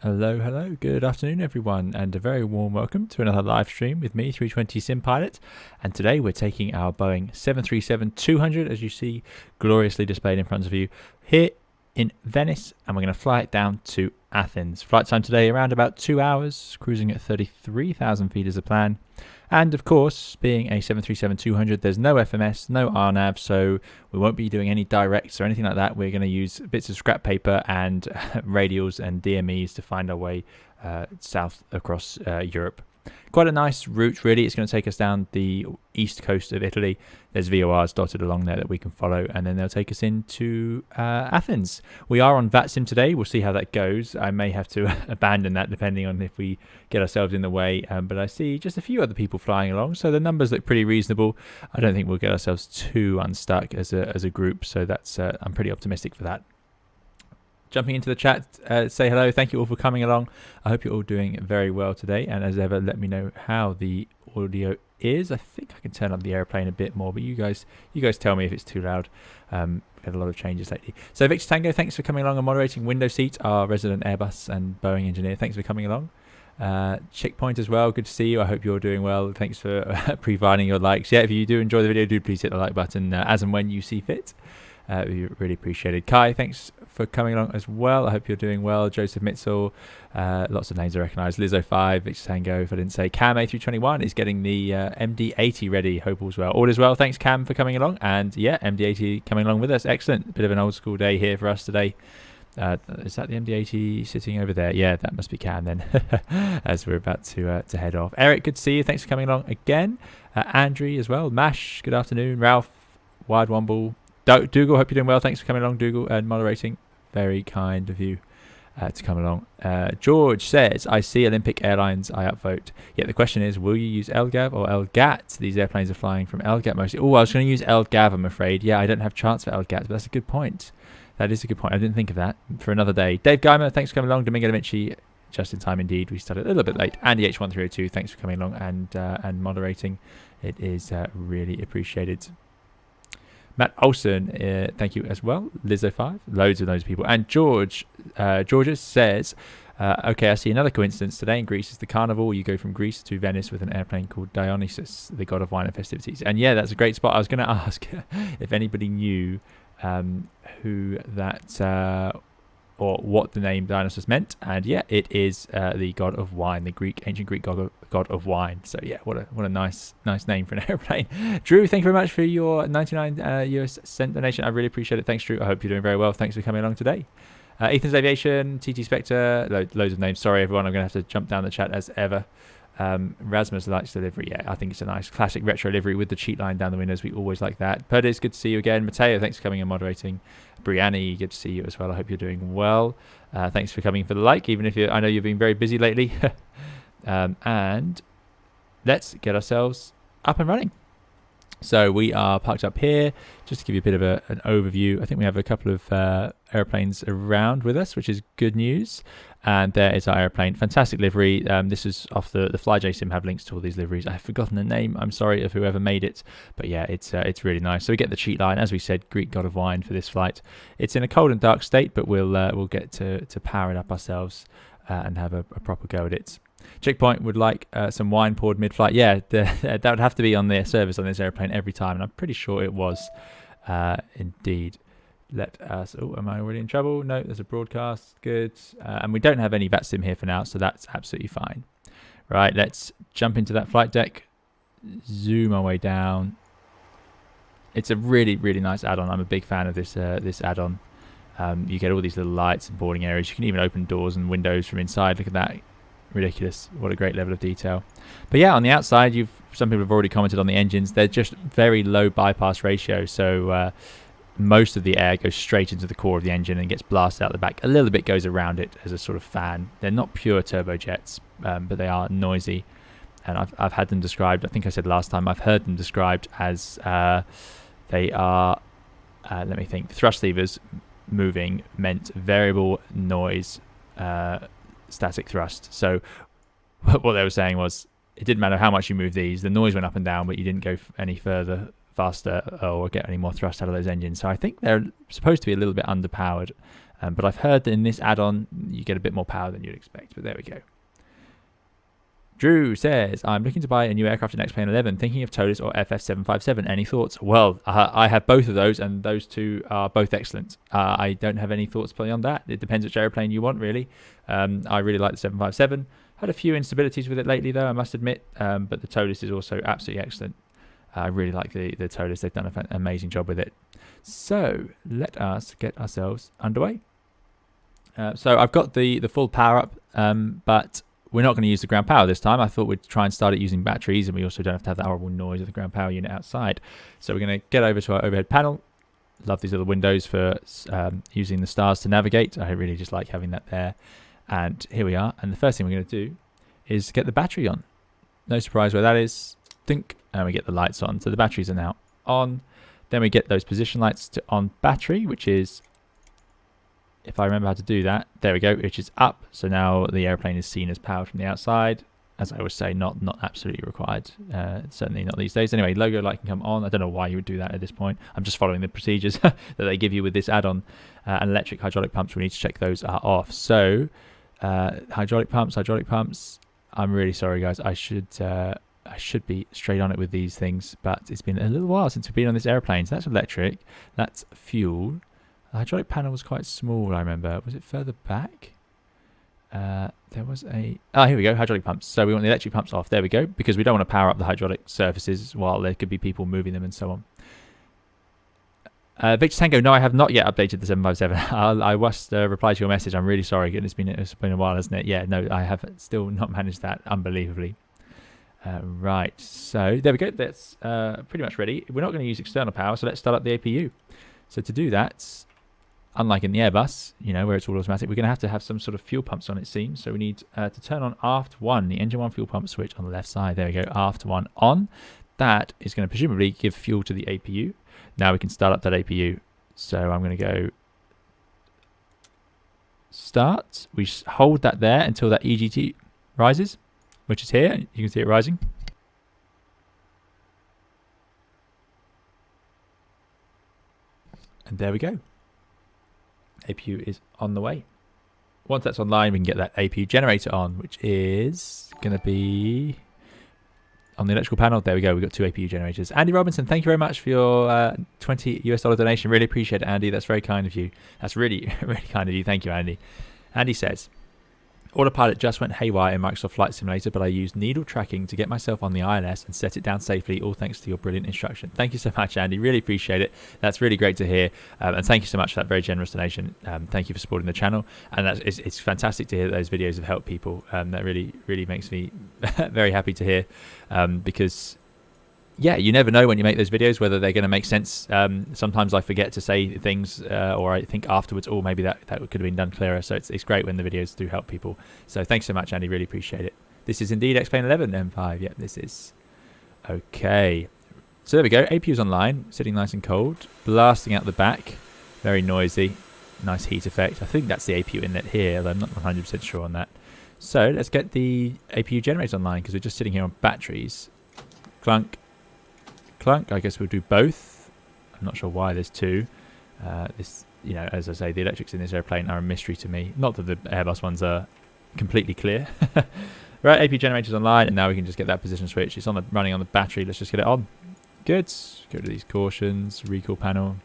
Hello, good afternoon everyone, and a very warm welcome to another live stream with me, 320 Sim Pilot. And today we're taking our Boeing 737-200, as you see gloriously displayed in front of you, here in Venice, and we're going to fly it down to Athens. Flight time today around about 2 hours, cruising at 33,000 feet as a plan. And of course, being a 737-200, there's no FMS, no RNAV, so we won't be doing any directs or anything like that. We're going to use bits of scrap paper and radials and DMEs to find our way south across Europe. Quite a nice route, really. It's going to take us down the east coast of Italy. There's VORs dotted along there that we can follow, and then they'll take us into Athens. We are on FlyJSim today. We'll see how that goes. I may have to abandon that depending on if we get ourselves in the way, but I see just a few other people flying along, so the numbers look pretty reasonable. I don't think we'll get ourselves too unstuck as a group, so that's I'm pretty optimistic for that. Jumping into the chat, say hello. Thank you all for coming along. I hope you're all doing very well today. And as ever, let me know how the audio is. I think I can turn up the airplane a bit more, but you guys tell me if it's too loud. We've had a lot of changes lately. So Victor Tango, thanks for coming along and moderating. Window Seat, our resident Airbus and Boeing engineer, thanks for coming along. Chick Point as well, good to see you. I hope you're doing well. Thanks for providing your likes. Yeah, if you do enjoy the video, do please hit the like button as and when you see fit. We really appreciate it. Kai, thanks for coming along as well. I hope you're doing well. Joseph Mitzel, lots of names I recognise. Lizzo5, Victor Tango, if I didn't say. Cam A321 is getting the MD80 ready. Hope all's well. All is well. Thanks, Cam, for coming along. And yeah, MD80 coming along with us. Excellent. Bit of an old school day here for us today. Is that the MD80 sitting over there? Yeah, that must be Cam then, as we're about to head off. Eric, good to see you. Thanks for coming along again. Andrew as well. Mash, good afternoon. Ralph, Wide Womble. Dougal, hope you're doing well. Thanks for coming along, Dougal, and moderating. Very kind of you to come along. George says, I see Olympic Airlines, I upvote. Yeah, the question is, will you use LGAV or LGAT? These airplanes are flying from LGAT mostly. Oh, I was going to use LGAV, I'm afraid. Yeah, I don't have chance for LGAT, but that's a good point. That is a good point. I didn't think of that for another day. Dave Geimer, thanks for coming along. Domingo Da Vinci, just in time indeed. We started a little bit late. Andy H1302, thanks for coming along and moderating. It is really appreciated. Matt Olsen, thank you as well. Lizzo5, loads of people. And Georgia says, okay, I see another coincidence. Today in Greece is the carnival. You go from Greece to Venice with an airplane called Dionysus, the god of wine and festivities. And yeah, that's a great spot. I was going to ask if anybody knew who that or what the name Dionysus meant. And yeah, it is the god of wine, the ancient Greek god of wine. So yeah, what a nice name for an airplane. Drew, thank you very much for your 99 US cent donation. I really appreciate it. Thanks, Drew. I hope you're doing very well. Thanks for coming along today. Ethan's Aviation, TT Spectre, loads of names. Sorry everyone, I'm going to have to jump down the chat as ever. Rasmus likes the livery. Yeah, I think it's a nice classic retro livery with the cheat line down the windows. We always like that. Perdis, good to see you again. Matteo, thanks for coming and moderating. Brianni, good to see you as well. I hope you're doing well. Thanks for coming for the like, even if I know you've been very busy lately. And let's get ourselves up and running. So we are parked up here. Just to give you a bit of an overview, I think we have a couple of airplanes around with us, which is good news. And there is our airplane. Fantastic livery. This is off the FlyJSim, have links to all these liveries. I've forgotten the name. I'm sorry of whoever made it. But yeah, it's really nice. So we get the cheat line, as we said, Greek god of wine for this flight. It's in a cold and dark state, but we'll get to power it up ourselves and have a proper go at it. Checkpoint would like some wine poured mid-flight. Yeah, that would have to be on their service on this airplane every time, and I'm pretty sure it was indeed. Let us. Oh, am I already in trouble? No, there's a broadcast. Good. And we don't have any FlyJSim here for now, so that's absolutely fine. Right, let's jump into that flight deck. Zoom our way down. It's a really, really nice add-on. I'm a big fan of this add-on. You get all these little lights and boarding areas. You can even open doors and windows from inside. Look at that. Ridiculous. What a great level of detail. But yeah, on the outside, some people have already commented on the engines. They're just very low bypass ratio, so most of the air goes straight into the core of the engine and gets blasted out the back. A little bit goes around it as a sort of fan. They're not pure turbojets, but they are noisy. And I've had them described, I think I said last time, I've heard them described as they are, let me think, thrust levers moving meant variable noise static thrust. So what they were saying was it didn't matter how much you move these, the noise went up and down, but you didn't go any faster or get any more thrust out of those engines. So I think they're supposed to be a little bit underpowered But I've heard that in this add-on, you get a bit more power than you'd expect. But there we go. Drew says, I'm looking to buy a new aircraft in X-Plane 11, thinking of Toliss or FS757. Any thoughts? Well, I have both of those, and those two are both excellent. I don't have any thoughts beyond that. It depends which airplane you want, really. I really like the 757. Had a few instabilities with it lately, though, I must admit, but the Toliss is also absolutely excellent. I really like the Toliss. They've done an amazing job with it. So let us get ourselves underway. So I've got the full power up, but we're not going to use the ground power this time. I thought we'd try and start it using batteries, and we also don't have to have that horrible noise of the ground power unit outside. So we're going to get over to our overhead panel. Love these little windows for using the stars to navigate. I really just like having that there. And here we are. And the first thing we're going to do is get the battery on. No surprise where that is. Think, and we get the lights on. So the batteries are now on. Then we get those position lights to on battery, which is, if I remember how to do that, there we go, which is up. So now the airplane is seen as powered from the outside. As I always say, not absolutely required. Certainly not these days. Anyway, logo light can come on. I don't know why you would do that at this point. I'm just following the procedures that they give you with this add-on. And electric hydraulic pumps, we need to check those are off. So hydraulic pumps. I'm really sorry, guys. I should be straight on it with these things, but it's been a little while since we've been on this airplane. So that's electric. That's fuel. The hydraulic panel was quite small, I remember. Was it further back? There was a... Oh, here we go, hydraulic pumps. So we want the electric pumps off. There we go, because we don't want to power up the hydraulic surfaces while there could be people moving them and so on. Victor Tango, no, I have not yet updated the 757. I must reply to your message. I'm really sorry. It's been a while, hasn't it? Yeah, no, I have still not managed that, unbelievably. Right, so there we go. That's pretty much ready. We're not going to use external power, so let's start up the APU. So to do that, unlike in the Airbus, where it's all automatic, we're going to have some sort of fuel pumps on, it seems. So we need to turn on aft 1, the engine 1 fuel pump switch on the left side. There we go, aft 1 on. That is going to presumably give fuel to the APU. Now we can start up that APU. So I'm going to go start. We hold that there until that EGT rises, which is here. You can see it rising. And there we go. APU is on the way. Once that's online, we can get that APU generator on, which is going to be on the electrical panel. There we go. We've got 2 APU generators. Andy Robinson, thank you very much for your $20 US donation. Really appreciate it, Andy. That's very kind of you. That's really, really kind of you. Thank you, Andy. Andy says, autopilot just went haywire in Microsoft Flight Simulator, but I used needle tracking to get myself on the ILS and set it down safely, all thanks to your brilliant instruction. Thank you so much, Andy. Really appreciate it. That's really great to hear. And thank you so much for that very generous donation. Thank you for supporting the channel. And it's fantastic to hear that those videos have helped people. That really, really makes me very happy to hear, because yeah, you never know when you make those videos whether they're going to make sense. Sometimes I forget to say things, or I think afterwards, oh, maybe that could have been done clearer. So it's great when the videos do help people. So thanks so much, Andy. Really appreciate it. This is indeed X-Plane 11 M5. Yep, this is. Okay. So there we go. APU's online, sitting nice and cold, blasting out the back. Very noisy. Nice heat effect. I think that's the APU inlet here, although I'm not 100% sure on that. So let's get the APU generator online, because we're just sitting here on batteries. Clunk. Clunk. I guess we'll do both. I'm not sure why there's 2. This, as I say, the electrics in this airplane are a mystery to me. Not that the Airbus ones are completely clear. Right, APU generator's online, and now we can just get that position switch. It's running on the battery. Let's just get it on. Good. Go to these cautions, recall panel.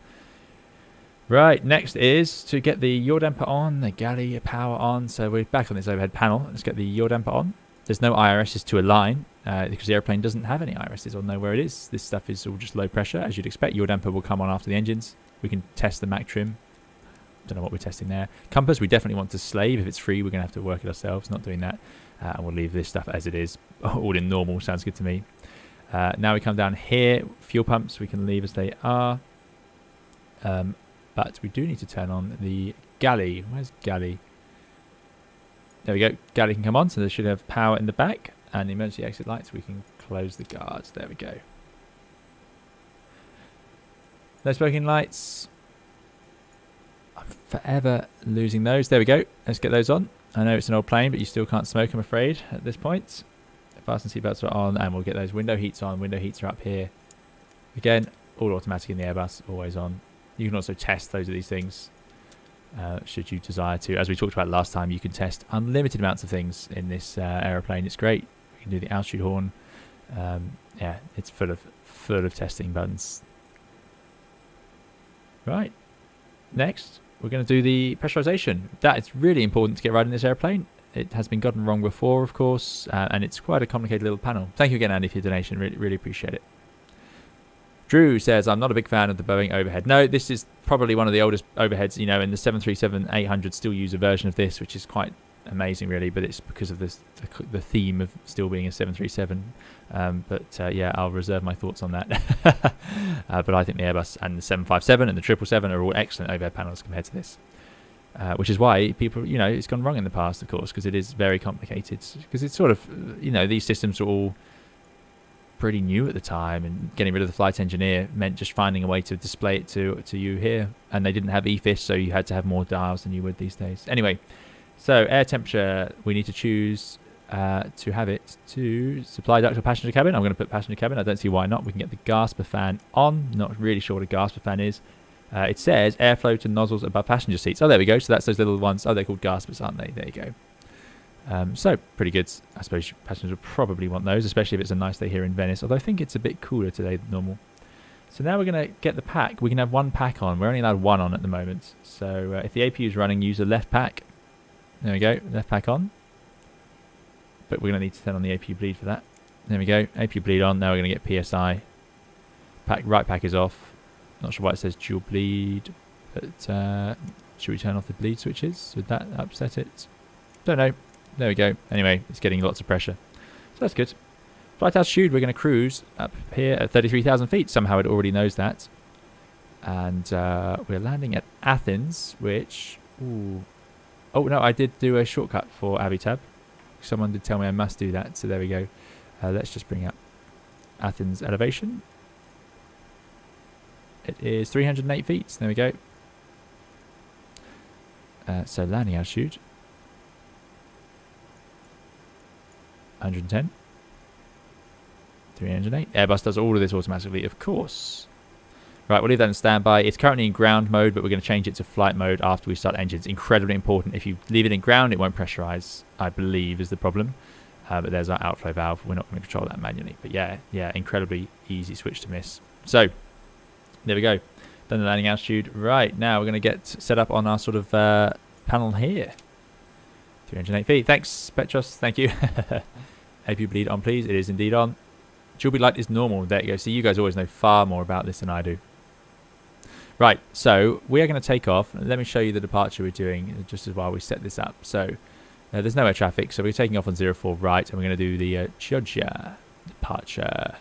Right, next is to get the yaw damper on, the galley power on. So we're back on this overhead panel. Let's get the yaw damper on. There's no IRSs to align, because the airplane doesn't have any IRSs or know where it is. This stuff is all just low pressure, as you'd expect. Yaw damper will come on after the engines. We can test the Mac trim. Don't know what we're testing there. Compass, we definitely want to slave. If it's free, we're going to have to work it ourselves. Not doing that. And we'll leave this stuff as it is. All in normal. Sounds good to me. Now we come down here. Fuel pumps we can leave as they are. But we do need to turn on the galley. Where's galley? There we go. Galley can come on, so they should have power in the back. And the emergency exit lights, we can close the guards. There we go. No smoking lights. I'm forever losing those. There we go. Let's get those on. I know it's an old plane, but you still can't smoke, I'm afraid, at this point. Fasten seatbelts are on, and we'll get those window heats on. Window heats are up here. Again, all automatic in the Airbus, always on. You can also test those of these things. should you desire to. As we talked about last time, you can test unlimited amounts of things in this aeroplane. It's great. You can do the altitude horn. Yeah, it's full of testing buttons. Right. Next, we're going to do the pressurization. That is really important to get right in this airplane. It has been gotten wrong before, of course, and it's quite a complicated little panel. Thank you again, Andy, for your donation. Really appreciate it. Drew says, I'm not a big fan of the Boeing overhead. No, this is probably one of the oldest overheads, you know, and the 737-800 still use a version of this, which is quite amazing, really, but it's because of this, the theme of still being a 737. Yeah, I'll reserve my thoughts on that. But I think the Airbus and the 757 and the 777 are all excellent overhead panels compared to this. Which is why people, you know, it's gone wrong in the past, of course, because it is very complicated. Because it's sort of, you know, these systems are all pretty new at the time, and getting rid of the flight engineer meant just finding a way to display it to you here. And they didn't have EFIS, so you had to have more dials than you would these days. Anyway, so air temperature, we need to choose to have it to supply duct or passenger cabin. I'm going to put passenger cabin. I don't see why not. We can get the gasper fan on. Not really sure what a gasper fan is. It says airflow to nozzles above passenger seats. Oh, there we go. So that's those little ones. Oh, they're called gaspers, aren't they? There you go. So pretty good. I suppose passengers would probably want those, especially if it's a nice day here in Venice. Although I think it's a bit cooler today than normal. So now we're going to get the pack. We can have one pack on. We're only allowed one on at the moment. So if the APU is running, use the left pack. There we go. Left pack on. But we're going to need to turn on the APU bleed for that. There we go. APU bleed on. Now we're going to get PSI. Right pack is off. Not sure why it says dual bleed. But should we turn off the bleed switches? Would that upset it? Don't know. There we go. Anyway, it's getting lots of pressure. So that's good. Flight altitude, we're going to cruise up here at 33,000 feet. Somehow it already knows that. And we're landing at Athens, which... Ooh. Oh, no, I did do a shortcut for Avitab. Someone did tell me I must do that, so there we go. Let's just bring up Athens elevation. It is 308 feet. There we go. So landing altitude. 110. 308. Airbus does all of this automatically, of course. Right, we'll leave that in standby. It's currently in ground mode, but we're going to change it to flight mode after we start engines. Incredibly important. If you leave it in ground, it won't pressurize, I believe, is the problem. But there's our outflow valve. We're not going to control that manually. But yeah, incredibly easy switch to miss. So, there we go. Done the landing altitude. Right, now we're going to get set up on our sort of panel here. 308 feet. Thanks, Petros. Thank you. APU bleed on, please. It is indeed on. Dual bleed light is normal. There you go. See, you guys always know far more about this than I do. Right, so we are going to take off. Let me show you the departure we're doing just as while we set this up. So there's no air traffic, so we're taking off on 04 right, and we're going to do the Chioggia departure.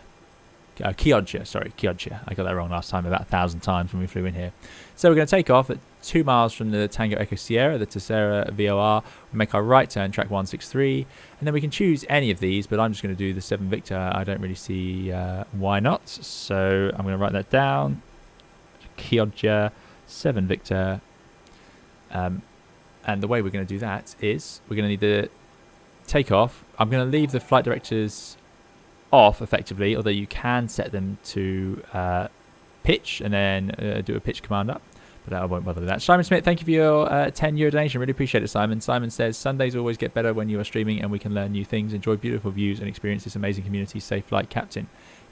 Chioggia, sorry, Chioggia. I got that wrong last time about 1,000 times when we flew in here. So we're going to take off at 2 miles from the Tango Echo Sierra, the Tessera VOR. We make our right turn, track 163, and then we can choose any of these, but I'm just going to do the 7 Victor. I don't really see why not. So I'm going to write that down. Chioggia 7 Victor. And the way we're going to do that is we're going to need the takeoff. I'm going to leave the flight directors off effectively, although you can set them to pitch and then do a pitch command up, but I won't bother with that. Simon Smith, thank you for your €10 donation. Really appreciate it, Simon. Simon says, Sundays always get better when you are streaming and we can learn new things, enjoy beautiful views and experience this amazing community. Safe flight, Captain.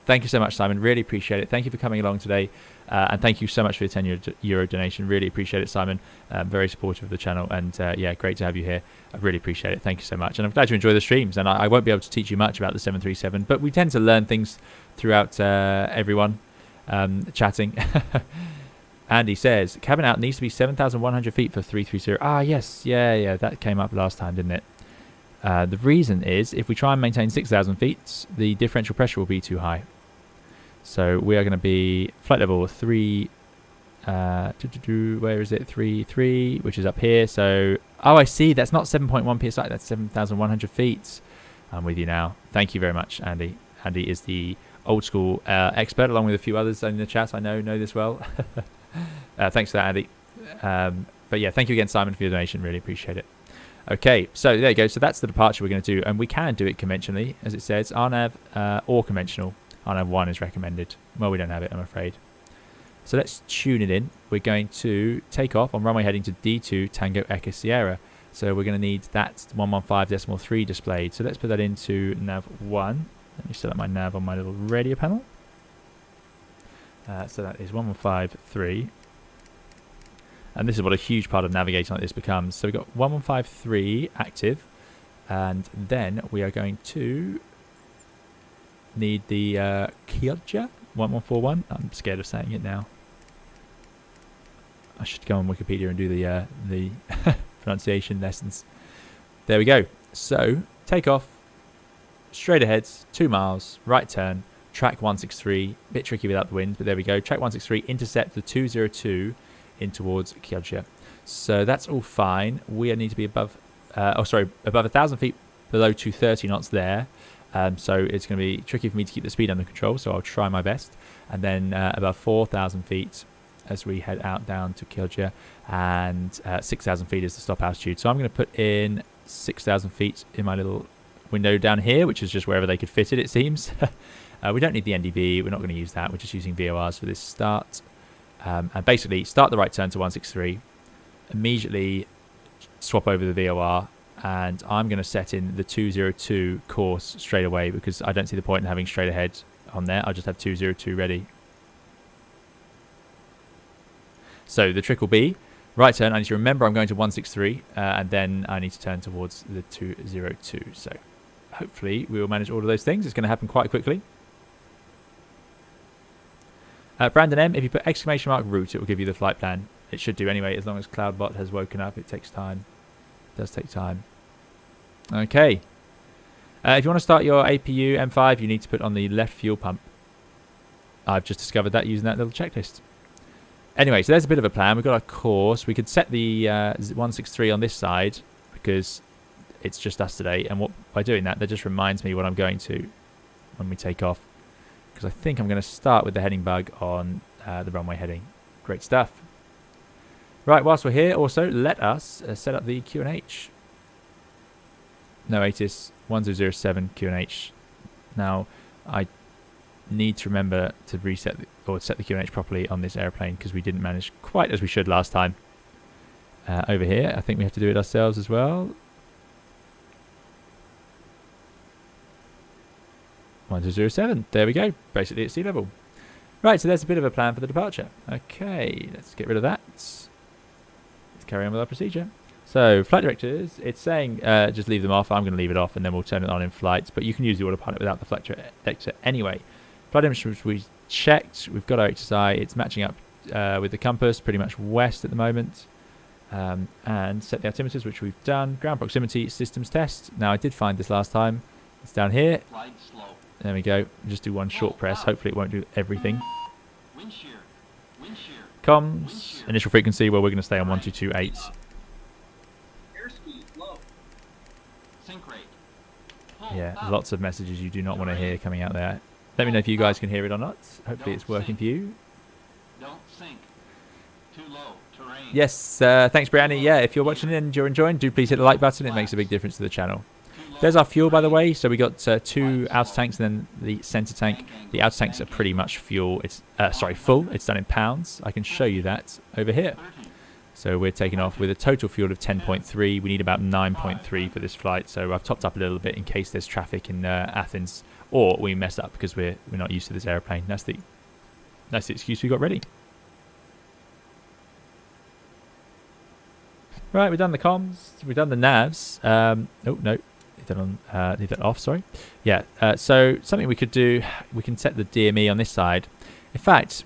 Thank you so much, Simon. Really appreciate it. Thank you for coming along today. And thank you so much for your €10 donation. Really appreciate it, Simon. Very supportive of the channel. And yeah, great to have you here. I really appreciate it. Thank you so much. And I'm glad you enjoy the streams. And I won't be able to teach you much about the 737, but we tend to learn things throughout everyone chatting. Andy says, cabin out needs to be 7,100 feet for 330. Ah, yes. Yeah. That came up last time, didn't it? The reason is if we try and maintain 6,000 feet, the differential pressure will be too high. So we are going to be flight level 3, where is it? 3, which is up here. So, oh, I see. That's not 7.1 psi. That's 7,100 feet. I'm with you now. Thank you very much, Andy. Andy is the old school expert, along with a few others in the chat. I know this well. Thanks for that, Andy. But yeah, thank you again, Simon, for your donation. Really appreciate it. Okay, so there you go. So that's the departure we're going to do. And we can do it conventionally, as it says, RNAV or conventional. RNAV 1 is recommended. Well, we don't have it, I'm afraid. So let's tune it in. We're going to take off on runway heading to D2 Tango Echo Sierra. So we're going to need that 115.3 displayed. So let's put that into nav 1. Let me set up my nav on my little radio panel. So that is 115.3. And this is what a huge part of navigating like this becomes. So we've got 115.3 active. And then we are going to need the Chioggia 1141. I'm scared of saying it now. I should go on Wikipedia and do the pronunciation lessons. There we go. So take off, straight ahead, 2 miles, right turn, track 163. Bit tricky without the wind, but there we go. Track 163, intercept the 202 in towards Chioggia. So that's all fine. We need to be above, above 1,000 feet below 230 knots there. So it's going to be tricky for me to keep the speed under control, so I'll try my best. And then above 4,000 feet as we head out down to Chioggia, and 6,000 feet is the stop altitude. So I'm going to put in 6,000 feet in my little window down here, which is just wherever they could fit it, it seems. We don't need the NDB. We're not going to use that. We're just using VORs for this start. And basically, start the right turn to 163, immediately swap over the VOR, and I'm going to set in the 202 course straight away because I don't see the point in having straight ahead on there. I'll just have 202 ready. So the trick will be, right turn, I need to remember I'm going to 163, and then I need to turn towards the 202. So hopefully we will manage all of those things. It's going to happen quite quickly. Brandon M, if you put exclamation mark route, it will give you the flight plan. It should do anyway, as long as CloudBot has woken up. It takes time. It does take time. Okay. If you want to start your APU M5, you need to put on the left fuel pump. I've just discovered that using that little checklist. Anyway, so there's a bit of a plan. We've got our course. We could set the 163 on this side because it's just us today. And by doing that, that just reminds me what I'm going to when we take off. Because I think I'm going to start with the heading bug on the runway heading. Great stuff. Right, whilst we're here, also, let us set up the QNH. No ATIS 1007 QNH. Now, I need to remember to reset or set the QNH properly on this airplane because we didn't manage quite as we should last time. Over here, I think we have to do it ourselves as well. 1207. There we go. Basically at sea level. Right, so there's a bit of a plan for the departure. Okay, let's get rid of that. Let's carry on with our procedure. So, flight directors, it's saying just leave them off. I'm going to leave it off and then we'll turn it on in flight. But you can use the autopilot without the flight director anyway. Flight instruments we checked. We've got our HSI. It's matching up with the compass, pretty much west at the moment. And set the altimeters, which we've done. Ground proximity systems test. Now, I did find this last time. It's down here. There we go. Just do one short press. Hopefully it won't do everything. Comms. Initial frequency. Well, we're going to stay on 1228. Yeah, lots of messages you do not want to hear coming out there. Let me know if you guys can hear it or not. Hopefully it's working for you. Don't sink. Too low. Terrain. Yes, thanks Brianna. Yeah, if you're watching and you're enjoying, do please hit the like button. It makes a big difference to the channel. There's our fuel, by the way. So we got 2 outer tanks and then the center tank. The outer tanks are pretty much full. It's full. It's done in pounds. I can show you that over here. So we're taking off with a total fuel of 10.3. We need about 9.3 for this flight. So I've topped up a little bit in case there's traffic in Athens, or we mess up because we're not used to this airplane. That's the excuse we got ready. Right, we've done the comms. We've done the navs. Oh no. Leave that off, sorry. Yeah, so something we could do, we can set the DME on this side. In fact,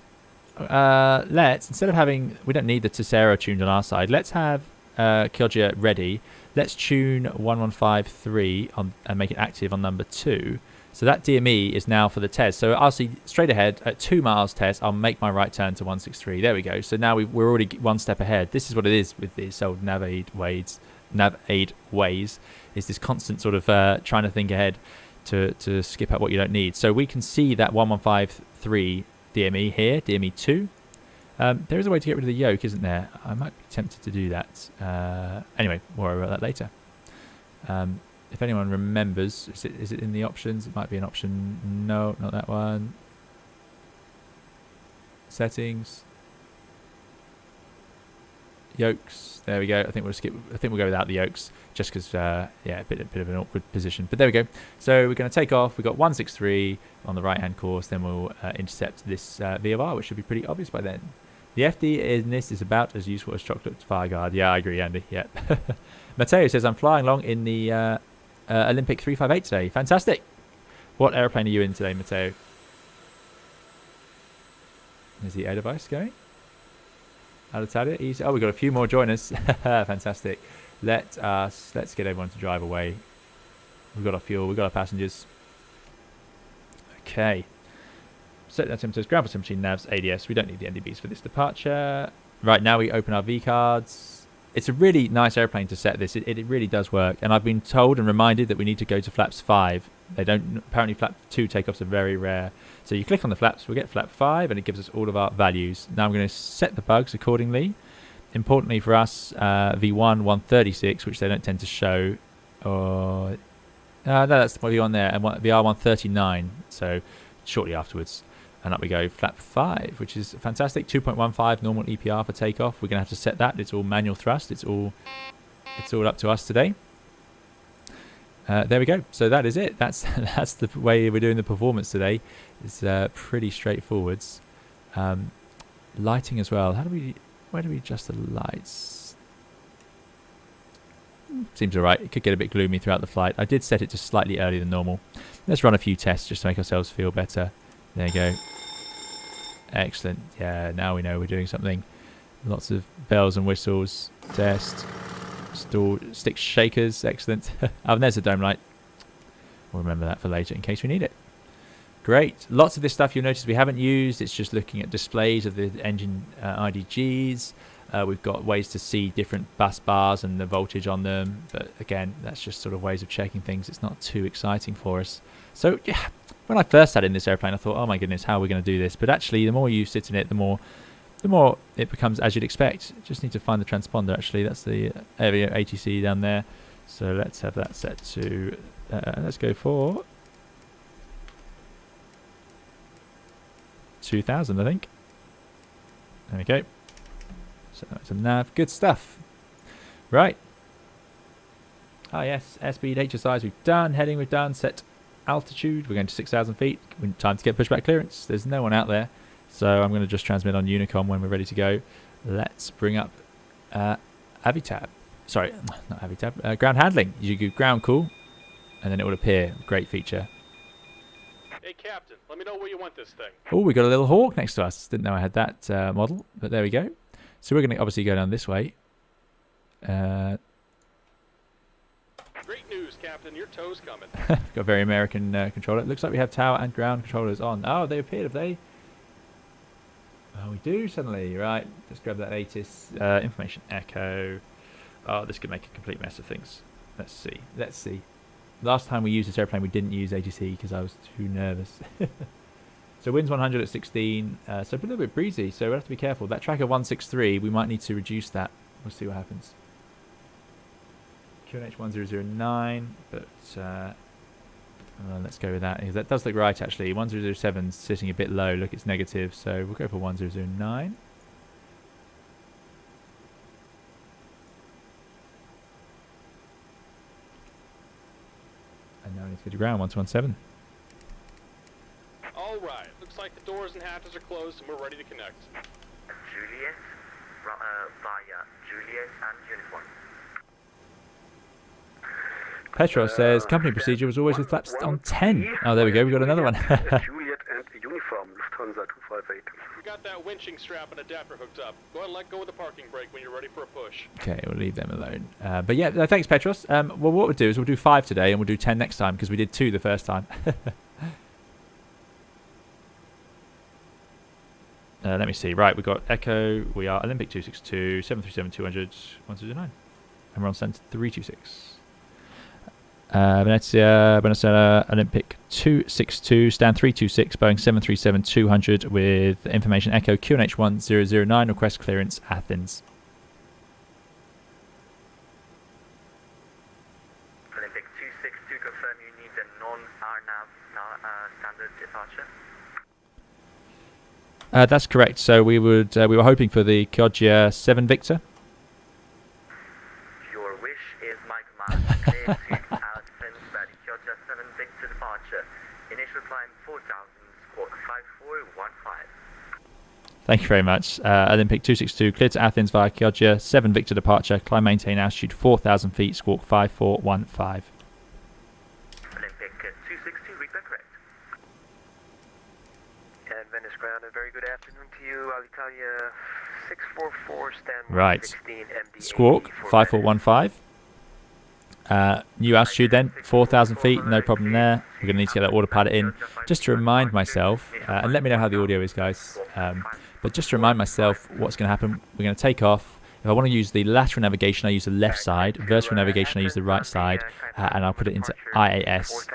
let's, instead of having, we don't need the Tessera tuned on our side, let's have Chioggia ready. Let's tune 1153 on and make it active on number 2. So that DME is now for the test. So I'll see straight ahead at 2 miles test, I'll make my right turn to 163. There we go. So now we're already one step ahead. This is what it is with these old navaid ways, is this constant sort of trying to think ahead to skip out what you don't need. So we can see that 1153 DME here, DME 2. There is a way to get rid of the yoke, isn't there? I might be tempted to do that. Anyway, more about that later. If anyone remembers, is it in the options? It might be an option. No, not that one. Settings. Yokes. There we go. I think we'll skip. I think we'll go without the yokes, just because yeah, a bit of an awkward position. But there we go. So we're going to take off. We've got 163 on the right-hand course. Then we'll intercept this VOR, which should be pretty obvious by then. The FD in this is about as useful as chocolate fire guard. Yeah, I agree, Andy. Yeah. Matteo says I'm flying along in the Olympic 358 today. Fantastic. What airplane are you in today, Matteo? Is the air device going? Alitalia, easy. Oh, we've got a few more join us. Fantastic. Let's get everyone to drive away. We've got our fuel, we've got our passengers. Okay. Set that temperatures, ground for machine navs, ADS. We don't need the NDBs for this departure. Right now we open our V cards. It's a really nice airplane to set this. It really does work. And I've been told and reminded that we need to go to flaps 5. They don't, apparently flap 2 takeoffs are very rare. So you click on the flaps, we'll get flap 5 and it gives us all of our values. Now I'm going to set the bugs accordingly. Importantly for us, V1 136, which they don't tend to show. Or no, that's the V1 there, and VR 139. So shortly afterwards. And up we go, flap 5, which is fantastic. 2.15 normal EPR for takeoff. We're going to have to set that. It's all manual thrust. It's all up to us today. There we go. So that is it. That's the way we're doing the performance today. It's pretty straightforward. Lighting as well. Where do we adjust the lights? Seems alright. It could get a bit gloomy throughout the flight. I did set it just slightly earlier than normal. Let's run a few tests just to make ourselves feel better. There you go. Excellent. Yeah, now we know we're doing something. Lots of bells and whistles. Test. Stick shakers. Excellent. Oh, and there's the dome light. We'll remember that for later in case we need it. Great. Lots of this stuff you'll notice we haven't used. It's just looking at displays of the engine IDGs. We've got ways to see different bus bars and the voltage on them. But again, that's just sort of ways of checking things. It's not too exciting for us. So yeah, when I first sat in this airplane, I thought, oh my goodness, how are we going to do this? But actually, the more you sit in it, the more it becomes as you'd expect. Just need to find the transponder, actually. That's the ATC down there. So let's have that set to, let's go for 2000, I think. There we go. So that's a nav. Good stuff. Right. Oh yes, airspeed, HSIs we've done. Heading we've done. Set altitude. We're going to 6,000 feet. Time to get pushback clearance. There's no one out there. So I'm going to just transmit on Unicom when we're ready to go. Let's bring up Avitab. Sorry, not Avitab. Ground handling. You do ground call, and then it will appear. Great feature. Hey, Captain, let me know where you want this thing. Oh, we got a little hawk next to us. Didn't know I had that model, but there we go. So we're going to obviously go down this way. Great news, Captain. Your tow's coming. Got a very American controller. It looks like we have tower and ground controllers on. Oh, they appeared, have they? Oh, we do suddenly. Right. Let's grab that latest information echo. Oh, this could make a complete mess of things. Let's see. Let's see. Last time we used this airplane, we didn't use ATC because I was too nervous. So winds 100 at 16. So a little bit breezy. So we'll have to be careful. That tracker 163, we might need to reduce that. We'll see what happens. QNH 1009, but let's go with that. That does look right, actually. 1007 is sitting a bit low. Look, it's negative. So we'll go for 1009. And now we need to go to ground, 1217. All right. Looks like the doors and hatches are closed and we're ready to connect. Juliet, via Juliet and Uniform. Petros says company procedure was always with flaps on 10. Oh, there we go. We got another one. Juliet and Uniform, Lufthansa 258. We got that winching strap and adapter hooked up. Go ahead and let go of the parking brake when you're ready for a push. Okay, we'll leave them alone. But yeah, thanks, Petros. Well, what we'll do is we'll do 5 today and we'll do 10 next time because we did 2 the first time. Let me see. Right, we've got Echo. We are Olympic 262, 737-200, 1209. And we're on center 326. Venezia, Olympic 262, stand 326, Boeing 737-200 with information Echo QNH 1009, request clearance Athens. Olympic 262, confirm you need a non-RNAV standard departure. That's correct. So we were hoping for the Kodja 7 Victor. Thank you very much. Olympic 262, clear to Athens via Chioggia, 7 Victor departure, climb maintain altitude 4,000 feet, squawk 5415. Olympic 262, read that correct. And Venice ground, a very good afternoon to you. Alitalia 644, stand Right. 16 MD. Squawk 5415. New altitude then, 4,000 feet, no problem there. We're going to need to get that autopilot in. Just to remind myself, and let me know how the audio is, guys. But just to remind myself what's going to happen, we're going to take off. If I want to use the lateral navigation, I use the left side. Vertical navigation, I use the right side. And I'll put it into IAS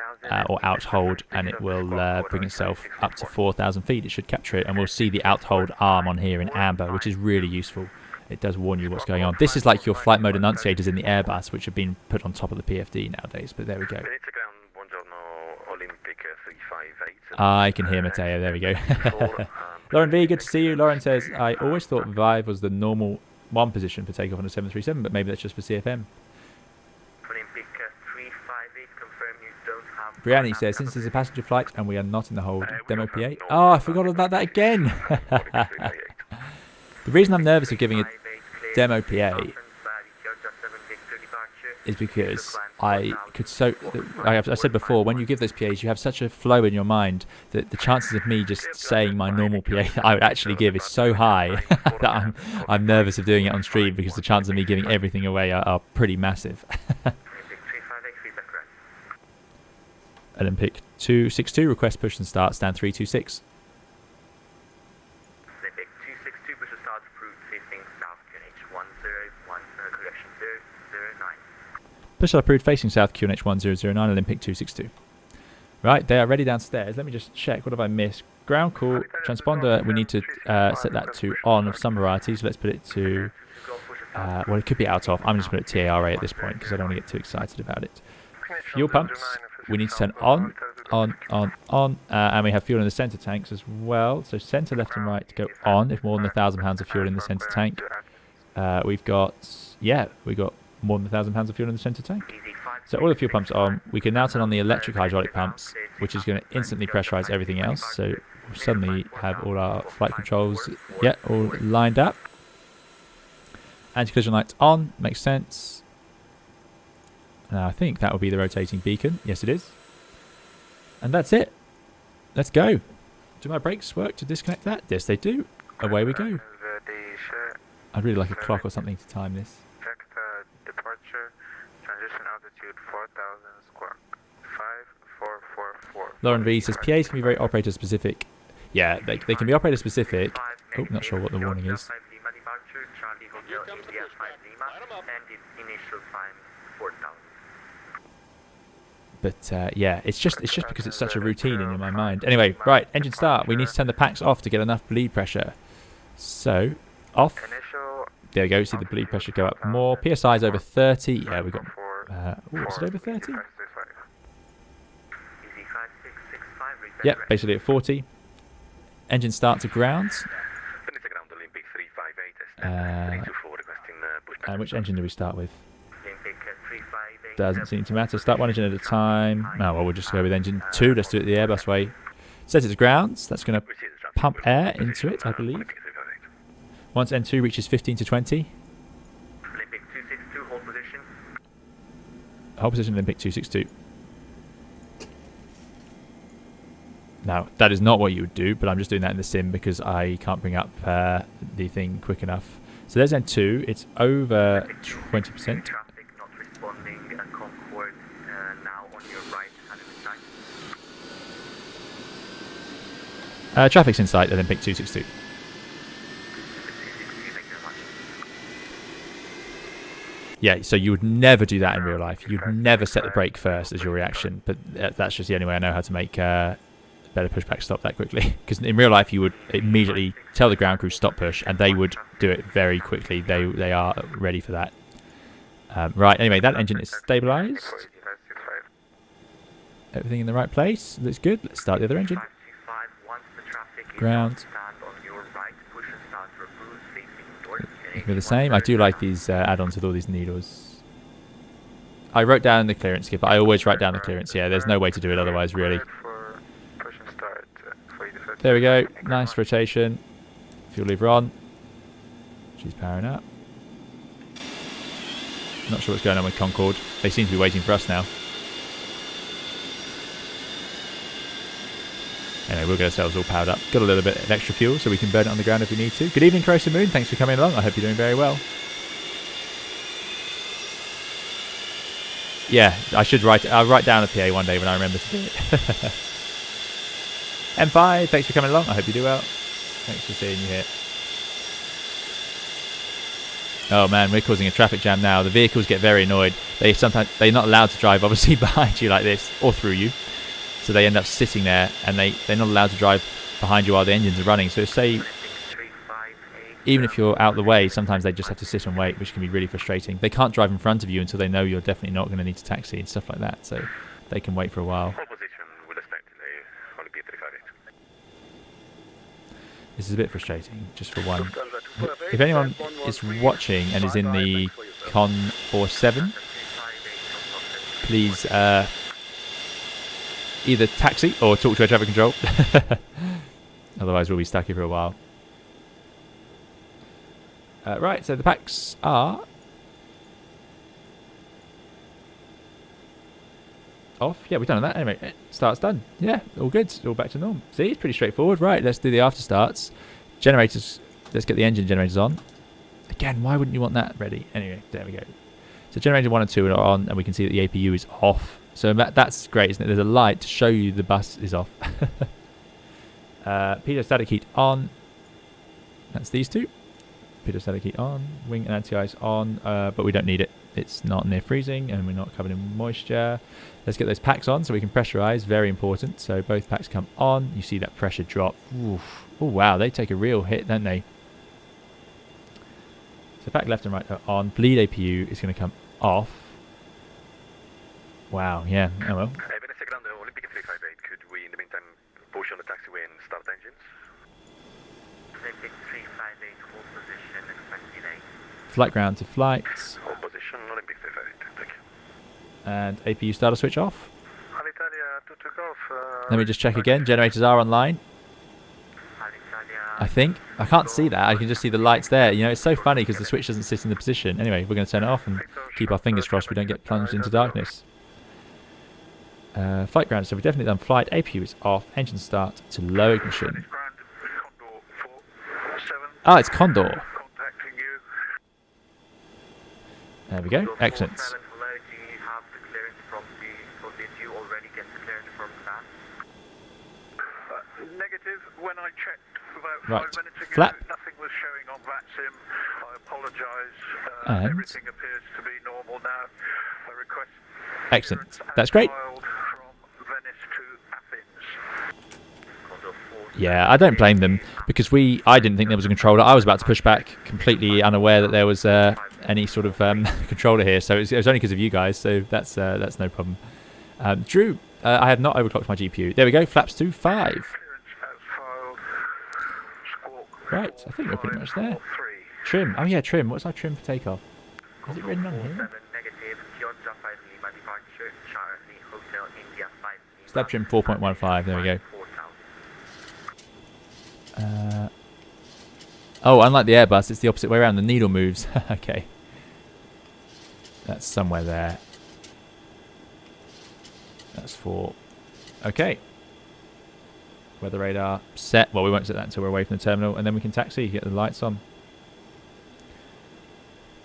or out hold, and it will bring itself up to 4,000 feet. It should capture it, and we'll see the out hold arm on here in amber, which is really useful. It does warn you what's going on. This is like your flight mode enunciators in the Airbus, which have been put on top of the PFD nowadays, but there we go. I can hear Matteo, there we go. Lauren V, good to see you. Lauren says, I always thought Vive was the normal one position for takeoff on a 737, but maybe that's just for CFM. Brianni says, since there's a passenger flight and we are not in the hold, demo PA. Oh, I forgot about that again. The reason I'm nervous of giving a demo PA is because I said before, when you give those PAs, you have such a flow in your mind that the chances of me just saying my normal PA that I would actually give is so high that I'm nervous of doing it on stream, because the chances of me giving everything away are pretty massive. Olympic 262, request push and start, stand 326. Olympic 262, push and start, approved, facing south, QNH 101, correction 009. Push start approved, facing south, QNH 1009, Olympic 262. Right, they are ready downstairs. Let me just check, what have I missed? Ground call, transponder, we need to set that to on of some variety, so let's put it to, well, it could be out of. I'm just going to put it TARA at this point, because I don't want to get too excited about it. Fuel pumps, we need to turn on, and we have fuel in the centre tanks as well. So centre, left and right go on if more than 1,000 pounds of fuel in the centre tank. We've got more than 1,000 pounds of fuel in the centre tank. So all the fuel pumps are on. We can now turn on the electric hydraulic pumps, which is going to instantly pressurise everything else. So we'll suddenly have all our flight controls, all lined up. Anti-collision lights on, makes sense. Now I think that will be the rotating beacon. Yes, it is. And that's it. Let's go. Do my brakes work to disconnect that? Yes, they do. Away we go. I'd really like a clock or something to time this. Departure, transition altitude 4,000, squawk 5444. Lauren V says PAs can be very operator specific. Yeah, they can be operator specific. Oh, not sure what the warning is. Here comes the pushback. Line 'em up. Initial time 4,000. But yeah, it's just because it's such a routine in my mind. Anyway, right, engine start. We need to turn the packs off to get enough bleed pressure. So, off. There we go. See the bleed pressure go up more. PSI is over 30. Yeah, we got. Is it over 30? Yep, basically at 40. Engine start to ground. And which engine do we start with? Doesn't seem to matter. Start one engine at a time. Oh, well, we'll just go with engine 2. Let's do it the Airbus way. Set it to grounds. That's going to pump air into it, I believe. Once N2 reaches 15 to 20. Olympic 262, hold position. Hold position, Olympic 262. Now, that is not what you would do, but I'm just doing that in the sim because I can't bring up the thing quick enough. So there's N2. It's over 20%. Traffic not responding. Concord now on your right, hand in sight. Traffic's in sight, Olympic 262. Yeah, so you would never do that in real life. You'd never set the brake first as your reaction, but that's just the only way I know how to make better pushback stop that quickly. Because in real life, you would immediately tell the ground crew stop push, and they would do it very quickly. They are ready for that. Right, anyway, that engine is stabilised. Everything in the right place. Looks good. Let's start the other engine. Ground. They're the same. I do like these add-ons with all these needles. I wrote down the clearance, Skipper. I always write down the clearance. Yeah, there's no way to do it otherwise, really. There we go. Nice rotation. Fuel lever on. She's powering up. Not sure what's going on with Concorde. They seem to be waiting for us now. Anyway, we'll get ourselves all powered up. Got a little bit of extra fuel so we can burn it on the ground if we need to. Good evening, Corrosive Moon. Thanks for coming along. I hope you're doing very well. Yeah, I'll write down a PA one day when I remember to do it. M5, thanks for coming along. I hope you do well. Thanks for seeing you here. Oh man, we're causing a traffic jam now. The vehicles get very annoyed. They're not allowed to drive obviously behind you like this or through you. So they end up sitting there and they're not allowed to drive behind you while the engines are running. So say even if you're out the way, sometimes they just have to sit and wait, which can be really frustrating. They can't drive in front of you until they know you're definitely not going to need to taxi and stuff like that. So they can wait for a while. This is a bit frustrating, just for one. If anyone is watching and is in the Con 47, please either taxi or talk to air traffic control. Otherwise we'll be stuck here for a while. Right, so the packs are off. Yeah, we've done that. Anyway, start's done. Yeah, all good. All back to normal. See, it's pretty straightforward. Right, let's do the after starts. Generators, let's get the engine generators on. Again, why wouldn't you want that ready? Anyway, there we go. So generator 1 and 2 are on, and we can see that the APU is off. So that's great, isn't it? There's a light to show you the bus is off. Pitot static heat on. That's these two. Pitot static heat on. Wing and anti-ice on, but we don't need it. It's not near freezing, and we're not covered in moisture. Let's get those packs on so we can pressurize. Very important. So both packs come on. You see that pressure drop. Oof. Oh, wow. They take a real hit, don't they? So pack left and right are on. Bleed APU is going to come off. Wow, yeah. Oh well. Venice Grande Olympic 358, could we in the meantime push on the taxiway and start engines? Olympic 358, hold position, expect delay. Flight ground to flight. Hold position, Olympic 358, thank you. And APU starter switch off. Alitalia to Golf. Let me just check again. Generators are online. I think. I can't see that. I can just see the lights there. You know, it's so funny because the switch doesn't sit in the position. Anyway, we're going to turn it off and keep our fingers crossed we don't get plunged into darkness. Flight ground. So we've definitely done flight. APU is off. Engine start to low ignition. Ah, it's Condor. There we go. Excellent. Negative. When I checked about Right. 5 minutes ago, Flap. nothing was showing on VATSIM. I apologise. And? Everything appears to be normal now. I request Excellent. That's great. filed from Venice to Athens. Yeah, I don't blame them because I didn't think there was a controller. I was about to push back, completely unaware that there was any sort of controller here. So it was only because of you guys. So that's no problem. Drew, I have not overclocked my GPU. There we go. Flaps to 5. Clearance as filed. Squawk. Right, I think we're pretty much there. 3. Trim. Oh yeah, trim. What's our trim for takeoff? Is it written on here? Negative, Kyoto 5 Lima departure, Charlie Hotel India 5 Lima. Step trim 4.15. There we go. Oh, unlike the Airbus, it's the opposite way around. The needle moves. Okay. That's somewhere there. That's 4. Okay. Weather radar set. Well, we won't set that until we're away from the terminal, and then we can taxi, get the lights on.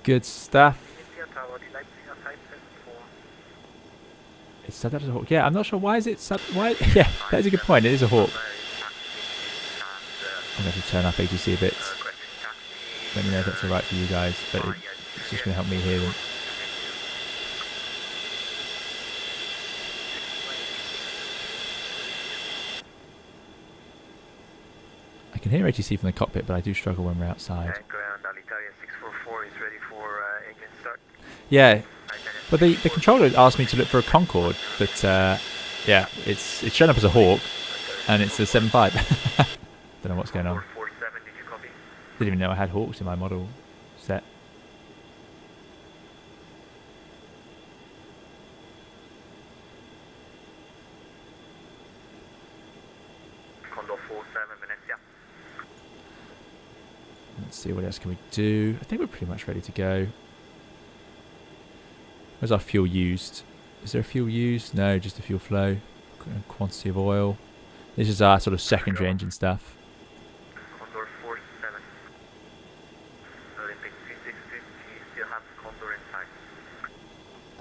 Good stuff. It's subbed out as a Hawk. Yeah, I'm not sure why is it subbed. Why? Yeah, that's a good point. It is a Hawk. I'm going to have to turn up ATC a bit. Let me know if that's alright for you guys, but it's just going to help me hear them. I can hear ATC from the cockpit, but I do struggle when we're outside. Ground Alitalia 644 is ready for engine start. Yeah, but the controller asked me to look for a Concorde, but yeah, it's shown up as a Hawk, and it's a 7.5. Don't know what's going on. 47, did you copy? Didn't even know I had Hawks in my model set. Condor 47, Let's see, what else can we do? I think we're pretty much ready to go. Where's our fuel used? Is there a fuel used? No, just a fuel flow. Quantity of oil. This is our sort of secondary engine stuff. Condor 47. Olympic 262, do you still have Condor in sight?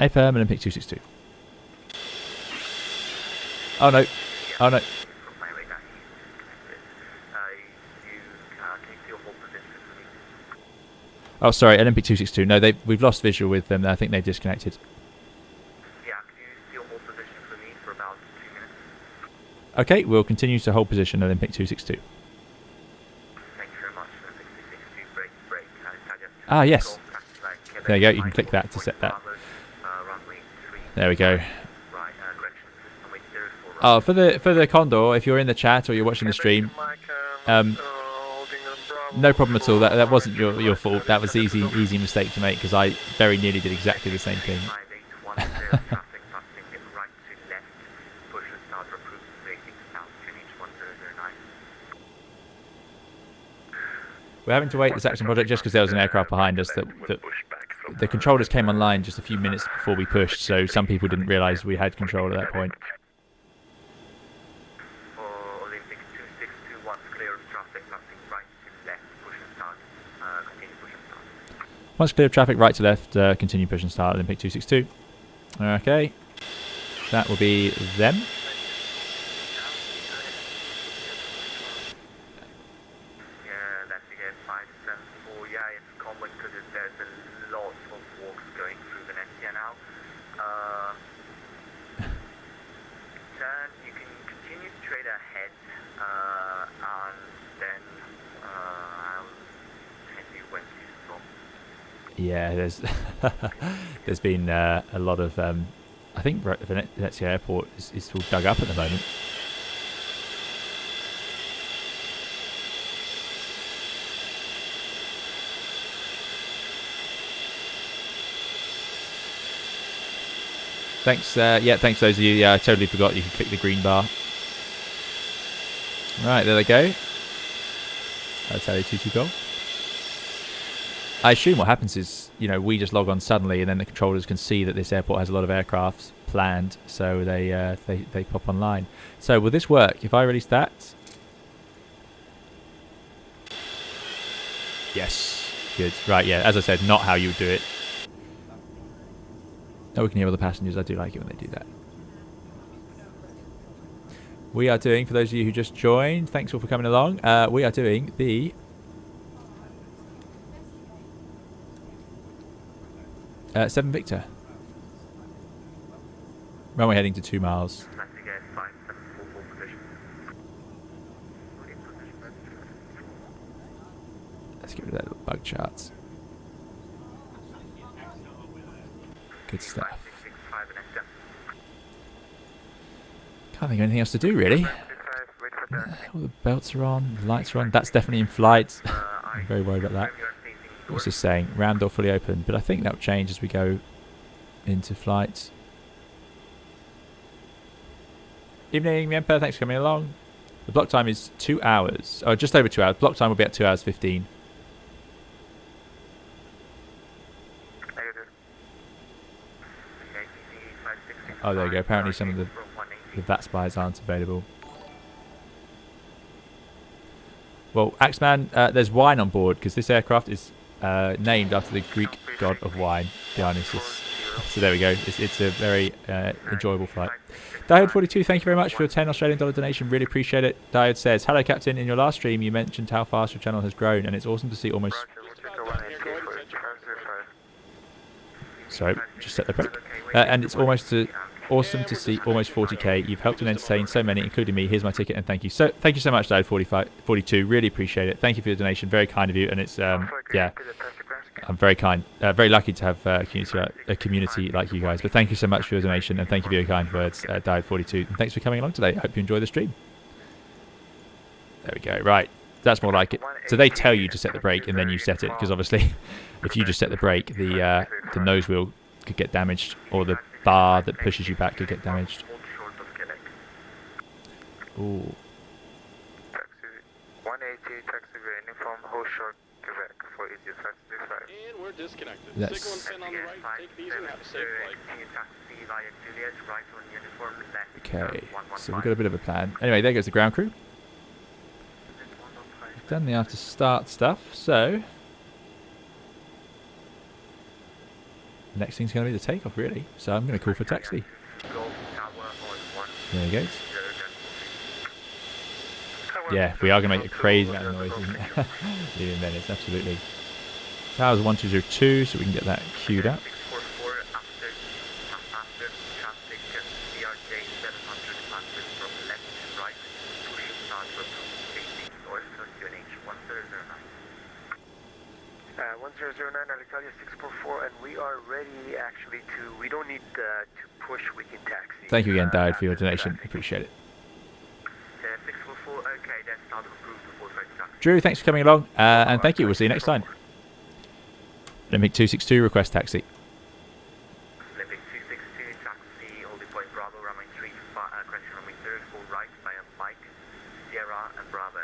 Affirm, Olympic 262. Oh no. Oh no. From my radar, you can still hold position for me. Oh, sorry, Olympic 262. No, we've lost visual with them. I think they've disconnected. Yeah, can you still hold position for me for about 2 minutes? Okay, we'll continue to hold position, Olympic 262. Thank you very much. Olympic 262, break. Ah, yes. There you go, you can click that to set that. There we go. Oh, for the Condor, if you're in the chat or you're watching the stream, no problem at all. That wasn't your fault. That was easy mistake to make because I very nearly did exactly the same thing. We're having to wait this action project just because there was an aircraft behind us that the controllers came online just a few minutes before we pushed, so some people didn't realise we had control at that point. Olympic 2621, clear of traffic, passing right to left, push and start, continue push and start. Once clear of traffic, right to left, continue push and start, Olympic 262. Okay, that will be them. Yeah, that's again 574. Yeah, it's common because there's a lot of walks going through Venice now. Then you can continue straight ahead, and then I'll tell you when to stop. Yeah, there's been a lot of I think Venezia Airport is all dug up at the moment. Thanks, yeah, thanks to those of you. Yeah, I totally forgot you can click the green bar. Right, there they go. Italia 22 Golf. I assume what happens is, you know, we just log on suddenly, and then the controllers can see that this airport has a lot of aircraft planned, so they pop online. So will this work if I release that? Yes, good. Right, yeah. As I said, not how you would do it. Oh, we can hear all the passengers. I do like it when they do that. We are doing, for those of you who just joined, thanks all for coming along. We are doing the 7 Victor. Runway heading to 2 miles. Let's get rid of that little bug charts. Good stuff. Can't think of anything else to do, really. All the belts are on, the lights are on. That's definitely in flight. I'm very worried about that. What's this saying? Ram door fully open, but I think that will change as we go into flight. Evening, Miemper. Thanks for coming along. The block time is 2 hours. Oh, just over 2 hours. Block time will be at 2 hours 15. Oh, there you go. Apparently some of the VAT spies aren't available. Well, Axeman, there's wine on board because this aircraft is named after the Greek god of wine, Dionysus. So there we go. It's a very enjoyable flight. Diode42, thank you very much for your $10 Australian donation. Really appreciate it. Diode says, hello, Captain. In your last stream, you mentioned how fast your channel has grown, and it's awesome to see almost... Sorry, just set the brake. And it's awesome to see almost 40k. You've helped and entertained so many, including me. Here's my ticket, and thank you. So thank you so much, Diode42. Really appreciate it. Thank you for your donation. Very kind of you, and it's yeah, I'm very kind, very lucky to have a community like you guys. But thank you so much for your donation, and thank you for your kind words, Diode42. And thanks for coming along today. I hope you enjoy the stream. There we go. Right, that's more like it. So they tell you to set the brake, and then you set it, because obviously, if you just set the brake, the nose wheel could get damaged, or the bar that pushes you back could get damaged. Ooh. Taxi 180, taxi uniform, hold short, Quebec. And we're disconnected. That's- Signal and 10 on the right. Take these and have a safe flight. Okay, so we've got a bit of a plan. Anyway, there goes the ground crew. We've done the after start stuff, so next thing's going to be the takeoff, really. So I'm going to call for taxi. There he goes. Yeah, we are going to make a crazy amount of noise, isn't it? Leaving Venice, absolutely. Tower's 1202, so we can get that queued up. Alitalia 644, and we are ready actually to, we don't need to push, we can taxi. Thank you again, Died, for your donation. Appreciate it. 644, okay, that's not approved before taxi. Drew, thanks for coming along, and thank you. We'll see you next time. Olympic 262, request taxi. Olympic 262, taxi, holding point Bravo, runway 3, correction runway 3, full right via Mike, Sierra, and Bravo.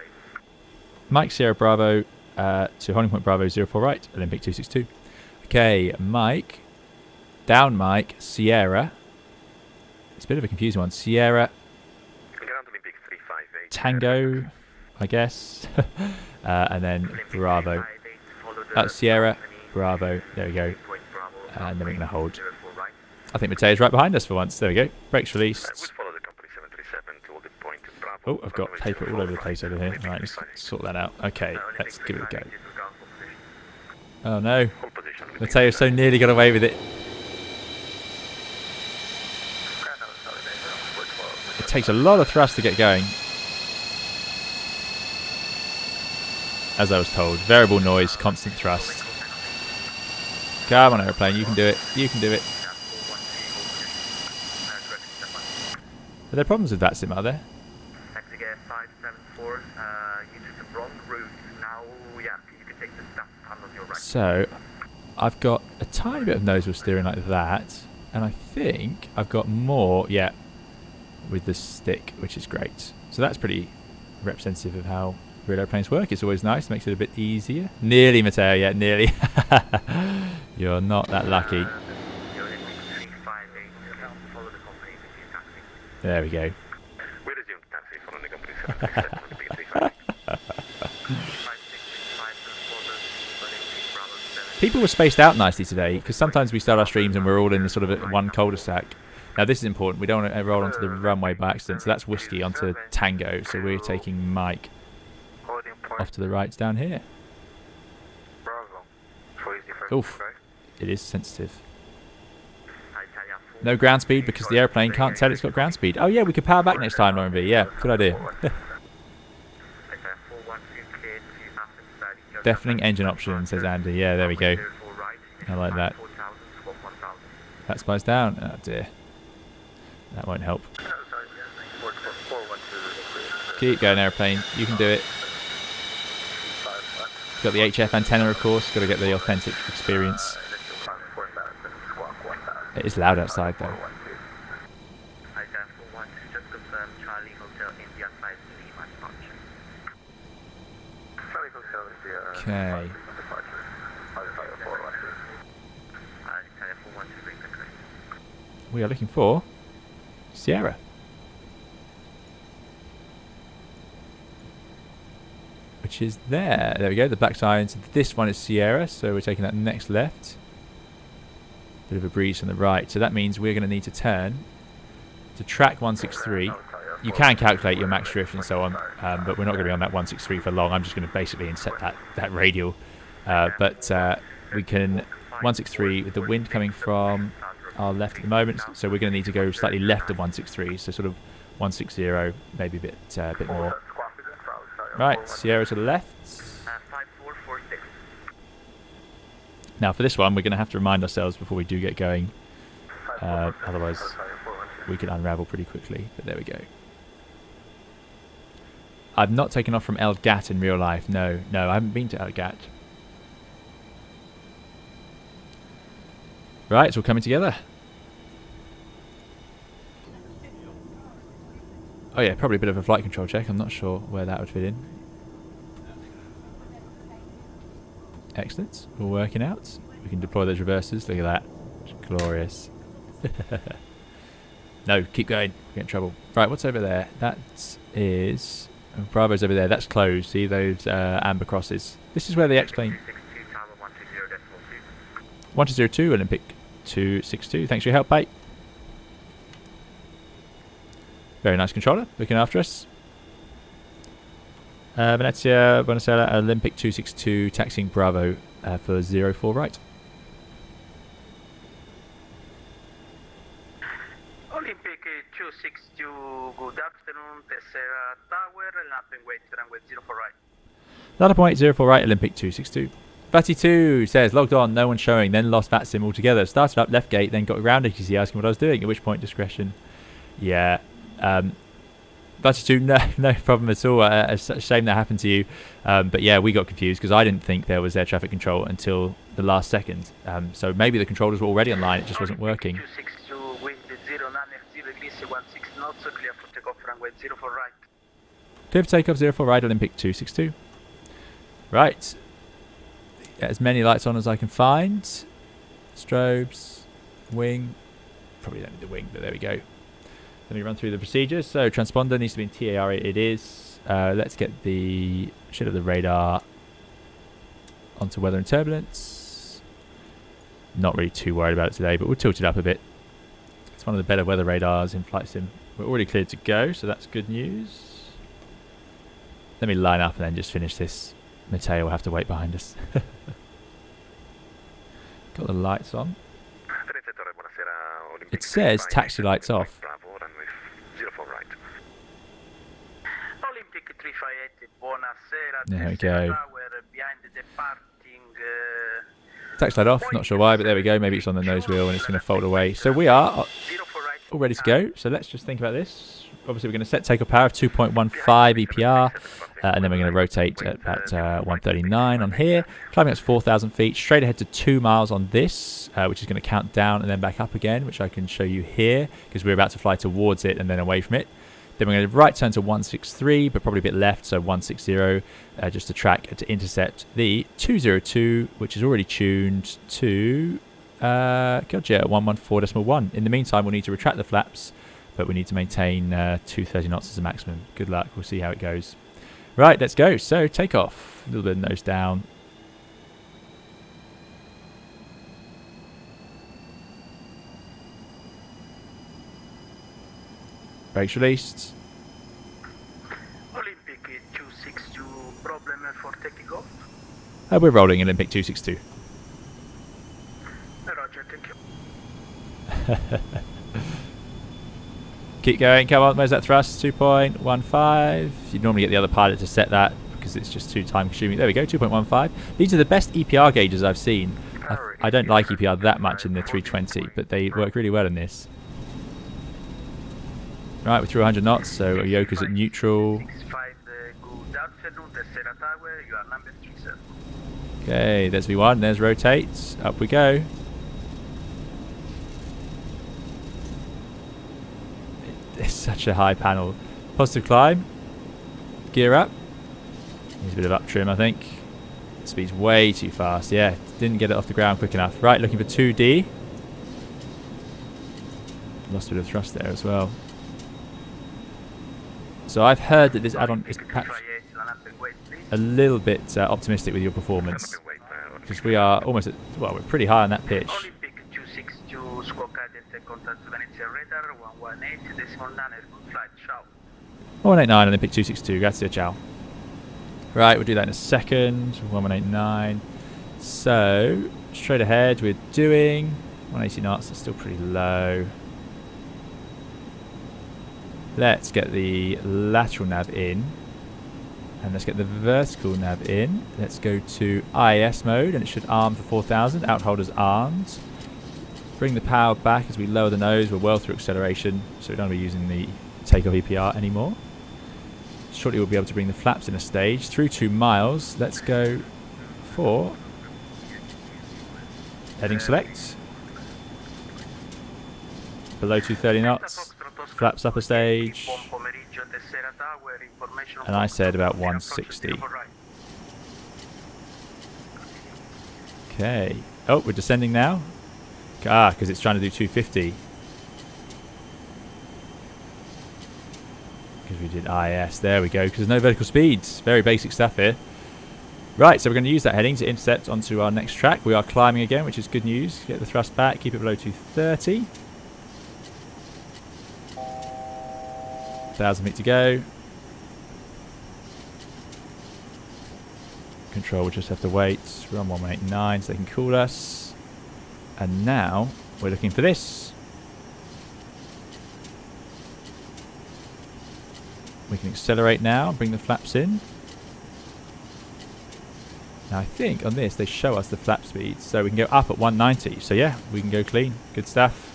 Mike, Sierra, Bravo, to holding point Bravo, 04 right, Olympic 262. Okay, Mike, down Mike, Sierra. It's a bit of a confusing one. Sierra, Ground Olympic 358. Tango, I guess, and then Bravo. That's Sierra, Bravo, there we go. And then we're going to hold. I think Mateo's right behind us for once. There we go. Brakes released. We'll follow the company 737 to holding point Bravo. Oh, I've got paper all over the place over here. Right, let's sort that out. Okay, let's give it a go. Oh no. Mateo so nearly got away with it. It takes a lot of thrust to get going. As I was told, variable noise, constant thrust. Come on, aeroplane, you can do it. You can do it. Are there problems with that sim, are there? Taxi gear 574, you took the wrong route. Now, yeah, you can take the stuff on your right. So, I've got a tiny bit of nose wheel steering like that, and I think I've got more, yeah, with the stick, which is great. So that's pretty representative of how real airplanes work. It's always nice, makes it a bit easier. Nearly, Mateo, yeah, nearly. You're not that lucky. There we go. We resumed taxi following the company 737 Olympic 358. People were spaced out nicely today, because sometimes we start our streams and we're all in the sort of one cul-de-sac. Now this is important. We don't want to roll onto the runway by accident, so that's Whiskey onto Tango. So we're taking Mike off to the right down here. Oof, it is sensitive. No ground speed because the airplane can't tell it's got ground speed. Oh yeah, we could power back next time, Lauren V. Yeah, good idea. Deafening engine option, says Andy. Yeah, there we go. I like that. That spies down. Oh dear. That won't help. Keep going, airplane. You can do it. Got the HF antenna, of course. Got to get the authentic experience. It is loud outside, though. Okay. We are looking for Sierra. Which is there. There we go, the black sign. So this one is Sierra, so we're taking that next left. Bit of a breeze from the right, so that means we're going to need to turn to track 163. You can calculate your max drift and so on, but we're not going to be on that 163 for long. I'm just going to basically inset that radial. But we can 163 with the wind coming from our left at the moment, so we're going to need to go slightly left of 163, so sort of 160, maybe a bit more. Right, Sierra to the left. Now for this one, we're going to have to remind ourselves before we do get going. Otherwise, we could unravel pretty quickly. But there we go. I've not taken off from El Gat in real life. No, I haven't been to El Gat. Right, it's all coming together. Oh yeah, probably a bit of a flight control check. I'm not sure where that would fit in. Excellent. All working out. We can deploy those reversers. Look at that. Glorious. No, keep going. We get in trouble. Right, what's over there? That is... Oh, Bravo's over there. That's closed. See those amber crosses? This is where the X-plane... 1202, Olympic 262. Thanks for your help, mate. Very nice controller. Looking after us. Venezia, Buonasera, Olympic 262, taxiing Bravo for 04 right. Olympic 262, good afternoon, Tessera Tower, lapping weight, runway 04 right. Ladder point 04 right, Olympic 262. Fatty2 says, logged on, no one showing, then lost FlyJSim altogether. Started up left gate, then got grounded because he asking what I was doing, at which point discretion. Yeah. Fatty2, no problem at all. It's a shame that happened to you. But yeah, we got confused because I didn't think there was air traffic control until the last second. So maybe the controllers were already online, it just wasn't working. 262, wind 09, release 16 knots, clear for takeoff, runway 04 right. Clear for takeoff 04 right, Olympic 262. Right. Get as many lights on as I can find. Strobes, wing. Probably don't need the wing, but there we go. Let me run through the procedures. So transponder needs to be in TAR. It is. Let's get the shit of the radar onto weather and turbulence. Not really too worried about it today, but we'll tilt it up a bit. It's one of the better weather radars in FlyJSim. We're already cleared to go, so that's good news. Let me line up and then just finish this. Matteo will have to wait behind us. Got the lights on. It says taxi lights off. Olympic 358, buonasera, There we Tessera go. Tower, behind the departing... Taxi light off, not sure why, but there we go. Maybe it's on the nose wheel and it's going to fold away. So we are all ready to go. So let's just think about this. Obviously, we're going to set takeoff power of 2.15 EPR, and then we're going to rotate at about 139 on here. Climbing up to 4,000 feet, straight ahead to 2 miles on this, which is going to count down and then back up again, which I can show you here, because we're about to fly towards it and then away from it. Then we're going to right turn to 163, but probably a bit left, so 160, just to track to intercept the 202, which is already tuned to 114.1. In the meantime, we'll need to retract the flaps, but we need to maintain 230 knots as a maximum. Good luck. We'll see how it goes. Right, let's go. So take off. A little bit of nose down. Brakes released. Olympic 262, problem for taking off? We're rolling Olympic 262. Roger, thank you. Keep going, come on, where's that thrust? 2.15. You'd normally get the other pilot to set that because it's just too time consuming. There we go, 2.15. These are the best EPR gauges I've seen. I don't like EPR that much in the 320, but they work really well in this. Right, we're through 100 knots, so Yoko's at neutral. Good afternoon, Tessera Tower, you are number 37. Okay, there's V1, there's rotate. Up we go. It's such a high panel. Positive climb. Gear up. Needs a bit of up trim, I think. Speed's way too fast. Yeah, didn't get it off the ground quick enough. Right, looking for 2D. Lost a bit of thrust there as well. So I've heard that this add-on is perhaps a little bit optimistic with your performance. Because we are almost at, well, we're pretty high on that pitch. Olympic 262, squawk cadence, contact Venezia radar, 118, decimal 9, good flight, ciao. 189 Olympic 262, grazie, ciao. Right, we'll do that in a second. 1189. So, straight ahead, we're doing 180 knots, that's still pretty low. Let's get the lateral nav in. And let's get the vertical nav in. Let's go to IAS mode, and it should arm for 4,000. Outholders armed. Bring the power back as we lower the nose. We're well through acceleration, so we don't want to be using the takeoff EPR anymore. Shortly we'll be able to bring the flaps in a stage. Through 2 miles, let's go for heading select. Below 230 knots. Flaps up a stage. And I said about 160. Okay. Oh, we're descending now. Ah, because it's trying to do 250. Because we did IS. There we go. Because there's no vertical speeds. Very basic stuff here. Right, so we're going to use that heading to intercept onto our next track. We are climbing again, which is good news. Get the thrust back, keep it below 230. 1,000 feet to go. Control will just have to wait. We're on 189 so they can call us. And now we're looking for this. We can accelerate now, bring the flaps in. Now I think on this they show us the flap speeds, so we can go up at 190. So yeah, we can go clean. Good stuff.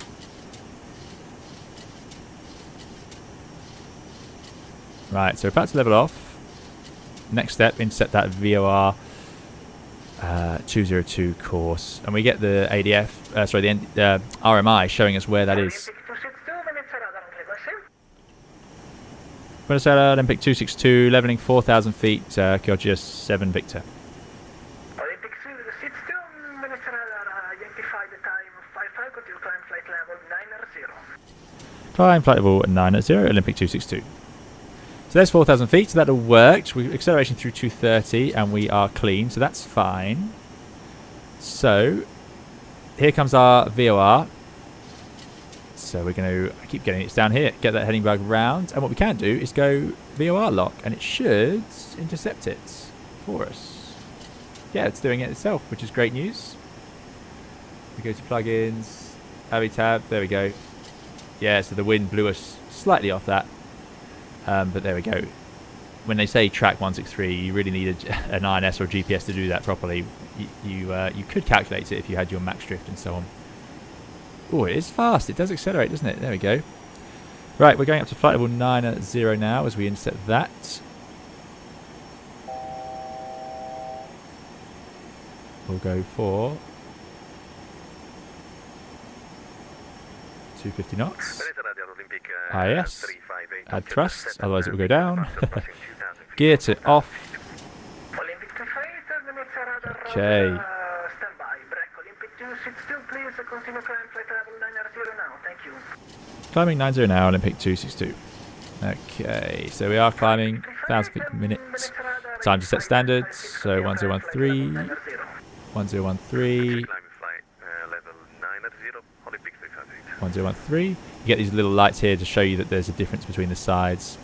Right, so we're about to level off. Next step, intercept that VOR 202 course, and we get the ADF, sorry, the RMI showing us where that is. Venezuela, Olympic 262, leveling 4,000 feet, Chioggia 7 Victor. Olympic 262, Venezuela, identify the time, 55, continue climb flight level 900. Climb flight level 900, Olympic 262. So there's 4,000 feet, so that'll work. We acceleration through 230, and we are clean, so that's fine. So here comes our VOR. So we're going to keep getting it down here, get that heading bug round, and what we can do is go VOR lock, and it should intercept it for us. Yeah, it's doing it itself, which is great news. We go to plugins, Avitab, there we go. Yeah, so the wind blew us slightly off that. But there we go. When they say track 163, you really need an INS or GPS to do that properly. You could calculate it if you had your max drift and so on. Oh, it is fast. It does accelerate, doesn't it? There we go. Right, we're going up to flight level 900 now as we intercept that. We'll go for 250 knots. IS. Add thrust, otherwise it will go down. Gear to off. Okay. Climbing 90 now, Olympic 262. Okay, so we are climbing 1,000 feet per minute. Time to set standards. So 1013, 1013, 1013. You get these little lights here to show you that there's a difference between the sides.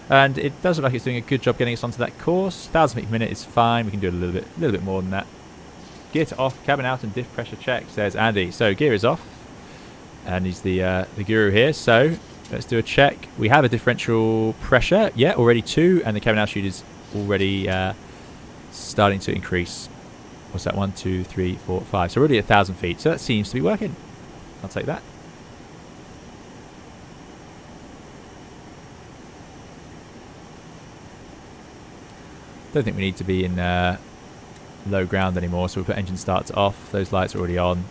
And it does look like it's doing a good job getting us onto that course. 1,000 feet per minute is fine. We can do a little bit more than that. Gear to off, cabin out, and diff pressure checks. There's Andy. So gear is off, and he's the guru here. So let's do a check. We have a differential pressure. Yeah, already 2, and the cabin altitude is already starting to increase. What's that? 1, 2, 3, 4, 5. So we're already at 1,000 feet. So that seems to be working. I'll take that. Don't think we need to be in low ground anymore, so we'll put engine starts off. Those lights are already on.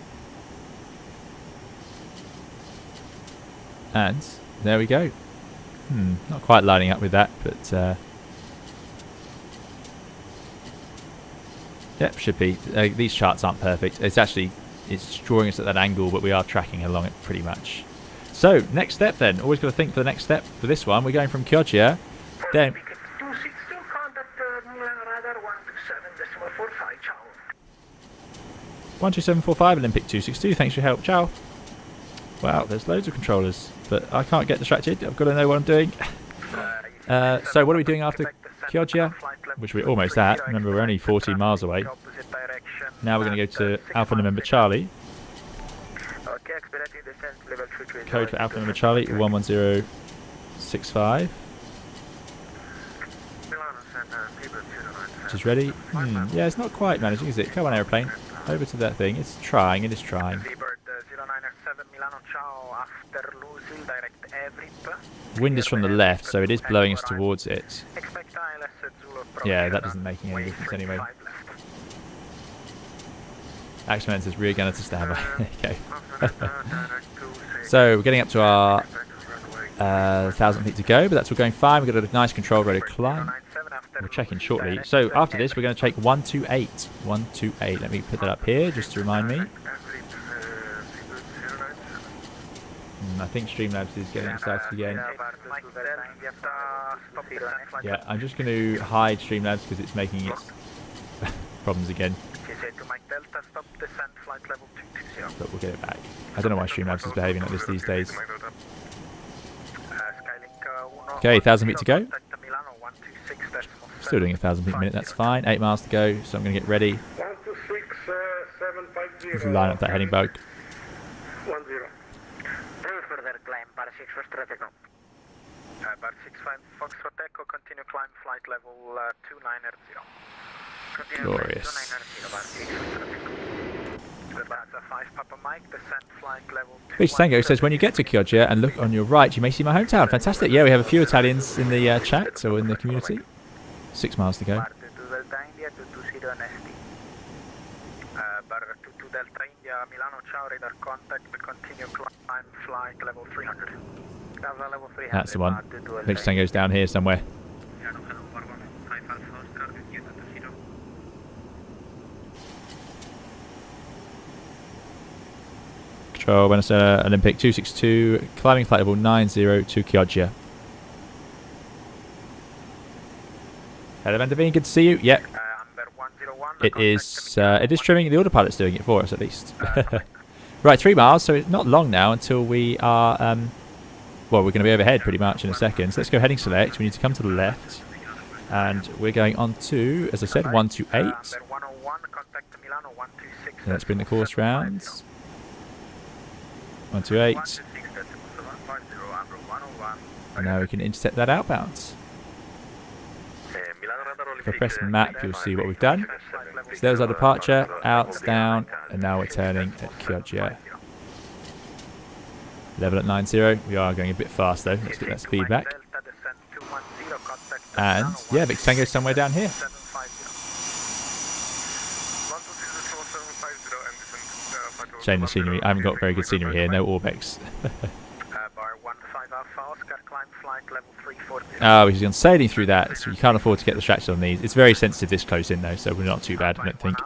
And there we go. Not quite lining up with that, but yep, should be. These charts aren't perfect. It's drawing us at that angle, but we are tracking along it pretty much. So next step then. Always got to think for the next step for this one. We're going from Chioggia. Then 12745 Olympic 262. Thanks for your help. Ciao. Wow, there's loads of controllers, but I can't get distracted. I've got to know what I'm doing. So what are we doing after Chioggia? Which we're almost at. Remember, we're only 14 miles away. Now we're going to go to Alpha November Charlie. Code for Alpha November Charlie 11065. Which is ready. Yeah, it's not quite managing, is it? Come on, aeroplane. Over to that thing. It's trying. It is trying. Wind is from the left, so it is blowing us towards it. Yeah, that doesn't make any difference anyway. Axeman says rear gunner to standby. Okay. So we're getting up to our 1,000 feet to go, but that's all going fine. We've got a nice control rate of climb. We'll check in shortly. So after this, we're going to take 128. 128. Let me put that up here just to remind me. I think Streamlabs is getting started again. Yeah, I'm just going to hide Streamlabs because it's making its problems again. But we'll get it back. I don't know why Streamlabs is behaving like this these days. Okay, 1,000 feet to go. Still doing 1,000 feet a minute, that's fine. 8 miles to go, so I'm going to get ready. 126, Let's line up that heading bug. 10. Bar 65 Foxtrot Echo, continue climb flight level 290. Glorious. Beach Tango says, when you get to Chioggia and look on your right, you may see my hometown. Fantastic. Yeah, we have a few Italians in the chat, or in the community. 6 miles to go. Bar 22 Delta India, Milano, ciao, radar contact, continue climb flight level 300. That's the one. Beach Tango's down here somewhere. Control, Buenos Aires, Olympic 262, climbing flight level 90 to Chioggia. Hello, Van der Veen, good to see you. Yep. It is trimming. The autopilot's doing it for us, at least. Right, 3 miles, so it's not long now until we are... well, we're going to be overhead pretty much in a second. So let's go heading select. We need to come to the left. And we're going on to, as I said, 128. Let's bring the course round. 128. And now we can intercept that outbound. If I press map, you'll see what we've done. So there's our departure, out, down, and now we're turning at Chioggia. Level at 90. We are going a bit fast though. Let's get that speed back. And yeah, Victor Tango's somewhere down here. Shame the scenery. I haven't got very good scenery here. No Orbex. Oh, he's gone sailing through that, so you can't afford to get distracted on these. It's very sensitive this close in though, so we're not too bad, I don't think.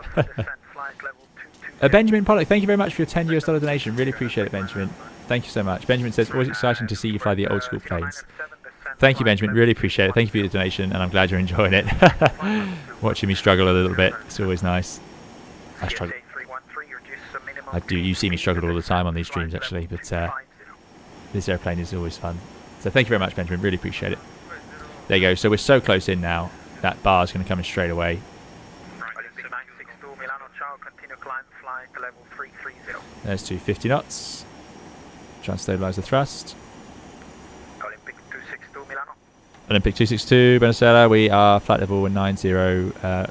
Benjamin Pollock, thank you very much for your $10 US donation. Really appreciate it, Benjamin. Thank you so much. Benjamin says, always exciting to see you fly the old school planes. Thank you, Benjamin. Really appreciate it. Thank you for your donation, and I'm glad you're enjoying it. Watching me struggle a little bit. It's always nice. I struggle. I do. You see me struggle all the time on these streams, actually, but this airplane is always fun. So thank you very much, Benjamin. Really appreciate it. There you go. So we're so close in now. That bar is going to come in straight away. There's 250 knots. Try and stabilise the thrust. Olympic 262 Milano. Olympic 262, Buenos Aires. We are flight level 90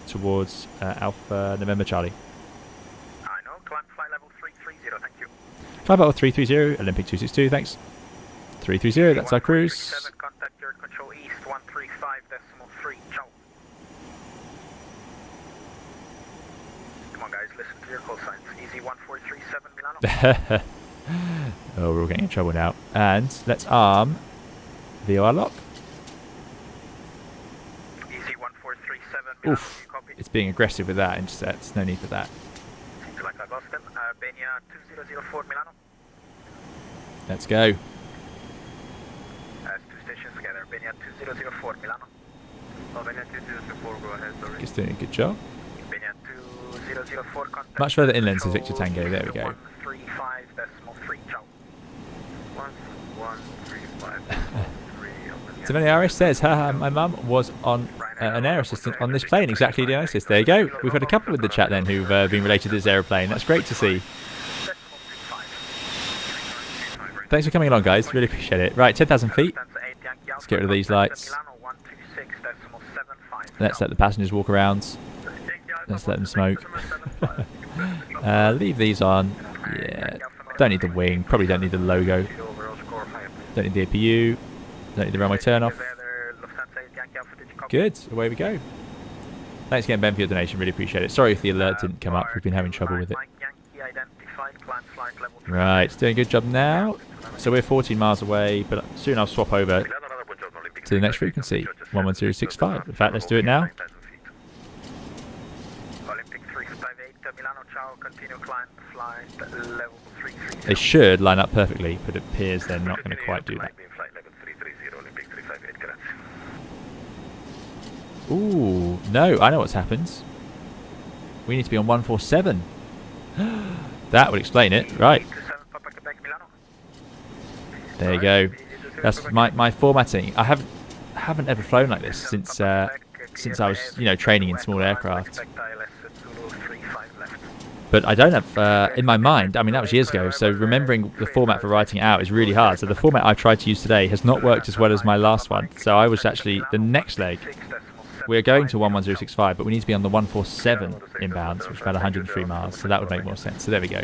towards Alpha November Charlie. I know. Climb flight level 330. Thank you. Climb level 330, Olympic 262. Thanks. 330. That's our cruise. Contact your control east 135.3. Ciao. Come on, guys. Listen to your call signs. Easy 1437 Milano. Oh, we're all getting in trouble now. And let's arm VOR lock. Easy 1437 Milano. Oof. It's being aggressive with that intercept. No need for that. Like Boston. Benia 2004 Milano. Let's go. Two stations together. Benia 2004 Milano. Oh, Benia 2004. Go ahead. Sorry. He's doing a good job. Benia 2004. Contact. Much further inland says Victor Tango. There we go. 135.3. Ciao. 1135.3. So many RS says, haha, my mum was on an air assistant on this plane, exactly the analysis. There you go. We've had a couple with the chat then who've been related to this aeroplane. That's great to see. Thanks for coming along, guys. Really appreciate it. Right, 10,000 feet. Let's get rid of these lights. Let's let the passengers walk around. Let's let them smoke. Leave these on. Yeah. Don't need the wing. Probably don't need the logo. Don't need the APU. Don't need the runway turn off. Good. Away we go. Thanks again, Ben, for your donation. Really appreciate it. Sorry if the alert didn't come up. We've been having trouble with it. Right. It's doing a good job now. So we're 14 miles away, but soon I'll swap over to the next frequency, 11065. In fact, let's do it now. Olympic 358, Milano, ciao, continue climb, flight level 330. They should line up perfectly, but it appears they're not going to quite do that. Flight level 330, Olympic 358, grazie. Ooh, no, I know what's happened. We need to be on 147. That would explain it, right. There you go. That's my formatting. I haven't ever flown like this since I was, training in small aircraft. But I don't have in my mind. I mean, that was years ago. So remembering the format for writing it out is really hard. So the format I tried to use today has not worked as well as my last one. So I was actually the next leg. We're going to 11065, but we need to be on the 147 inbounds, which is about 103 miles. So that would make more sense. So there we go.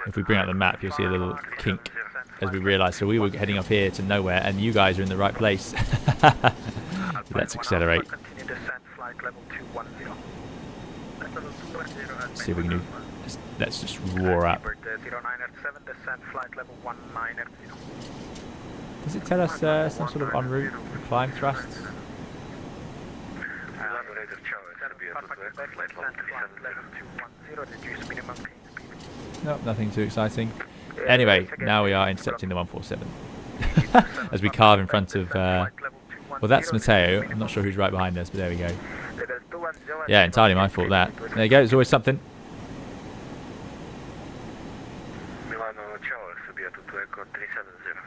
If we bring out the map, you'll see a little kink as we realise. So we were heading up here to nowhere, and you guys are in the right place. Let's accelerate. See if we can do. Let's just roar up. Does it tell us some sort of en route climb thrusts? Nope, nothing too exciting. Anyway, now we are intercepting the 147 as we carve in front of. Well, that's Matteo. I'm not sure who's right behind us, but there we go. Yeah, entirely my fault. That. There you go. There's always something. Milano, ciao, Serbia to Echo 370.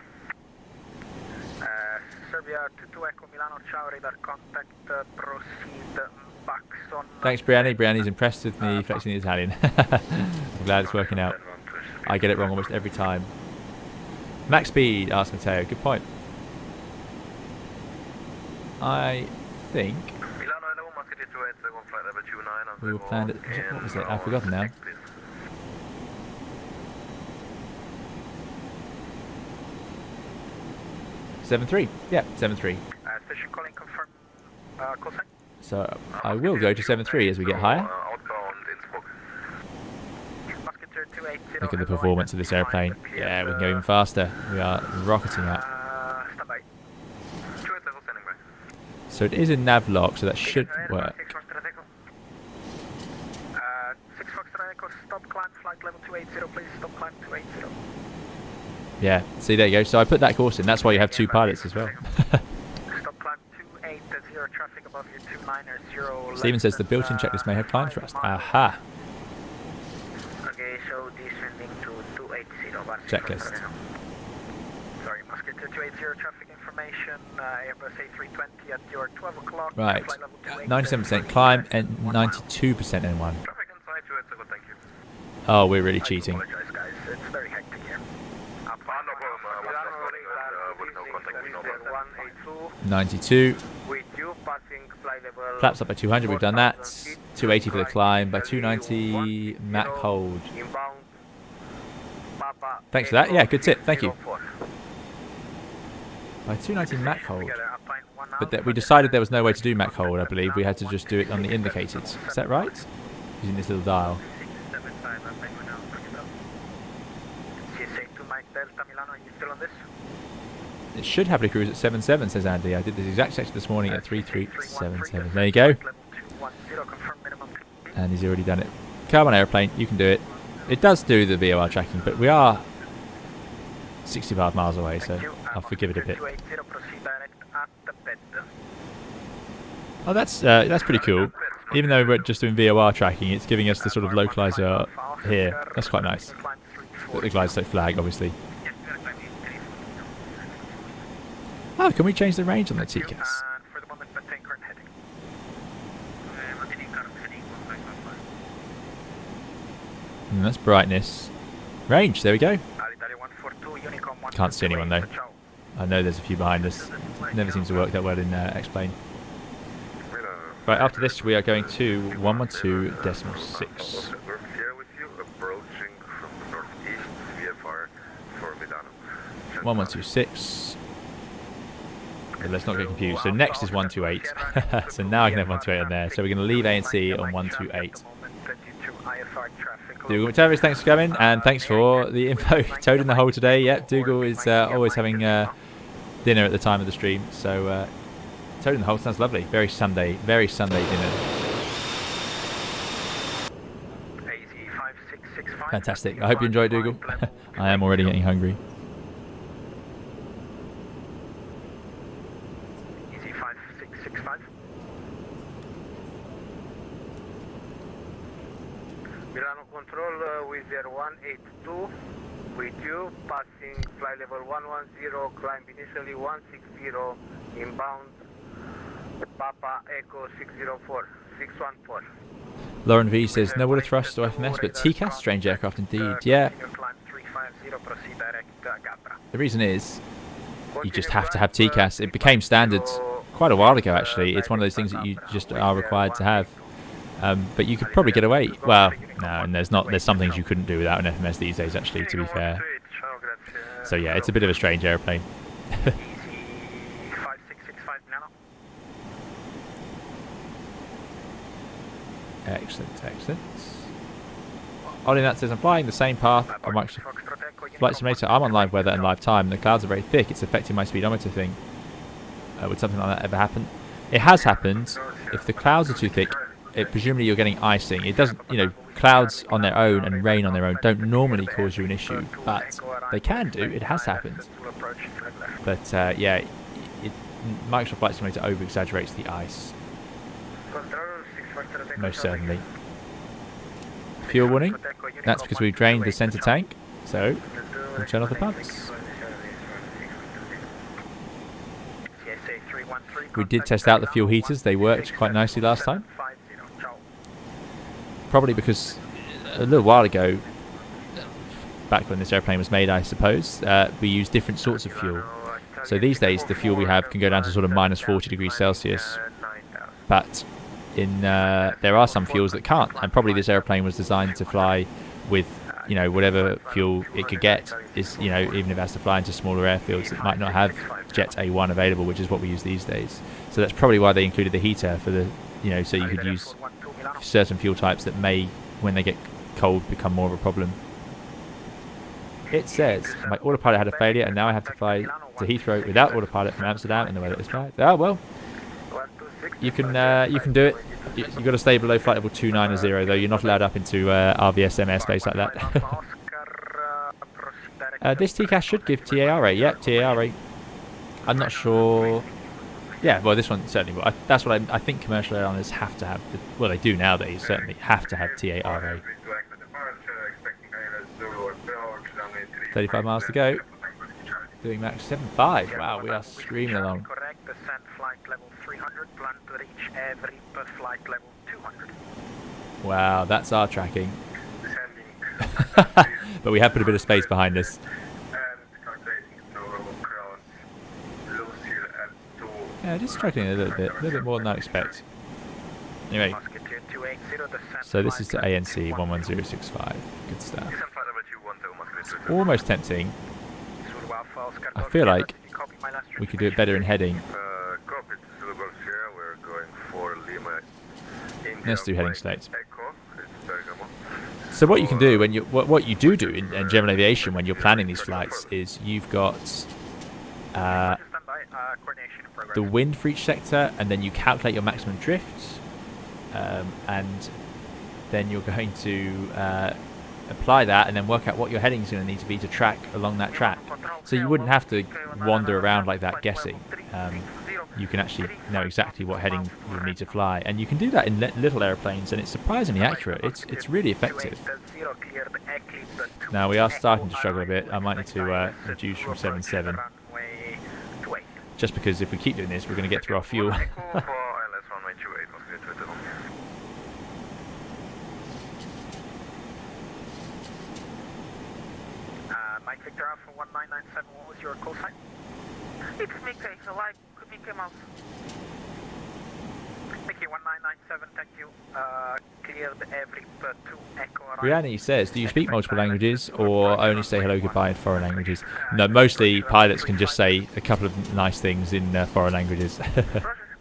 Serbia to Echo Milano, ciao, radar contact, proceed back on. Thanks, Brianni. Brianni's impressed with me flexing the Italian. I'm glad it's working out. I get it wrong almost every time. Max speed, asked Matteo. Good point. I think we were planned at. What was it? I've forgotten now. (7-3). Yeah, 7-3. Station calling, confirm call sign. So I will go to 7-3 as we get higher. Look at the performance of this airplane. Yeah, we can go even faster. We are rocketing up. Standby. So it is in nav lock, so that should work. 6 Foxtrot Echo, stop climb, flight level 280, please stop climb 280. Yeah, see, there you go. So I put that course in. That's why you have two pilots as well. Stop climb 280, traffic above you 290. Steven says the built-in checklist may have climb thrust. Aha. Okay, so descending to 280. Checklist. Sorry, Musketeer 280, traffic information, Airbus A320 at your 12 o'clock. Right. 97% climb and 92% N1. Oh, we're really cheating. Apologize, guys. It's very hectic here. 92. With you passing flight level. Flaps up by 200. We've done that. 280 for the climb. By 290, Mac hold. Thanks for that. Yeah, good tip. Thank you. By 290 Mac hold. But we decided there was no way to do Mac hold, I believe. We had to just do it on the indicated. Is that right? Using this little dial. It should have a cruise at 77, says Andy. I did this exact section this morning at 3377. There you go. And he's already done it. Come on, airplane, you can do it. It does do the VOR tracking, but we are 65 miles away, so I'll forgive it a bit. Oh, that's pretty cool. Even though we're just doing VOR tracking, it's giving us the sort of localizer here. That's quite nice. The glide slope flag, obviously. Oh, can we change the range on the TCAS? That's brightness. Range, there we go. Can't see anyone though. I know there's a few behind us. Never seems to work that well in X-Plane. Right, after this we are going to 112.6. 112.6. But let's not get confused. So next is 128. So now I can have 128 on there. So we're going to leave A&C on 128. Dougal McTavish, thanks for coming, and thanks for the info. Toad in the hole today. Yep, Dougal is always having the dinner at the time of the stream. So Toad in the Hole sounds lovely. Very Sunday dinner. Fantastic. I hope you enjoyed, Dougal. I am already getting hungry. Easy 5665. Milano Control with their 182 with you, passing fly level 110, climb initially 160, inbound Papa Echo 604, 614. Lauren V says, no water thrust or FMS, but TCAS, strange aircraft indeed. Yeah. The reason is, you just have to have TCAS. It became standard quite a while ago, actually. It's one of those things that you just are required to have. But you could probably get away. Well, no, and there's some things you couldn't do without an FMS these days, actually, to be fair. So yeah, it's a bit of a strange airplane. Excellent, excellent. Ollie Nat says, I'm flying the same path on Microsoft Flight Simulator. I'm on live weather and live time, and the clouds are very thick. It's affecting my speedometer thing. Would something like that ever happen? It has happened. If the clouds are too thick, presumably you're getting icing. It doesn't, clouds on their own and rain on their own don't normally cause you an issue, but they can do. It has happened. But yeah, Microsoft Flight Simulator over-exaggerates the ice. Most certainly. Fuel warning. That's because we've drained the center tank, so we'll turn off the pumps. We did test out the fuel heaters. They worked quite nicely last time. Probably because a little while ago, back when this airplane was made, I suppose, we used different sorts of fuel. So these days, the fuel we have can go down to sort of minus 40 degrees Celsius. But there are some fuels that can't, and probably this airplane was designed to fly with whatever fuel it could get. Is even if it has to fly into smaller airfields that might not have Jet A1 available, which is what we use these days. So that's probably why they included the heater for the so you could use certain fuel types that may, when they get cold, become more of a problem. It says my autopilot had a failure and now I have to fly to Heathrow without autopilot from Amsterdam in the weather it's bad. Oh well, you can do it. You've got to stay below flight level 290 though. You're not allowed up into RVSM airspace like that. This TCAS should give TARA. Yep, TARA. I'm not sure. Yeah, well, this one certainly will. That's what I think commercial airliners have to have. Well, they do nowadays, certainly have to have TARA. 35 miles to go. Doing max 7.5. Wow, we are screaming along. Wow, that's our tracking. But we have put a bit of space behind us. Yeah, just tracking a little bit more than I expect. Anyway, so this is to ANC 11065. Good stuff. It's almost tempting. I feel like we could do it better in heading. Let's do heading states. So what you can do when what you do in general aviation when you're planning these flights is you've got the wind for each sector, and then you calculate your maximum drift, and then you're going to apply that and then work out what your heading is going to need to be to track along that track. So you wouldn't have to wander around like that guessing. You can actually know exactly what heading you need to fly, and you can do that in little airplanes, and it's surprisingly accurate. It's really effective. Now we are starting to struggle a bit. I might need to reduce from 7.7, just because if we keep doing this, we're going to get through our fuel. Mike Victor Alpha 1997, what was your call sign? It's Mickey, alive, Mickey Mouse. Mickey 1997, thank you. Cleared every 2 Echo. Brianni says, do you speak multiple languages or only say hello, goodbye in foreign languages? No, mostly pilots can just say a couple of nice things in foreign languages.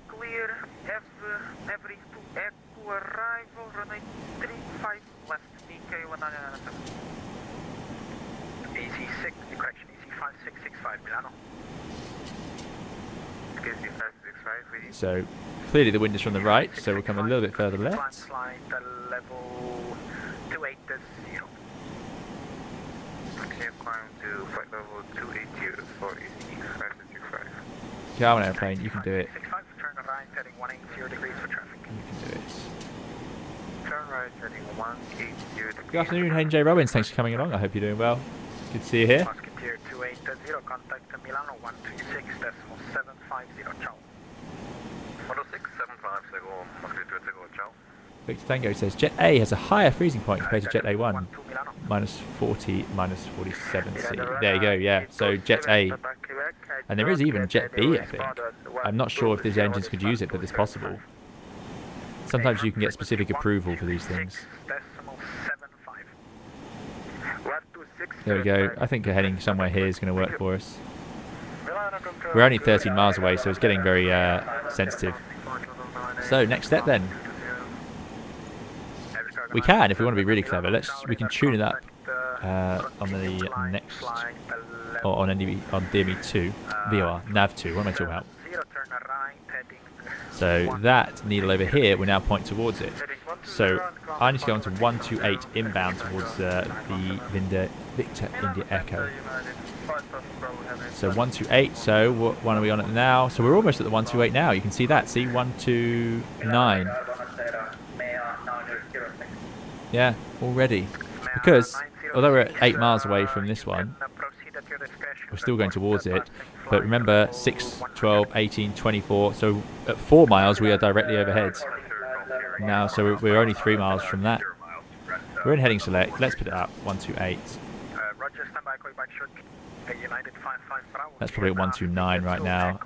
Clear, every 2 Echo arrival, runway 35 left, Mickey 1997. EC6, correction, EC5665, Milano. So clearly the wind is from the right, so we'll come a little bit further left. Flight level 28.0. Continue climb to flight level 280 for EC565. Come on, airplane, you can do it. 65, turn right, heading 180 degrees for traffic. You can do it. Turn right, heading 180 degrees. Good afternoon, Hayden J. Robbins. Thanks for coming along. I hope you're doing well. Good to see you here. Musketeer 280, contact Milano 136.750, ciao. 106.750, Musketeer 280, ciao. Victor Tango says Jet A has a higher freezing point compared to Jet A1. To Milano. Minus 40, minus 47C. There you go, yeah. So Jet A. And there is even Jet B, I think. I'm not sure if these engines could use it, but it's possible. Sometimes you can get specific approval for these things. There we go. I think heading somewhere here is going to work for us. We're only 13 miles away, so it's getting very sensitive. So next step then. We can, if we want to be really clever. We can tune it up on the next, or on DME2, VOR, NAV2. What am I talking about? So that needle over here will now point towards it. So I need to go on to 128 inbound towards the Victor India Echo. So 128. So what one are we on at now? So we're almost at the 128 now. You can see that. See 129. Yeah, already. Because although we're at 8 miles away from this one, we're still going towards it. But remember, 6, 12, 18, 24. So at 4 miles, we are directly overhead. Now, so we're only 3 miles from that. We're in heading select. Let's put it up. 128. That's probably at 129 right now.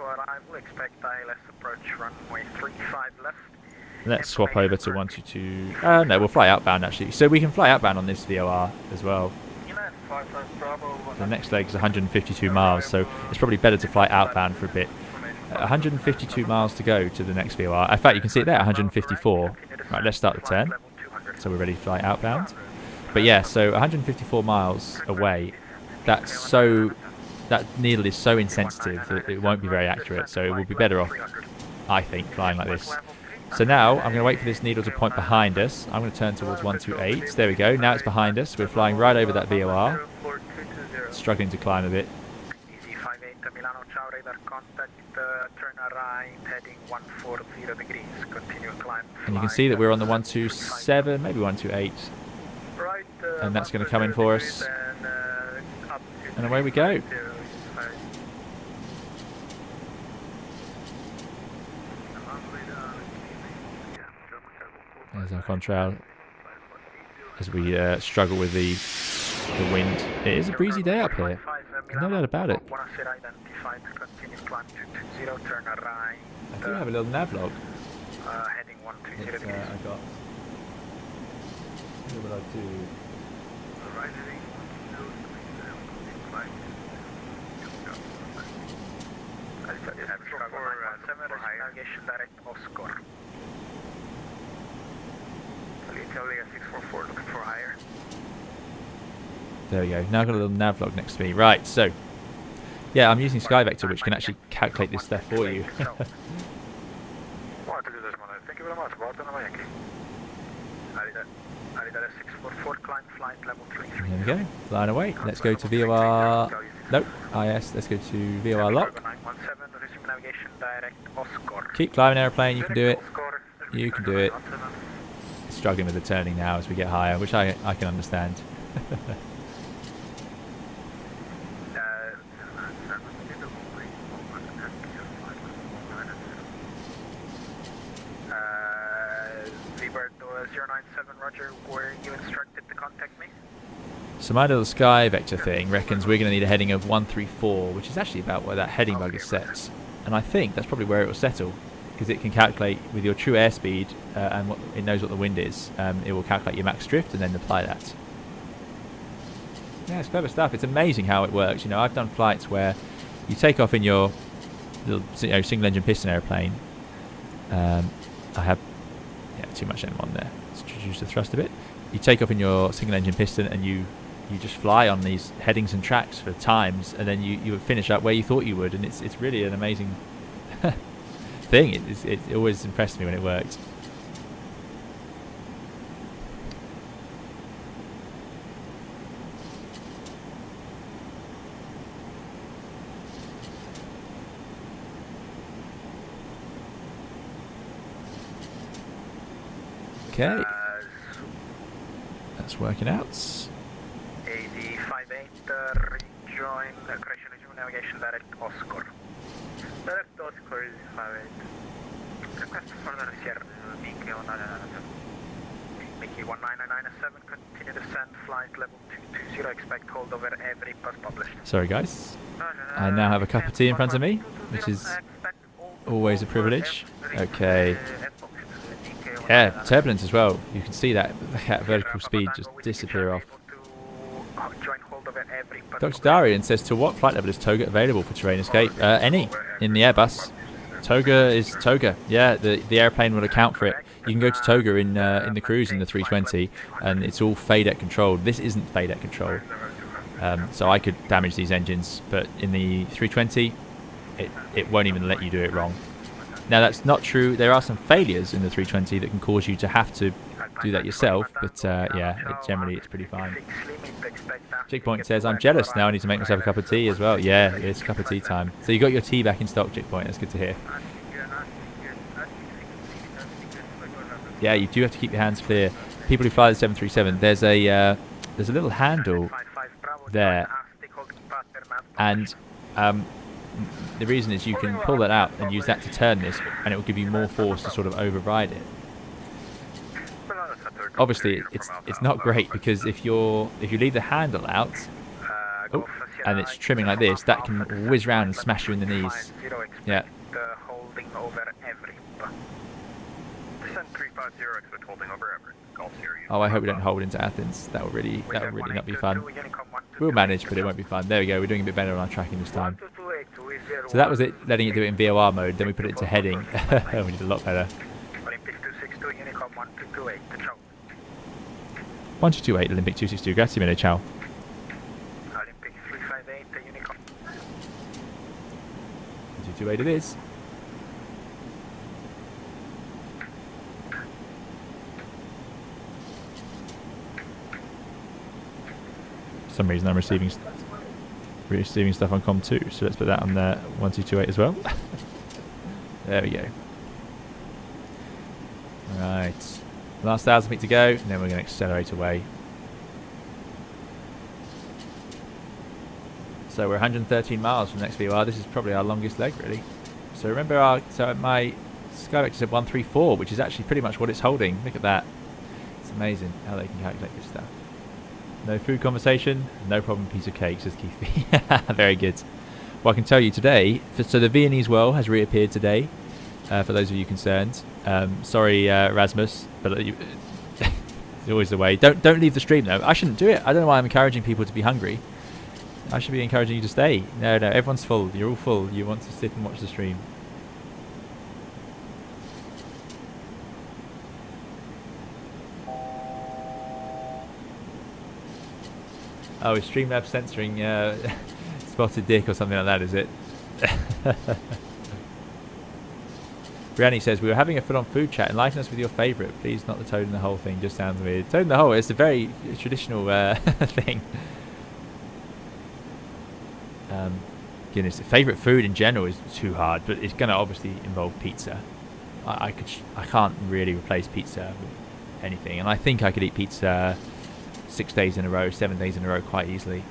Let's swap over to 122. No, we'll fly outbound actually. So we can fly outbound on this VOR as well. The next leg is 152 miles, so it's probably better to fly outbound for a bit. 152 miles to go to the next VOR. In fact, you can see it there, 154. Right, let's start the turn. So we're ready to fly outbound. But yeah, so 154 miles away. That needle is so insensitive that it won't be very accurate. So it will be better off, I think, flying like this. So now I'm going to wait for this needle to point behind us. I'm going to turn towards 128. There we go. Now it's behind us. We're flying right over that VOR. Struggling to climb a bit. EC58 Milano, ciao, radar contact, turn right, heading 140 degrees, continue climb. And you can see that we're on the 127, maybe 128. And that's going to come in for us. And away we go. There's our contrail as we struggle with the wind. It is a breezy day up here. There's no doubt about it. I do have a little nav log. Heading 120 degrees. I got. What would I do? Navigation direct Oscar. Italia 644 looking for higher. There we go. Now I've got a little nav log next to me. Right, so yeah, I'm using SkyVector, which can actually calculate this stuff for you. Thank you very much. Alida 644 climb flight level 33. There we go. Flying away. Let's go to VOR. Nope. IS. Let's go to VOR lock. 917 resume navigation direct Oscar. Keep climbing, airplane. You can do it. You can do it. Struggling with the turning now as we get higher, which I can understand. Liberto 097, Roger, were you instructed to contact me? So my little SkyVector thing reckons we're going to need a heading of 134, which is actually about where that heading bug is set. And I think that's probably where it will settle, because it can calculate with your true airspeed and it knows what the wind is. It will calculate your max drift and then apply that. Yeah, it's clever stuff. It's amazing how it works. You know, I've done flights where you take off in your little single engine piston airplane. I have too much M1 there. Let's reduce the thrust a bit. You take off in your single engine piston and you just fly on these headings and tracks for times, and then you would finish up where you thought you would, and it's really an amazing thing. It always impressed me when it worked. Okay, that's working out. AD58, rejoin correction, resume navigation direct Oscar. Direct Oscar is 58. Request further Sierra, Mickey 1997. Mickey 19997, continue descent, flight level 220, expect holdover every bus published. Sorry guys, I now have a cup of tea in front of me, which is always a privilege. Okay. Yeah, turbulence as well. You can see that at vertical speed just disappear off. Dr. Darian says, to what flight level is Toga available for terrain escape? Any, in the Airbus. Toga is Toga. Yeah, the airplane will account for it. You can go to Toga in the cruise in the 320, and it's all FADEC controlled. This isn't FADEC controlled, so I could damage these engines, but in the 320, it won't even let you do it wrong. Now that's not true. There are some failures in the 320 that can cause you to have to do that yourself, but yeah, generally it's pretty fine. Chickpoint says, I'm jealous now, I need to make myself a cup of tea as well. Yeah, it's a cup of tea time. So you got your tea back in stock, Chickpoint, that's good to hear. Yeah, you do have to keep your hands clear. People who fly the 737, there's a little handle there, and the reason is you can pull that out and use that to turn this, and it will give you more force to sort of override it. Obviously, it's not great, because if you leave the handle out, and it's trimming like this, that can whiz round and smash you in the knees. Yeah. Oh, I hope we don't hold into Athens. That would really not be fun. We'll manage, but it won't be fun. There we go. We're doing a bit better on our tracking this time. So that was it, letting it do it in VOR mode. Then we put it into heading. We did a lot better. 1228 Olympic 262. Grazie mille, ciao. Olympic 358, Unicom. 228 it is. For some reason I'm receiving stuff on COM 2, so let's put that on there, 1228 as well. There we go. Right, last 1,000 feet to go, and then we're going to accelerate away. So we're 113 miles from the next VOR. This is probably our longest leg, really. So remember, my Skyvector said 134, which is actually pretty much what it's holding. Look at that. It's amazing how they can calculate this stuff. No food conversation, no problem, piece of cake, says Keith. Very good. Well, I can tell you today, so the Viennese well has reappeared today, for those of you concerned. Sorry, Rasmus, but it's always the way. Don't leave the stream, though. I shouldn't do it. I don't know why I'm encouraging people to be hungry. I should be encouraging you to stay. No, everyone's full. You're all full. You want to sit and watch the stream. Oh, is Streamlabs censoring spotted dick or something like that, is it? Brianni says, we were having a full-on food chat. Enlighten us with your favourite. Please, not the toad in the hole thing. Just sounds weird. Toad in the hole, it's a very traditional thing. Goodness, favourite food in general is too hard, but it's going to obviously involve pizza. I can't really replace pizza with anything, and I think I could eat pizza 6 days in a row, 7 days in a row quite easily.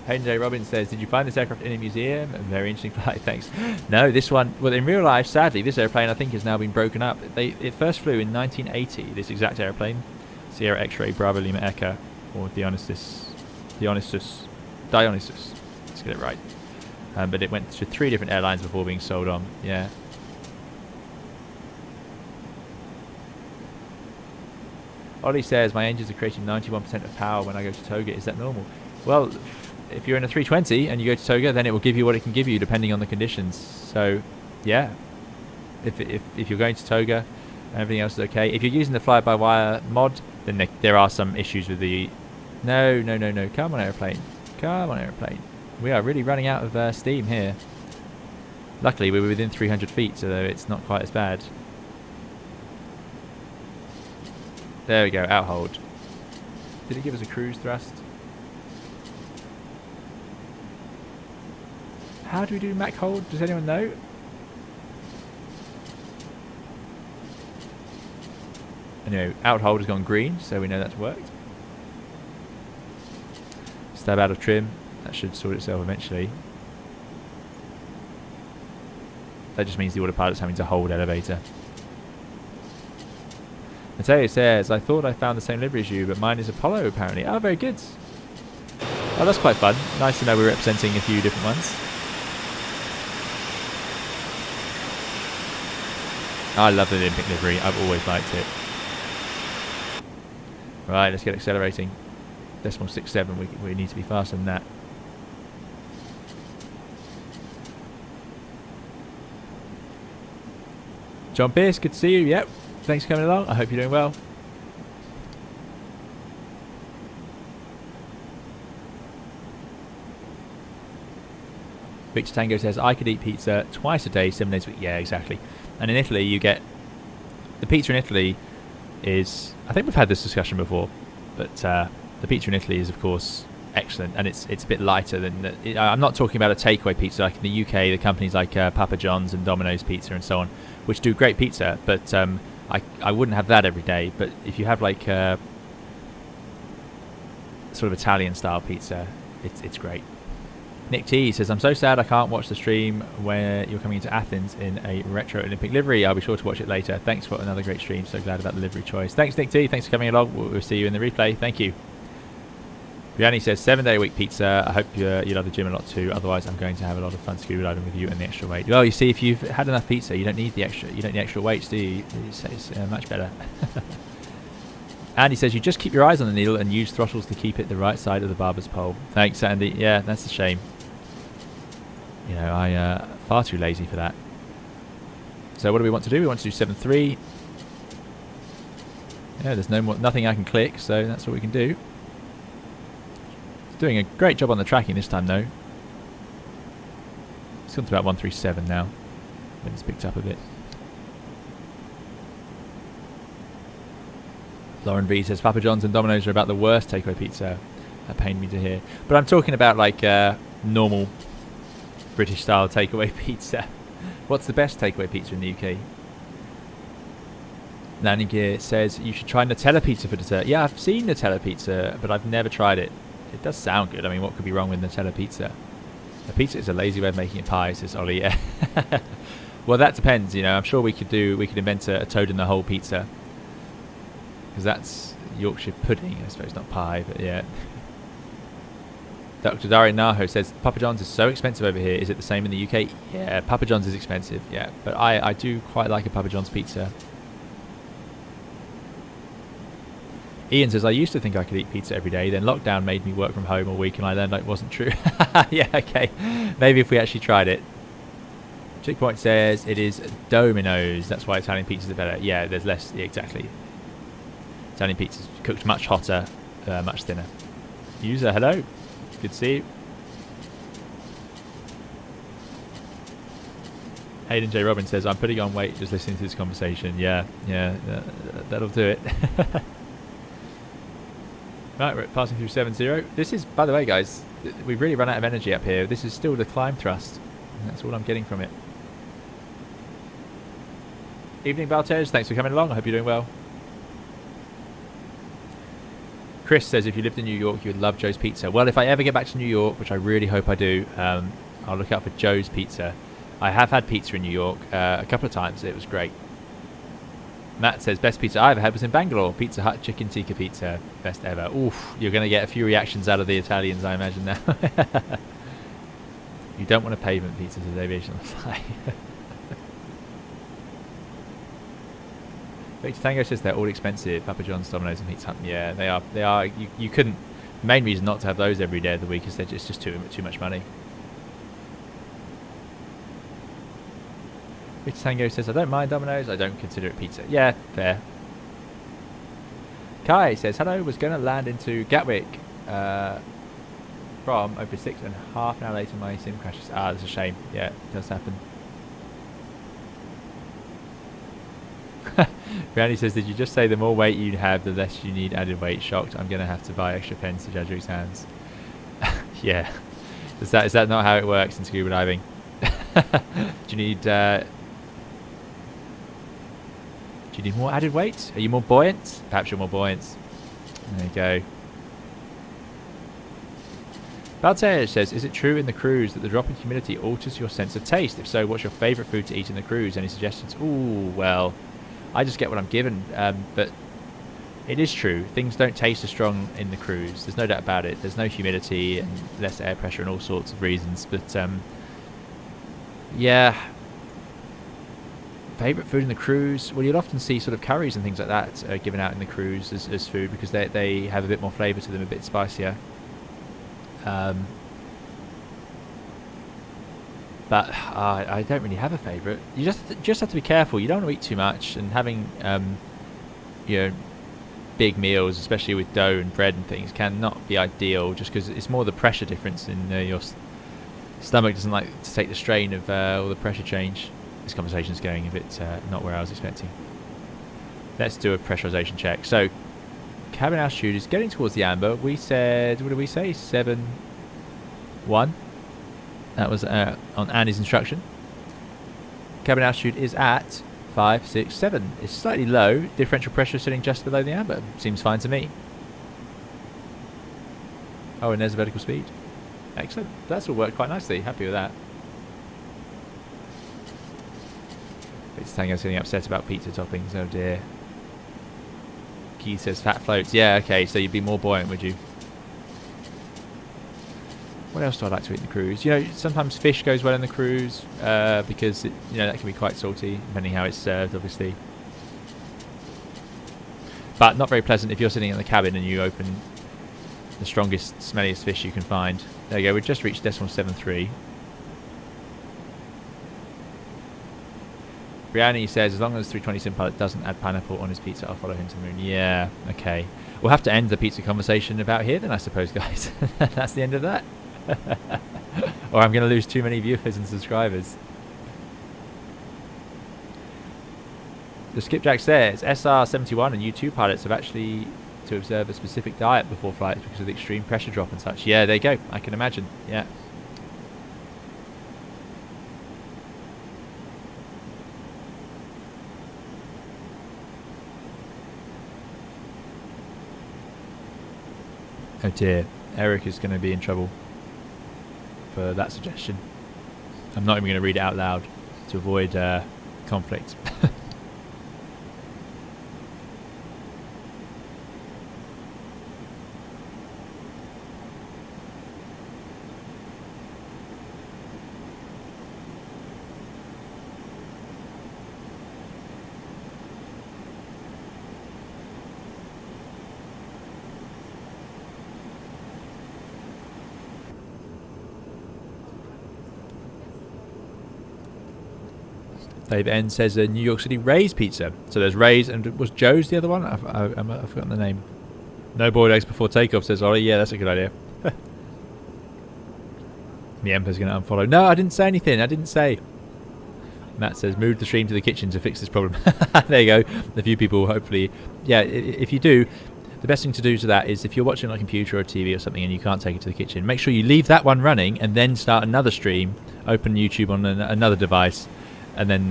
Hayden J. Robbins says, did you find this aircraft in a museum? A very interesting flight, thanks. No, this one, well, in real life, sadly, this airplane I think has now been broken up. It first flew in 1980, this exact airplane, Sierra X-Ray Bravo Lima Echo, or Dionysus, let's get it right. But it went to 3 different airlines before being sold on, yeah. Ollie says, my engines are creating 91% of power when I go to Toga. Is that normal? Well, if you're in a 320 and you go to Toga, then it will give you what it can give you depending on the conditions. So, yeah. If you're going to Toga and everything else is okay. If you're using the fly-by-wire mod, then there are some issues with the... No. Come on, airplane. Come on, airplane. We are really running out of steam here. Luckily, we were within 300 feet, so it's not quite as bad. There we go, outhold. Did it give us a cruise thrust? How do we do Mach hold? Does anyone know? Anyway, outhold has gone green, so we know that's worked. Stab out of trim. That should sort itself eventually. That just means the autopilot's having to hold elevator. Mateo says, I thought I found the same livery as you, but mine is Apollo apparently. Oh, very good. Oh, that's quite fun. Nice to know we're representing a few different ones. I love the Olympic livery. I've always liked it. Right, let's get accelerating. 0.67, we need to be faster than that. John Pierce, good to see you. Yep, thanks for coming along. I hope you're doing well. Victor Tango says, I could eat pizza twice a day, 7 days a week. Yeah, exactly. And in Italy, you get... The pizza in Italy is... I think we've had this discussion before, but the pizza in Italy is, of course, excellent. And it's a bit lighter than... I'm not talking about a takeaway pizza. Like in the UK, the companies like Papa John's and Domino's Pizza and so on, which do great pizza, but I wouldn't have that every day. But if you have like sort of Italian-style pizza, it's great. Nick T says, I'm so sad I can't watch the stream where you're coming into Athens in a retro Olympic livery. I'll be sure to watch it later. Thanks for another great stream. So glad about the livery choice. Thanks, Nick T. Thanks for coming along. We'll see you in the replay. Thank you. Brianni says, 7-day-a-week pizza. I hope you love the gym a lot too. Otherwise, I'm going to have a lot of fun scuba diving with you and the extra weight. Well, you see, if you've had enough pizza, you don't need the extra weights, do you? It's much better. Andy says, you just keep your eyes on the needle and use throttles to keep it the right side of the barber's pole. Thanks, Andy. Yeah, that's a shame. You know, I far too lazy for that. So what do we want to do? We want to do 7.3. Yeah, there's nothing I can click, so that's what we can do. It's doing a great job on the tracking this time, though. It's gone to about 137 now. When it's picked up a bit. Lauren V says, Papa John's and Domino's are about the worst takeaway pizza. That pained me to hear. But I'm talking about like normal British style takeaway pizza. What's the best takeaway pizza in the UK? Landing Gear says you should try Nutella pizza for dessert. Yeah, I've seen Nutella pizza, but I've never tried it. It does sound good. I mean, what could be wrong with Nutella pizza? A pizza is a lazy way of making a pie, says Ollie. Yeah. Well, that depends. You know, I'm sure we could invent a toad in the hole pizza, because that's Yorkshire pudding, I suppose, not pie, but yeah. Dr. Dario Naho says, Papa John's is so expensive over here. Is it the same in the UK? Yeah, Papa John's is expensive, yeah. But I do quite like a Papa John's pizza. Ian says, I used to think I could eat pizza every day. Then lockdown made me work from home all week and I learned that it wasn't true. Yeah, okay. Maybe if we actually tried it. Chick Point says, it is Domino's. That's why Italian pizzas are better. Yeah, there's less. Yeah, exactly. Italian pizza's cooked much hotter, much thinner. User, hello. Good to see you. Hayden J. Robin says, I'm putting on weight just listening to this conversation. Yeah, that'll do it. Right, we're passing through 7-0. This is, by the way, guys, we've really run out of energy up here. This is still the climb thrust. And that's all I'm getting from it. Evening, Baltez. Thanks for coming along. I hope you're doing well. Chris says, if you lived in New York, you would love Joe's Pizza. Well, if I ever get back to New York, which I really hope I do, I'll look out for Joe's Pizza. I have had pizza in New York a couple of times. It was great. Matt says, best pizza I ever had was in Bangalore. Pizza Hut chicken tikka pizza. Best ever. Oof, you're going to get a few reactions out of the Italians, I imagine now. You don't want a pavement pizza, says Aviation on the Fly. Victor Tango says they're all expensive. Papa John's, Domino's and Pizza Hut. Yeah, they are. They are. You couldn't... The main reason not to have those every day of the week is it's just too much money. Victor Tango says, I don't mind Domino's. I don't consider it pizza. Yeah, fair. Kai says, hello, was going to land into Gatwick. from over 6 and a half an hour later my sim crashes. Ah, that's a shame. Yeah, it does happen. Brandy says, did you just say the more weight you have, the less you need added weight? Shocked. I'm going to have to buy extra pens to judge your exams. Yeah. Is that not how it works in scuba diving? Do you need more added weight? Are you more buoyant? Perhaps you're more buoyant. There you go. Baltej says, is it true in the cruise that the drop in humidity alters your sense of taste? If so, what's your favourite food to eat in the cruise? Any suggestions? Ooh, well, I just get what I'm given. But it is true. Things don't taste as strong in the cruise. There's no doubt about it. There's no humidity and less air pressure and all sorts of reasons. But, yeah. Favourite food in the cruise? Well, you'll often see sort of curries and things like that given out in the cruise as food because they have a bit more flavour to them, a bit spicier. But I don't really have a favourite. You just have to be careful. You don't want to eat too much, and having big meals, especially with dough and bread and things, can not be ideal. Just because it's more the pressure difference in your stomach doesn't like to take the strain of all the pressure change. This conversation's going a bit not where I was expecting. Let's do a pressurization check. So, cabin altitude is getting towards the amber. We said, what did we say? 7-1. That was on Andy's instruction. Cabin altitude is at 567. It's slightly low. Differential pressure sitting just below the amber. Seems fine to me. Oh, and there's a vertical speed. Excellent. That's all worked quite nicely. Happy with that. It's Tango's getting upset about pizza toppings. Oh dear. Key says fat floats. Yeah, okay, so you'd be more buoyant, would you? What else do I like to eat in the cruise? You know, sometimes fish goes well in the cruise because that can be quite salty, depending how it's served, obviously. But not very pleasant if you're sitting in the cabin and you open the strongest, smelliest fish you can find. There you go. We've just reached decimal 7.3. Brianni says, as long as 320 Sim Pilot doesn't add pineapple on his pizza, I'll follow him to the moon. Yeah, okay. We'll have to end the pizza conversation about here then, I suppose, guys. That's the end of that. Or I'm going to lose too many viewers and subscribers. The Skipjack says, SR-71 and U2 pilots have actually to observe a specific diet before flights because of the extreme pressure drop and such. Yeah, there you go. I can imagine. Yeah. Oh dear, Eric is going to be in trouble for that suggestion. I'm not even going to read it out loud to avoid conflict. Dave N says New York City Ray's Pizza. So there's Ray's, and was Joe's the other one? I've forgotten the name. No boiled eggs before takeoff, says Ollie. Yeah, that's a good idea. The Emperor's going to unfollow. No, I didn't say anything. I didn't say. Matt says, move the stream to the kitchen to fix this problem. There you go. A few people, hopefully. Yeah, if you do, the best thing to do to that is if you're watching on a computer or a TV or something and you can't take it to the kitchen, make sure you leave that one running and then start another stream, open YouTube on another device, and then,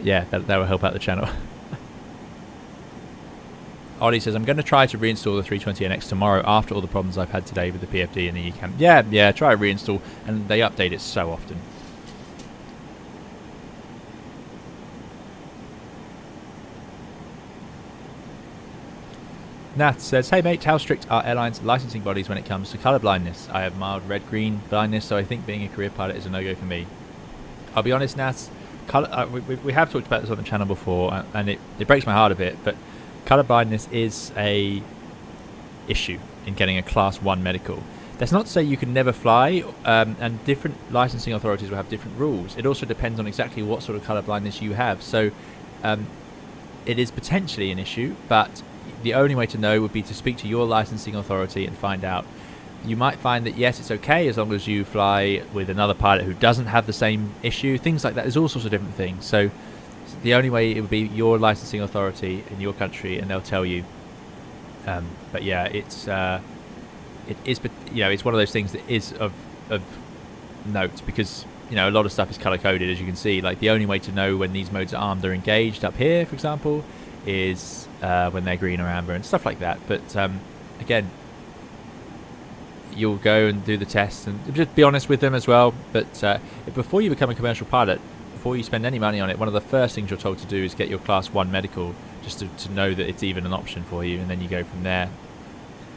yeah, that will help out the channel. Ollie says, I'm going to try to reinstall the 320 NX tomorrow after all the problems I've had today with the PFD and the eCam. Yeah, try a reinstall, and they update it so often. Nat says, hey mate, how strict are airlines' licensing bodies when it comes to colour blindness? I have mild red-green blindness, so I think being a career pilot is a no-go for me. I'll be honest, Nat, we have talked about this on the channel before, and it breaks my heart a bit, but colour blindness is a issue in getting a Class 1 medical. That's not to say you can never fly, and different licensing authorities will have different rules. It also depends on exactly what sort of colour blindness you have. So it is potentially an issue, but the only way to know would be to speak to your licensing authority and find out You might find that yes, it's okay as long as you fly with another pilot who doesn't have the same issue, things like that. There's all sorts of different things. So the only way it would be your licensing authority in your country, and they'll tell you. But yeah, it is, it's one of those things that is of note, because a lot of stuff is color coded, as you can see. Like, the only way to know when these modes are armed or engaged up here, for example, is when they're green or amber and stuff like that. But again, you'll go and do the tests and just be honest with them as well. But before you become a commercial pilot, before you spend any money on it, one of the first things you're told to do is get your class 1 medical, just to know that it's even an option for you, and then you go from there.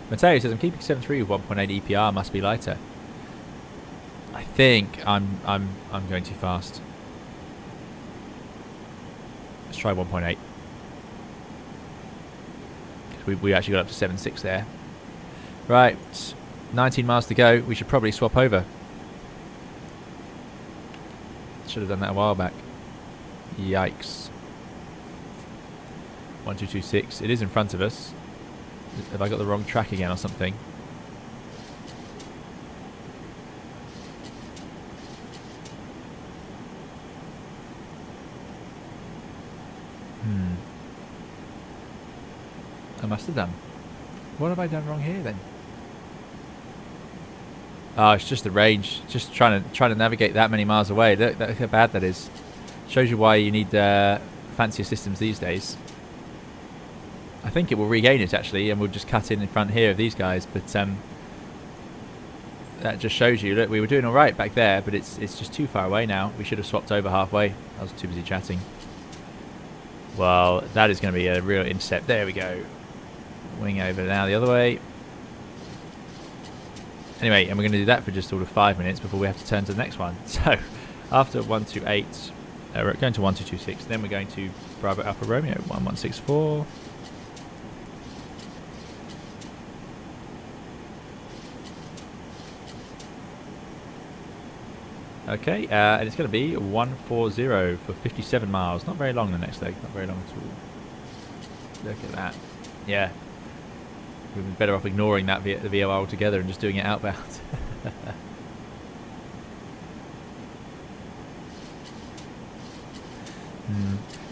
Matteo says, I'm keeping 7.3 with 1.8 EPR, must be lighter. I think I'm going too fast. Let's try 1.8. We actually got up to 7.6 there. Right, 19 miles to go. We should probably swap over. Should have done that a while back. Yikes. 1226. It is in front of us. Have I got the wrong track again or something? I must have done. What have I done wrong here then? Oh, it's just the range. Just trying to navigate that many miles away. Look how bad that is. Shows you why you need fancier systems these days. I think it will regain it actually, and we'll just cut in front here of these guys. But that just shows you. Look, we were doing all right back there, but it's just too far away now. We should have swapped over halfway. I was too busy chatting. Well, that is going to be a real intercept. There we go. Wing over now the other way. Anyway, and we're going to do that for just sort of 5 minutes before we have to turn to the next one. So, after 128, we're going to 1226. Then we're going to Bravo Alpha Romeo 1164. Okay, and it's going to be 140 for 57 miles. Not very long the next leg. Not very long at all. Look at that. Yeah. We'd be better off ignoring that the VOR altogether and just doing it outbound.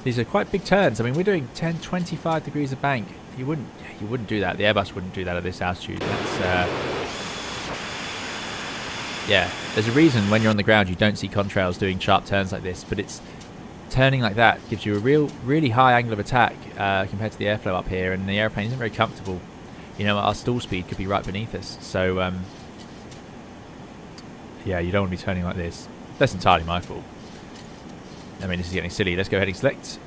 These are quite big turns. I mean, we're doing 10, 25 degrees of bank. You wouldn't do that. The Airbus wouldn't do that at this altitude. That's yeah. There's a reason when you're on the ground you don't see contrails doing sharp turns like this, but it's turning like that gives you a really high angle of attack compared to the airflow up here, and the airplane isn't very comfortable. Our stall speed could be right beneath us. So, yeah, you don't want to be turning like this. That's entirely my fault. I mean, this is getting silly. Let's go heading select.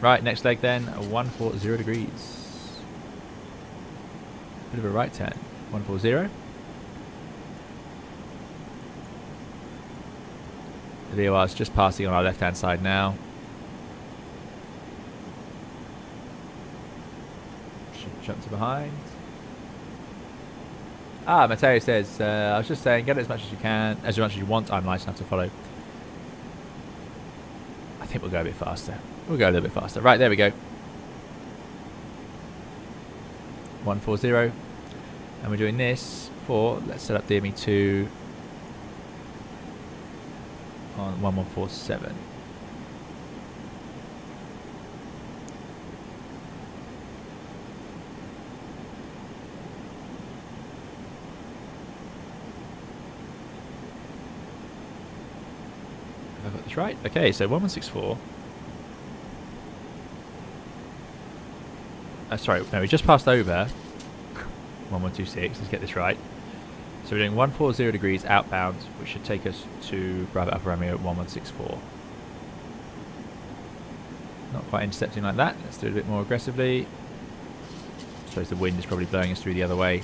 Right, next leg then, 140 degrees. Bit of a right turn. 140. The VOR is just passing on our left-hand side now. Jump to behind. Matteo says, I was just saying, get it as much as you can, as much as you want. I'm nice enough to follow. I think we'll go a bit faster. We'll go a little bit faster. Right, there we go. 140. And we're doing this for, let's set up DME2 on 1147. Have I got this right? Okay, so 1164. Sorry, no, we just passed over 1126. Let's get this right. So we're doing 140 degrees outbound, which should take us to Bravo Alpha Romeo 1164. Not quite intercepting like that. Let's do it a bit more aggressively. I suppose the wind is probably blowing us through the other way.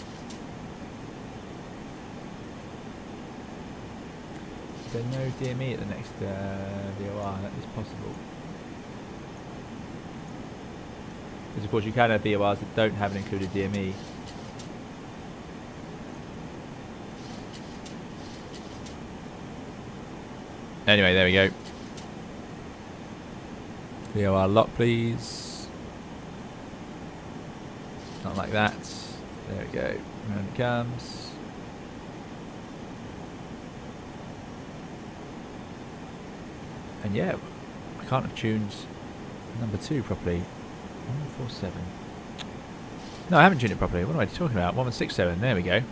Is there no DME at the next VOR? That is possible. Because of course you can have VORs that don't have an included DME. Anyway, there we go. VOR lock, please. Not like that. There we go. Round it comes. And yeah, I can't have tuned number 2 properly. 147. No, I haven't tuned it properly. What am I talking about? 1167. There we go.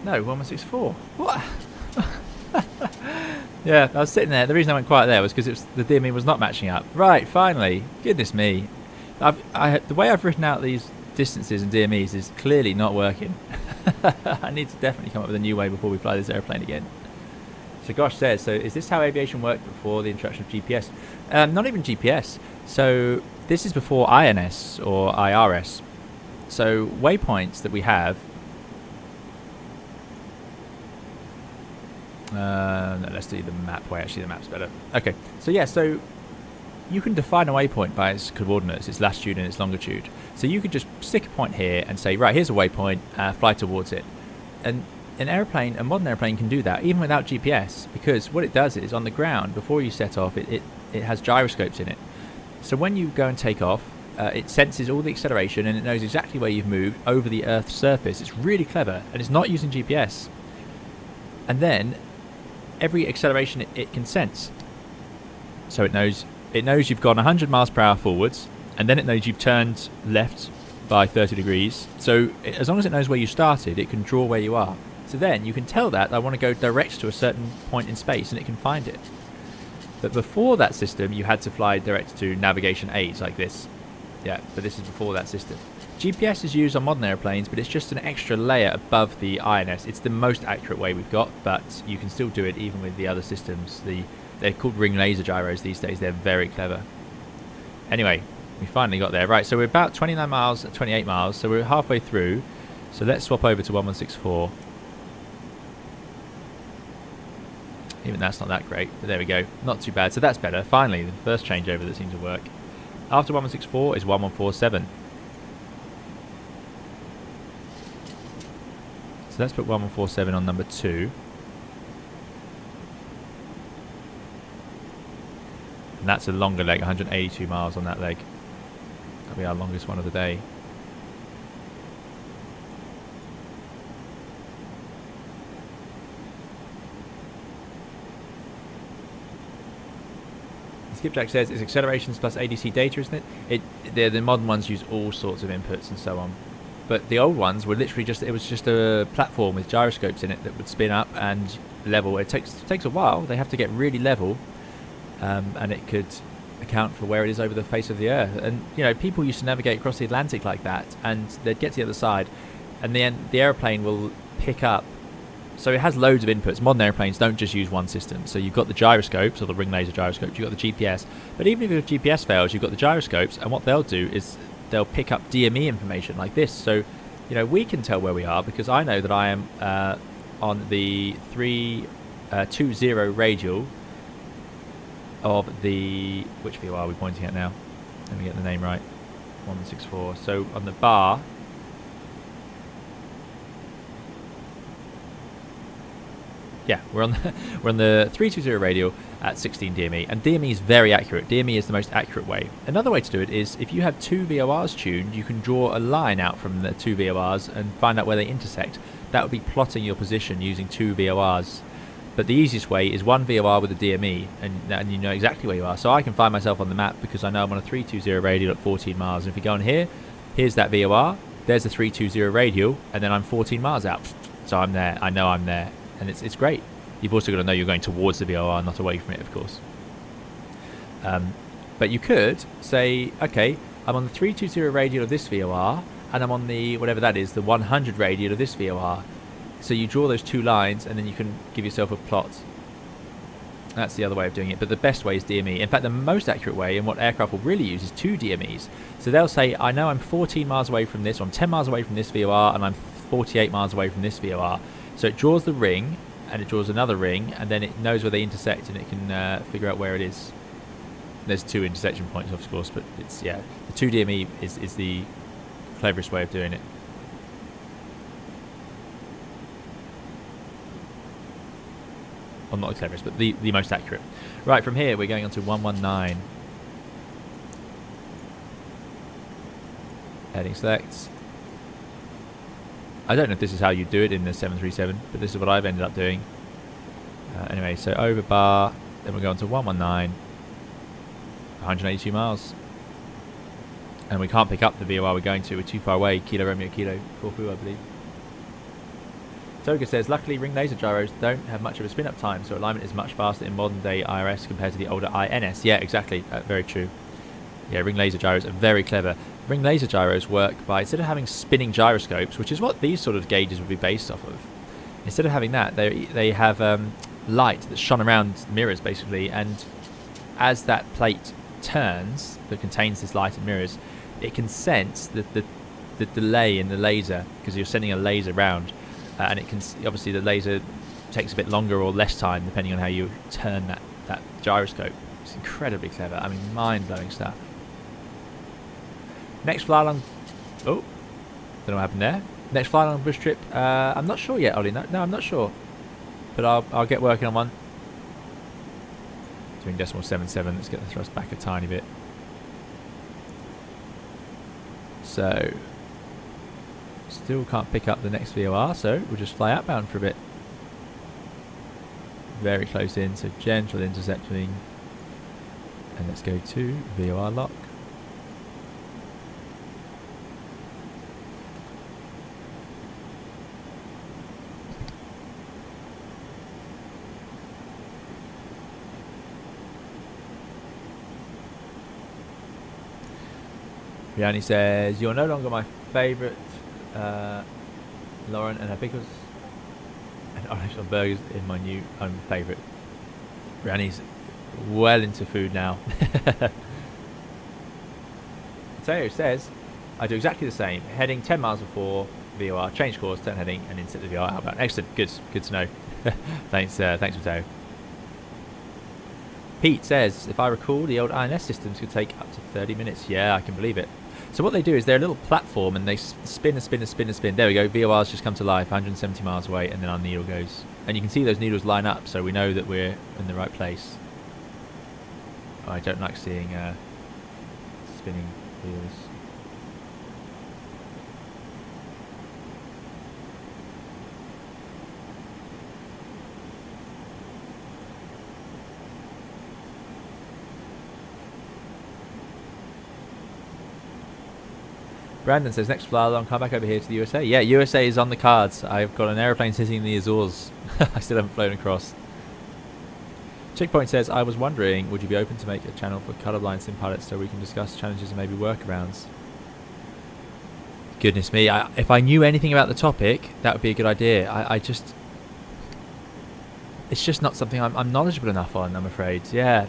No, 1164. What? Yeah, I was sitting there. The reason I went quiet there was because the DME was not matching up. Right, finally. Goodness me. The way I've written out these distances and DMEs is clearly not working. I need to definitely come up with a new way before we fly this airplane again. So Gosh says, so is this how aviation worked before the introduction of GPS? Not even GPS. So this is before INS or IRS. So waypoints that we have. No, let's do the map way. Actually, the map's better. Okay, so yeah, so you can define a waypoint by its coordinates, its latitude and its longitude. So you could just stick a point here and say, right, here's a waypoint, fly towards it. And a modern airplane can do that, even without GPS, because what it does is, on the ground, before you set off, it has gyroscopes in it. So when you go and take off, it senses all the acceleration and it knows exactly where you've moved over the Earth's surface. It's really clever, and it's not using GPS. And then every acceleration it can sense. So it knows you've gone 100 miles per hour forwards, and then it knows you've turned left by 30 degrees. So as long as it knows where you started, it can draw where you are. So then you can tell that I want to go direct to a certain point in space, and it can find it. But before that system, you had to fly direct to navigation aids like this. Yeah, but this is before that system. GPS is used on modern airplanes, but it's just an extra layer above the INS. It's the most accurate way we've got, but you can still do it even with the other systems. They're called ring laser gyros these days. They're very clever. Anyway, we finally got there. Right, so we're about 29 miles, 28 miles, so we're halfway through. So let's swap over to 1164. Even that's not that great, but there we go. Not too bad. So that's better. Finally, the first changeover that seemed to work. After 1164 is 1147. So let's put 1147 on number 2. And that's a longer leg, 182 miles on that leg. That'll be our longest one of the day. Skipjack says it's accelerations plus ADC data, isn't it? The modern ones use all sorts of inputs and so on. But the old ones were literally it was just a platform with gyroscopes in it that would spin up and level. It takes a while. They have to get really level, and it could account for where it is over the face of the Earth. And you know, people used to navigate across the Atlantic like that, and they'd get to the other side, and the airplane will pick up. So it has loads of inputs. Modern airplanes don't just use one system. So you've got the gyroscopes, or the ring laser gyroscopes. You've got the GPS. But even if your GPS fails, you've got the gyroscopes, and what they'll do is they'll pick up DME information like this. So, you know, we can tell where we are because I know that I am on the 320 radial of the... Which VOR are we pointing at now? Let me get the name right. 164. So on the bar... Yeah, we're on the 320 radial at 16 DME, and DME is very accurate. DME is the most accurate way. Another way to do it is if you have 2 VORs tuned, you can draw a line out from the 2 VORs and find out where they intersect. That would be plotting your position using 2 VORs. But the easiest way is 1 VOR with a DME, and you know exactly where you are. So I can find myself on the map because I know I'm on a 320 radial at 14 miles. And if you go on here, here's that VOR, there's the 320 radial, and then I'm 14 miles out. So I'm there. I know I'm there. And it's great. You've also got to know you're going towards the VOR, not away from it, of course. But you could say, okay, I'm on the 320 radial of this VOR, and I'm on the, whatever that is, the 100 radial of this VOR. So you draw those 2 lines, and then you can give yourself a plot. That's the other way of doing it, but the best way is DME. In fact, the most accurate way, and what aircraft will really use, is 2 DMEs. So they'll say, I know I'm 14 miles away from this, or I'm 10 miles away from this VOR, and I'm 48 miles away from this VOR. So it draws the ring, and it draws another ring, and then it knows where they intersect, and it can figure out where it is. There's 2 intersection points, of course, but it's, yeah, the 2 DME is the cleverest way of doing it. Well, not the cleverest, but the most accurate. Right, from here we're going on to 119. Heading select. I don't know if this is how you do it in the 737, but this is what I've ended up doing. Anyway, so over bar, then we'll go on to 119. 182 miles. And we can't pick up the VOR we're going to. We're too far away. Kilo Romeo Kilo Corfu, I believe. Toga says, luckily ring laser gyros don't have much of a spin-up time, so alignment is much faster in modern-day IRS compared to the older INS. Yeah, exactly. Very true. Yeah, ring laser gyros are very clever. Ring laser gyros work by, instead of having spinning gyroscopes, which is what these sort of gauges would be based off of, instead of having that, they have light that's shone around mirrors, basically, and as that plate turns, that contains this light and mirrors, it can sense the delay in the laser, because you're sending a laser round. And it can, obviously the laser takes a bit longer or less time depending on how you turn that gyroscope. It's incredibly clever. I mean, mind-blowing stuff. Next fly along. Oh, don't know what happened there. Next fly along bush trip. I'm not sure yet, Ollie. No, I'm not sure. But I'll get working on one. Doing .77. Let's get the thrust back a tiny bit. So. Still can't pick up the next VOR, so we'll just fly outbound for a bit. Very close in, so gentle intercepting. And let's go to VOR lock. Riani says, you're no longer my favourite. Lauren and her pickles and orange on burgers in my new home favourite. Riani's well into food now. Mateo says, I do exactly the same. Heading 10 miles before VOR, change course, turn heading, and insert the VOR outbound. Excellent, good to know. Thanks, Mateo. Pete says, if I recall, the old INS systems could take up to 30 minutes. Yeah, I can believe it. So what they do is they're a little platform and they spin and spin and spin and spin. There we go, VOR's just come to life, 170 miles away, and then our needle goes. And you can see those needles line up, so we know that we're in the right place. Oh, I don't like seeing spinning wheels. Brandon says, next fly along, come back over here to the USA. Yeah, USA is on the cards. I've got an aeroplane sitting in the Azores. I still haven't flown across. Checkpoint says, I was wondering, would you be open to make a channel for colorblind sim pilots so we can discuss challenges and maybe workarounds? Goodness me, if I knew anything about the topic, that would be a good idea. It's just not something I'm knowledgeable enough on, I'm afraid. Yeah,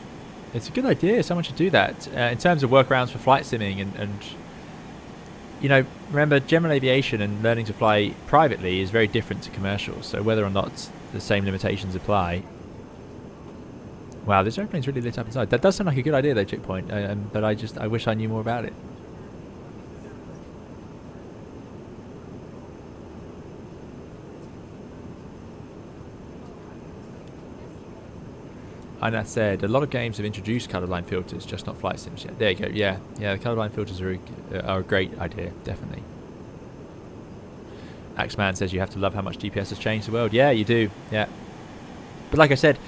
it's a good idea. Someone should do that. In terms of workarounds for flight simming and you know, remember, general aviation and learning to fly privately is very different to commercial, so whether or not the same limitations apply. Wow, this airplane's really lit up inside. That does sound like a good idea though, Checkpoint, but I wish I knew more about it. And that said, a lot of games have introduced colorblind filters, just not flight sims yet. There you go. Yeah, the colorblind filters are a great idea, definitely. Axeman says you have to love how much GPS has changed the world. Yeah, you do. Yeah, but like I said,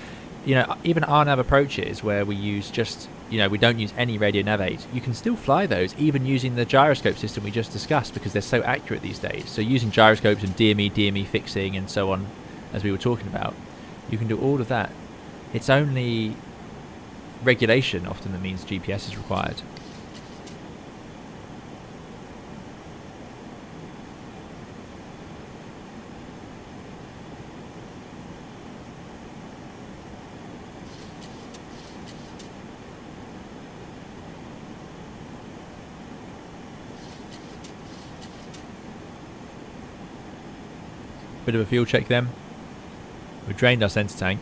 you know, even our nav approaches where we use just, you know, we don't use any radio nav aids. You can still fly those, even using the gyroscope system we just discussed, because they're so accurate these days. So using gyroscopes and DME fixing and so on, as we were talking about, you can do all of that. It's only regulation often that means GPS is required. Bit of a fuel check then. We've drained our centre tank.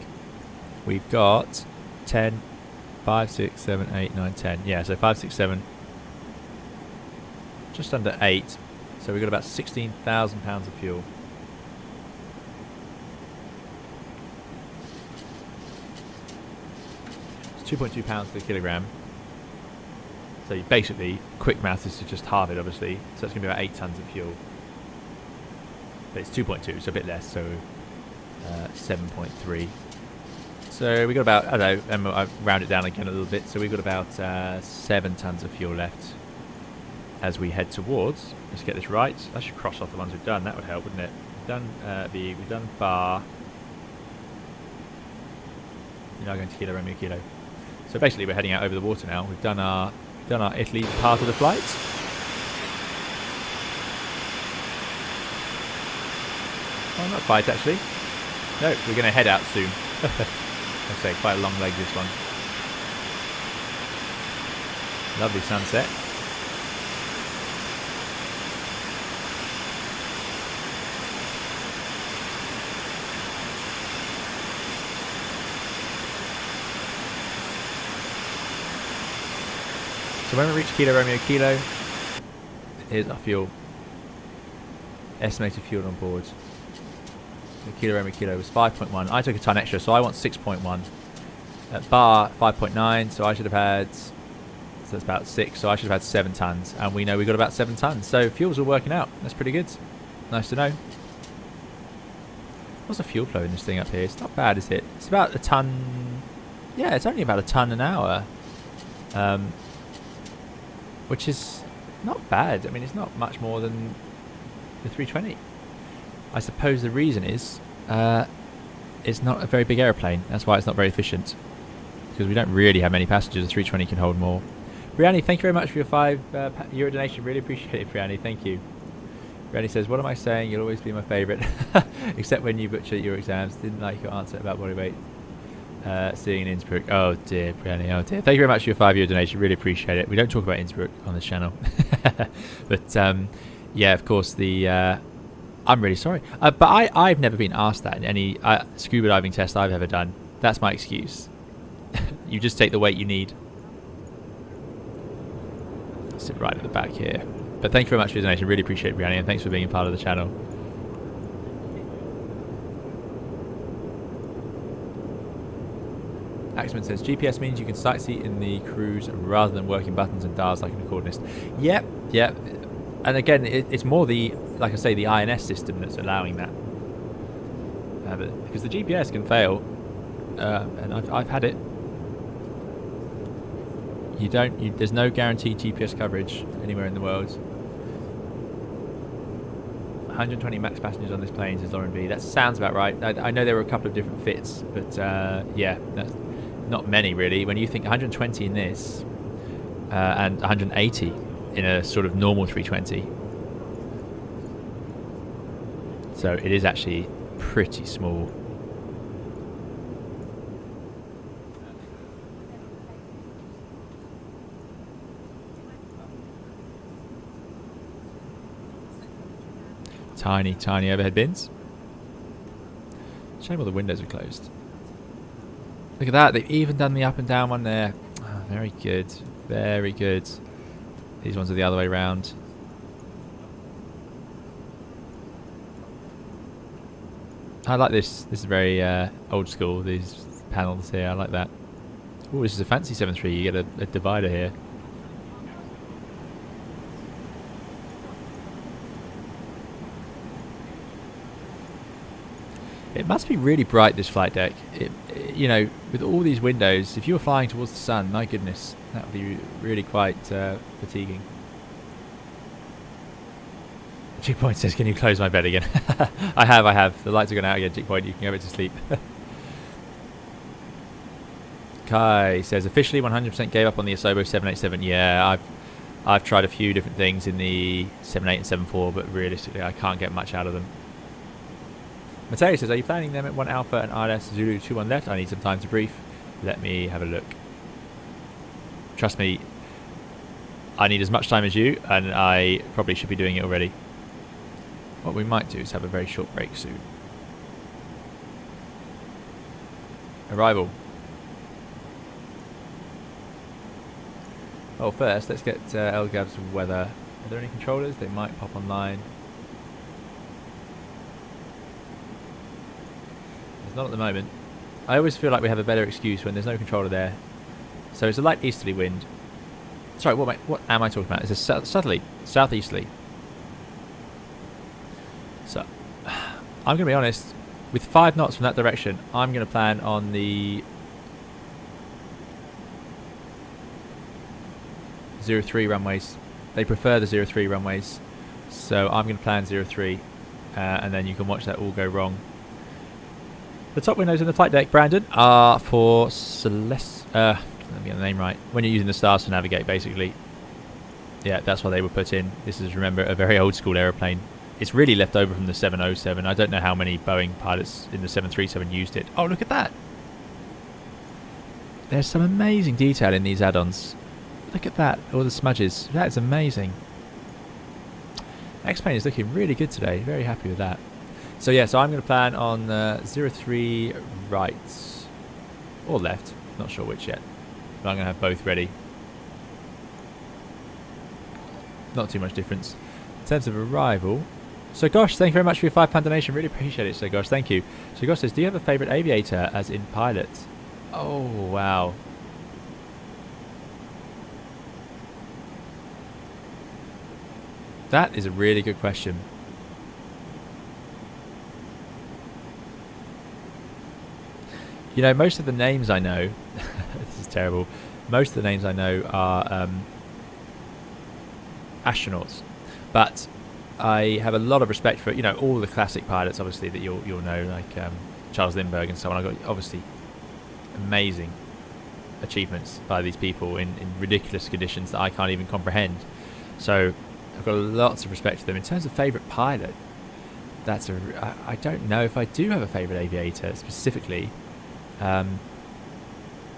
We've got 10, 5, 6, 7, 8, 9, 10. Yeah, so 5, 6, 7. Just under 8. So we've got about 16,000 pounds of fuel. It's 2.2 pounds per kilogram. So you basically, quick math is to just halve it, obviously. So it's going to be about 8 tons of fuel. But it's 2.2, so a bit less. So 7.3. So we got about, I don't know, and I've rounded it down again a little bit. So we've got about 7 tons of fuel left as we head towards. Let's get this right. I should cross off the ones we've done. That would help, wouldn't it? We've done we've done bar. You're now going to kilo, Romeo kilo. So basically, we're heading out over the water now. We've done our Italy part of the flight. Oh, not quite actually. No, we're going to head out soon. I'd say quite a long leg this one. Lovely sunset. So when we reach Kilo Romeo Kilo, here's our fuel. Estimated fuel on board. The Kilo Romeo Kilo was 5.1. I took a ton extra, so I want 6.1. At bar 5.9, so I should have had, so that's about 6, so I should have had 7 tons. And we know we got about 7 tons. So fuel's all working out. That's pretty good. Nice to know. What's the fuel flow in this thing up here? It's not bad, is it? It's about a ton. Yeah, it's only about a ton an hour. Which is not bad. I mean, it's not much more than the 320. I suppose the reason is it's not a very big aeroplane. That's why it's not very efficient. Because we don't really have many passengers. The 320 can hold more. Brianni, thank you very much for your €5 donation. Really appreciate it, Brianni. Thank you. Brianni says, what am I saying? You'll always be my favourite. Except when you butcher your exams. Didn't like your answer about body weight. Seeing in Innsbruck. Oh dear, Brianni. Oh dear. Thank you very much for your €5 donation. Really appreciate it. We don't talk about Innsbruck on this channel. But yeah, of course, I'm really sorry. But I've never been asked that in any scuba diving test I've ever done. That's my excuse. You just take the weight you need. Sit right at the back here. But thank you very much for your donation. Really appreciate it, Brianni, and thanks for being a part of the channel. Axman says, GPS means you can sightsee in the cruise rather than working buttons and dials like an accordionist. Yep, yep. And again, it's more like I say, the INS system that's allowing that. Because the GPS can fail, and I've had it. There's no guaranteed GPS coverage anywhere in the world. 120 max passengers on this plane, says Lauren B. That sounds about right. I know there were a couple of different fits, but yeah, that's not many really. When you think 120 in this and 180 in a sort of normal 320, so it is actually pretty small. Tiny, tiny overhead bins. Shame all the windows are closed. Look at that, they've even done the up and down one there. Oh, very good, very good. These ones are the other way around. I like this. This is very old school, these panels here. I like that. Oh, this is a fancy 7.3. You get a divider here. It must be really bright, this flight deck. You know, with all these windows, if you were flying towards the sun, my goodness, that would be really quite fatiguing. Jig Point says, can you close my bed again? I have. The lights are going out again, Jig Point. You can go back to sleep. Kai says, officially 100% gave up on the Asobo 787. Yeah, I've tried a few different things in the 7.8 and 7.4, but realistically, I can't get much out of them. Mateo says, are you planning them at 1 Alpha and RS Zulu 21 left? I need some time to brief. Let me have a look. Trust me, I need as much time as you, and I probably should be doing it already. What we might do is have a very short break soon. Arrival. Oh, first, let's get LGAV's weather. Are there any controllers? They might pop online. There's not at the moment. I always feel like we have a better excuse when there's no controller there. So it's a light easterly wind. Sorry, what am I talking about? It's a southeasterly. So, I'm going to be honest. With 5 knots from that direction, I'm going to plan on the 03 runways. They prefer the 03 runways, so I'm going to plan 03, and then you can watch that all go wrong. The top windows in the flight deck, Brandon, are for Celeste. Let me get the name right. When you're using the stars to navigate, basically. Yeah, that's why they were put in. This is, remember, a very old school aeroplane. It's really left over from the 707. I don't know how many Boeing pilots in the 737 used it. Oh, look at that. There's some amazing detail in these add-ons. Look at that, all the smudges. That is amazing. X-Plane is looking really good today. Very happy with that. So yeah, so I'm going to plan on 03 right or left. Not sure which yet. But I'm going to have both ready. Not too much difference. In terms of arrival... So Gosh, thank you very much for your £5 donation. Really appreciate it, so Gosh. Thank you. So Gosh says, do you have a favourite aviator as in pilot? Oh, wow. That is a really good question. You know, most of the names I know, this is terrible, most of the names I know are astronauts. But I have a lot of respect for, you know, all the classic pilots, obviously, that you'll know, like Charles Lindbergh and so on. I've got, obviously, amazing achievements by these people in ridiculous conditions that I can't even comprehend. So I've got lots of respect for them. In terms of favourite pilot, I don't know if I do have a favourite aviator specifically.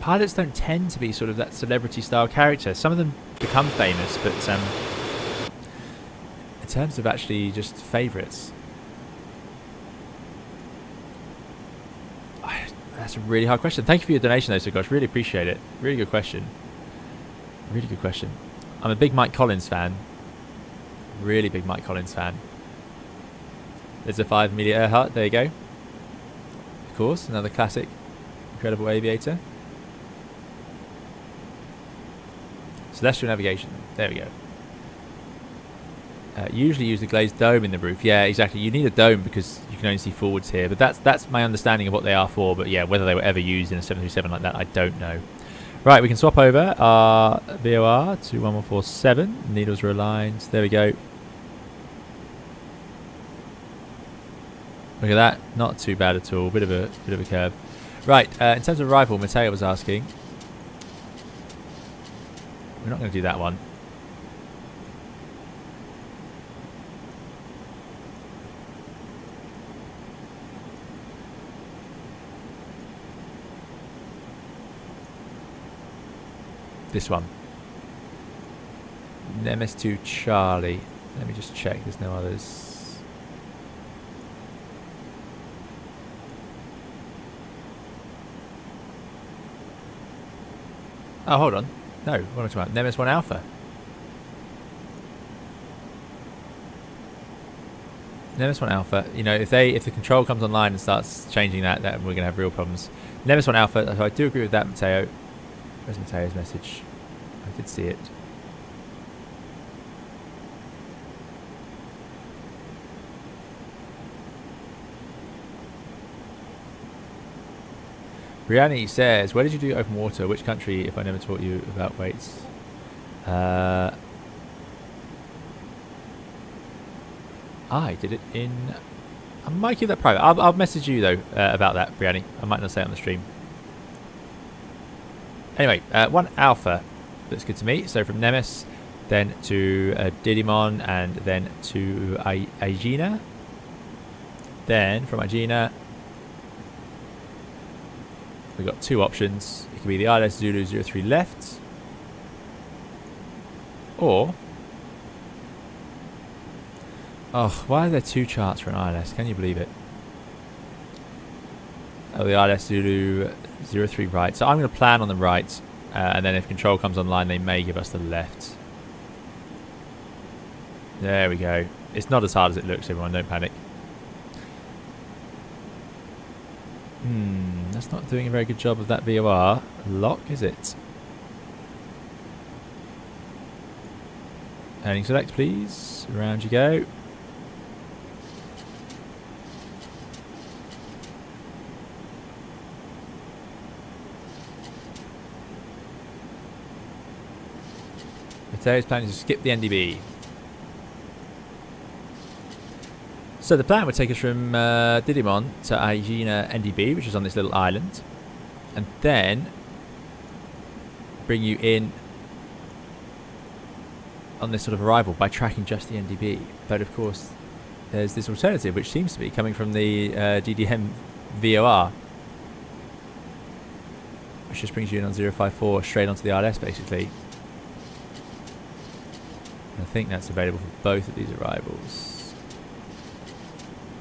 Pilots don't tend to be sort of that celebrity style character. Some of them become famous, but in terms of actually just favourites, that's a really hard question. Thank you for your donation though, so gosh, really appreciate it. Really good question. Really good question. I'm a big Mike Collins fan. Really big Mike Collins fan. There's a 5 Amelia Earhart, there you go. Of course, another classic, incredible aviator. Celestial navigation, there we go. Usually use the glazed dome in the roof. Yeah, exactly. You need a dome because you can only see forwards here. But that's my understanding of what they are for. But yeah, whether they were ever used in a 737 like that, I don't know. Right, we can swap over our VOR to 1147. Needles are aligned. There we go. Look at that. Not too bad at all. Bit of a curve. Right, in terms of arrival, Matteo was asking. We're not going to do that one. This one. MS2 Charlie. Let me just check. There's no others. Oh, hold on. No, what am I talking about? Nemes 1 Alpha. Nemes 1 Alpha. You know, if the control comes online and starts changing that we're going to have real problems. Nemes 1 Alpha. So I do agree with that, Matteo. Where's Mateo's message? I did see it. Brianni says, where did you do open water? Which country, if I never taught you about weights? I did it in... I might keep that private. I'll message you, though, about that, Brianni. I might not say it on the stream. Anyway, 1 Alpha. Looks good to me. So from Nemes, then to Didymon, and then to Aegina. Then from Aegina, we've got 2 options. It could be the ILS Zulu 03 left, or Oh, why are there 2 charts for an ILS? Can you believe it? Oh, the ILS Zulu 03 right. So I'm going to plan on the right, and then if control comes online, they may give us the left. There we go. It's not as hard as it looks, everyone. Don't panic. That's not doing a very good job of that VOR lock, is it? Heading select, please. Around you go. Matteo's planning to skip the NDB. So the plan would take us from Didymon to Aegina NDB, which is on this little island, and then bring you in on this sort of arrival by tracking just the NDB. But of course, there's this alternative which seems to be coming from the DDM VOR, which just brings you in on 054 straight onto the ILS basically. And I think that's available for both of these arrivals.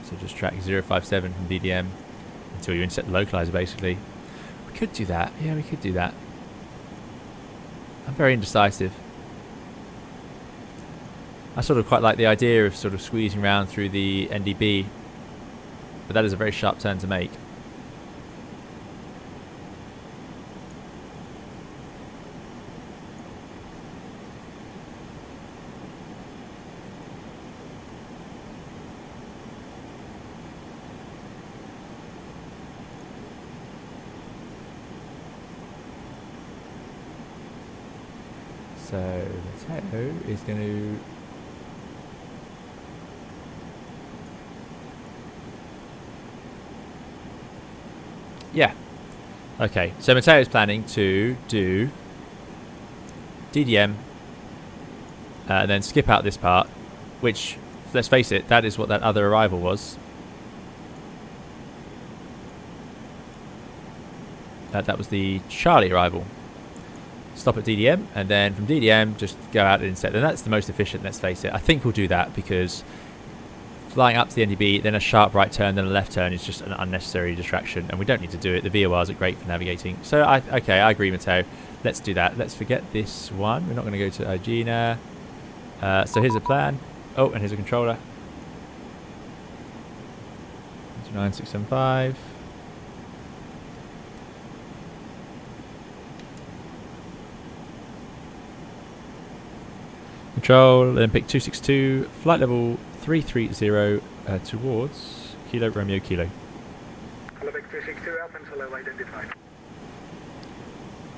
So just track 057 from DDM until you intercept the localizer basically. We could do that. Yeah, we could do that. I'm very indecisive. I sort of quite like the idea of sort of squeezing around through the NDB, but that is a very sharp turn to make. So Matteo is going to okay, so Matteo is planning to do DDM and then skip out this part, which, let's face it, that is what that other arrival was. That was the Charlie arrival. Stop at DDM, and then from DDM just go out and intercept. And that's the most efficient, let's face it. I think we'll do that because flying up to the NDB, then a sharp right turn, then a left turn is just an unnecessary distraction, and we don't need to do it. The VORs are great for navigating. So, okay, I agree, Matteo. Let's do that. Let's forget this one. We're not going to go to Aegina. So here's a plan. Oh, and here's a controller. 9675. Control, Olympic 262, flight level 330 towards Kilo Romeo Kilo. Olympic 262, Athens, hello, identified.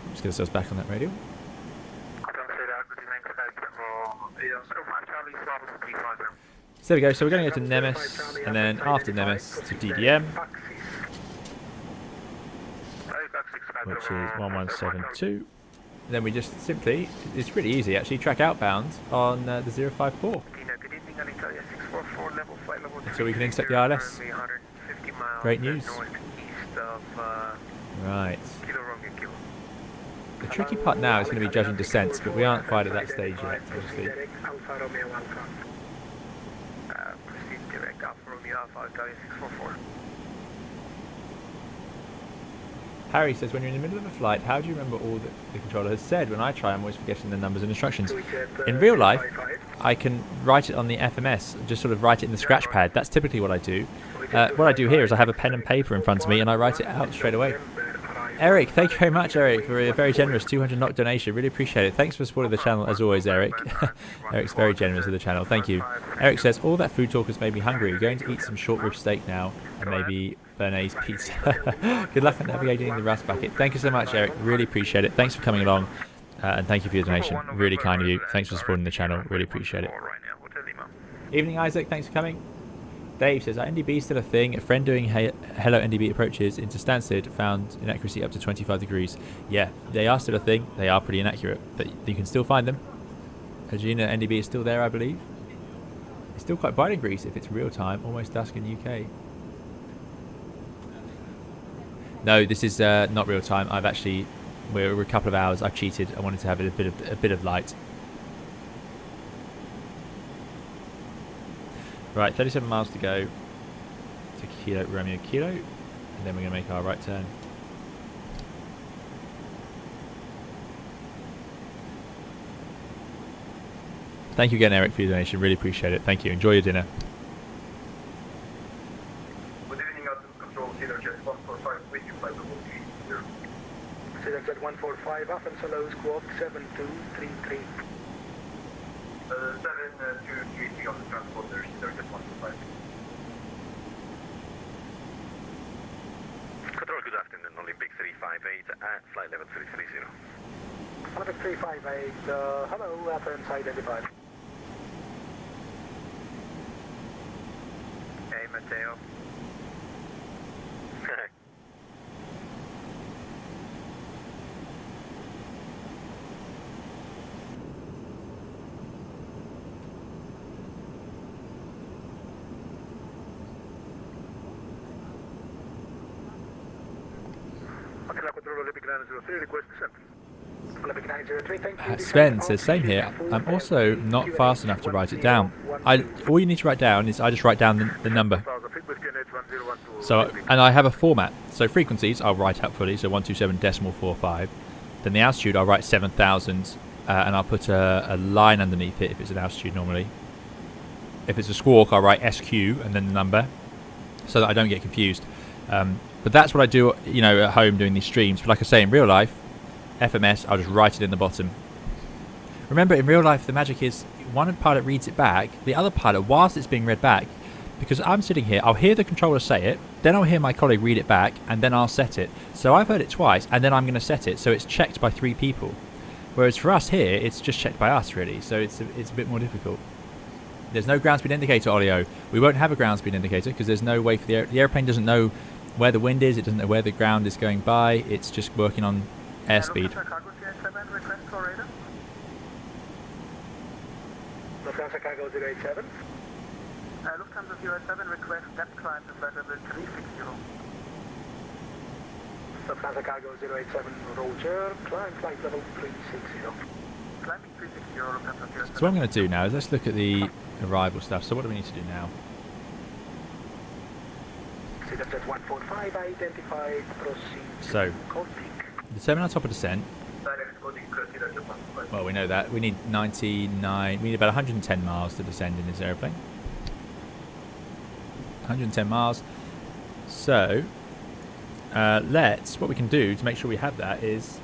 Let's get ourselves back on that radio. So there we go, so we're going to go to Nemes, and then after Nemes to DDM, which is 1172. Then we just simply, it's really easy actually, track outbound on the 054 until we can intercept the ILS. Great news. Right. The tricky part now is going to be judging descents, but we aren't quite at that stage yet, obviously. Harry says, when you're in the middle of a flight, how do you remember all that the controller has said? When I try, I'm always forgetting the numbers and instructions. In real life, I can write it on the FMS, just sort of write it in the scratch pad. That's typically what I do. What I do here is I have a pen and paper in front of me, and I write it out straight away. Eric, thank you very much, Eric, for a very generous 200 NOK donation. Really appreciate it. Thanks for supporting the channel, as always, Eric. Eric's very generous with the channel. Thank you. Eric says, all that food talk has made me hungry. We're going to eat some short rib steak now, and maybe Bernays pizza. Good luck on navigating the Rust bucket. Thank you so much, Eric. Really appreciate it. Thanks for coming along, and thank you for your donation. Really kind of you. Thanks for supporting the channel. Really appreciate it. Evening, Isaac. Thanks for coming. Dave says, are NDB still a thing? A friend doing hello NDB approaches into Stansted found inaccuracy up to 25 degrees. Yeah, they are still a thing. They are pretty inaccurate, but you can still find them. Aegina NDB is still there, I believe. It's still quite bright in Greece if it's real time, almost dusk in the UK. No, this is not real time. I've actually, we're a couple of hours. I've cheated. I wanted to have a bit of light. Right, 37 miles to go to Kilo Romeo Kilo, and then we're going to make our right turn. Thank you again, Eric, for your donation. Really appreciate it. Thank you. Enjoy your dinner. Good evening, Athens Control, Synerjet 145, with you, flight level 30. Synerjet 145, Athens, hello, squawk 7233. 7233 on the transponder, Synerjet 145. Control, good afternoon, Olympic 358 at flight level 330. Olympic 358, hello, Athens, identified. Okay, Mateo. Attila Control, Olympic 903, request descent. Olympic 903, thank you. Sven says, same here. I'm also not fast enough to write it down. All you need to write down is I just write down the number. So, and I have a format. So frequencies I'll write out fully, so 127.45. Then the altitude I'll write 7,000, and I'll put a line underneath it if it's an altitude normally. If it's a squawk, I'll write SQ and then the number, so that I don't get confused. But that's what I do, you know, at home doing these streams. But like I say, in real life, FMS, I'll just write it in the bottom. Remember, in real life, the magic is one pilot reads it back, the other pilot, whilst it's being read back, because I'm sitting here, I'll hear the controller say it, then I'll hear my colleague read it back, and then I'll set it. So I've heard it twice, and then I'm going to set it, so it's checked by 3 people. Whereas for us here, it's just checked by us, really, so it's a bit more difficult. There's no ground speed indicator, Olio. We won't have a ground speed indicator, because there's no way for the airplane doesn't know where the wind is, it doesn't know where the ground is going by, it's just working on airspeed. Lufthansa Cargo 087. Lufthansa 07, request depth climb to flight level 360. Lufthansa Cargo 087, Roger, climb flight level 360. Climbing 360, Lufthansa 07. So what I'm going to do now is let's look at the arrival stuff. So what do we need to do now? Synerjet 145 identified, proceed. So, the 7 on top of descent. Well, we know that. We need 99, we need about 110 miles to descend in this airplane. 110 miles. So, what we can do to make sure we have that is,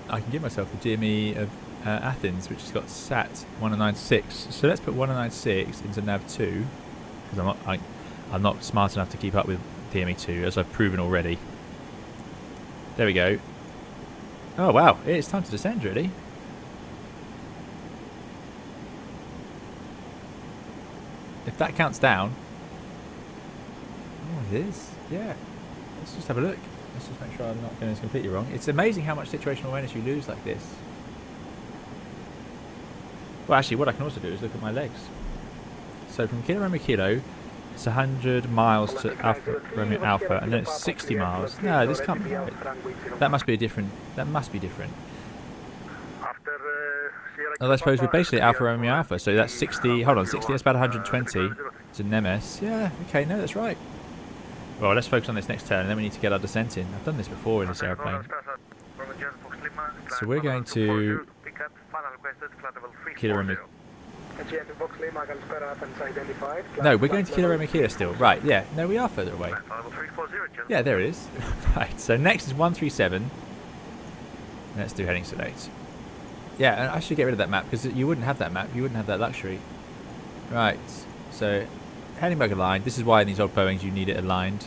I can give myself the GME of Athens, which has got SAT 1096. So let's put 1096 into nav 2, because I'm not smart enough to keep up with DME2, as I've proven already. There we go. Oh wow, it's time to descend, really. If that counts down. Oh, it is. Yeah. Let's just have a look. Let's just make sure I'm not getting this completely wrong. It's amazing how much situational awareness you lose like this. Well, actually, what I can also do is look at my legs. So from Kilo Romeo Kilo, it's 100 miles to Alpha Romeo Alpha, and then it's 60 miles. No, this can't be right. That must be a different. That must be different. Oh, I suppose we're basically Alpha Romeo Alpha, so that's 60. Hold on, 60. That's about 120. It's an MS. Yeah. Okay. No, that's right. Well, let's focus on this next turn, and then we need to get our descent in. I've done this before in this airplane. So we're going to Kilo Romeo. No, we're going to Kilo Romeo Kilo still. Right, yeah. No, we are further away. Yeah, there it is. Right, so next is 137. Let's do heading select. Yeah, and I should get rid of that map, because you wouldn't have that map. You wouldn't have that luxury. Right, so heading bug aligned. This is why in these old Boeings you need it aligned.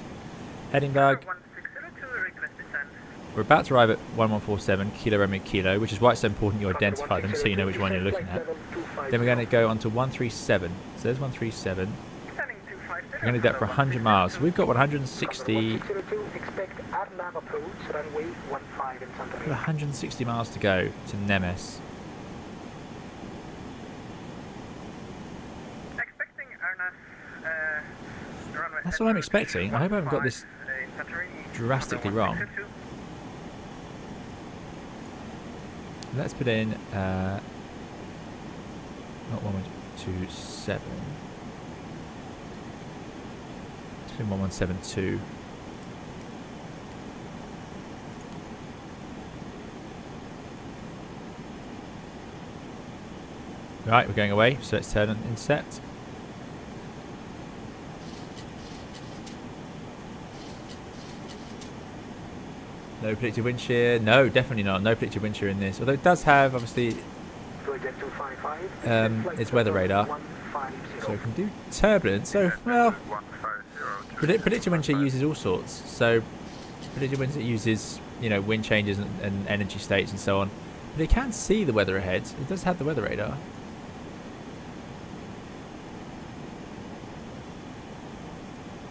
Heading bug. We're about to arrive at 1147 Kilo Romeo Kilo, which is why it's so important you identify them so you know which one you're looking at. Then we're going to go on to 137. So there's 137. We're going to do that for 100 miles. So we've got 160. Got 160 miles to go to Nemes. That's what I'm expecting. I hope I haven't got this drastically wrong. Let's put in not 127. Been 1172. Right, we're going away, so let's turn and intercept. No predicted wind shear. No, definitely not. No predicted wind shear in this. Although it does have, obviously, its weather radar. So it can do turbulence. So, well, predicted wind shear uses all sorts. So, predicted wind shear uses, you know, wind changes and energy states and so on. But it can see the weather ahead. It does have the weather radar.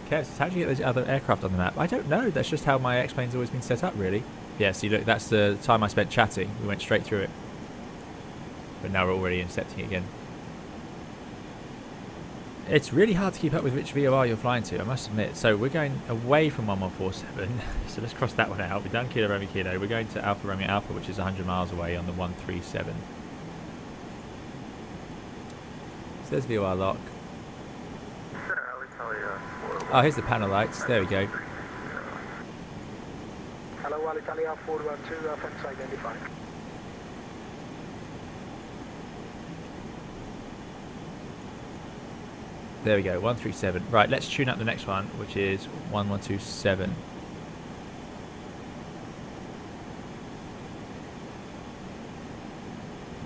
Okay, so how do you get those other aircraft on the map? I don't know. That's just how my X-plane's always been set up, really. Yeah, see, look, that's the time I spent chatting. We went straight through it. But now we're already intercepting it again. It's really hard to keep up with which VOR you're flying to, I must admit. So we're going away from 1147. So let's cross that one out. We've done Kilo Romeo Kilo. We're going to Alpha Romeo Alpha, which is 100 miles away on the 137. So there's VOR lock. Oh, here's the panel lights. There we go. Hello, Alitalia 412, Athens identified. There we go, 137. Right, let's tune up the next one, which is 1127.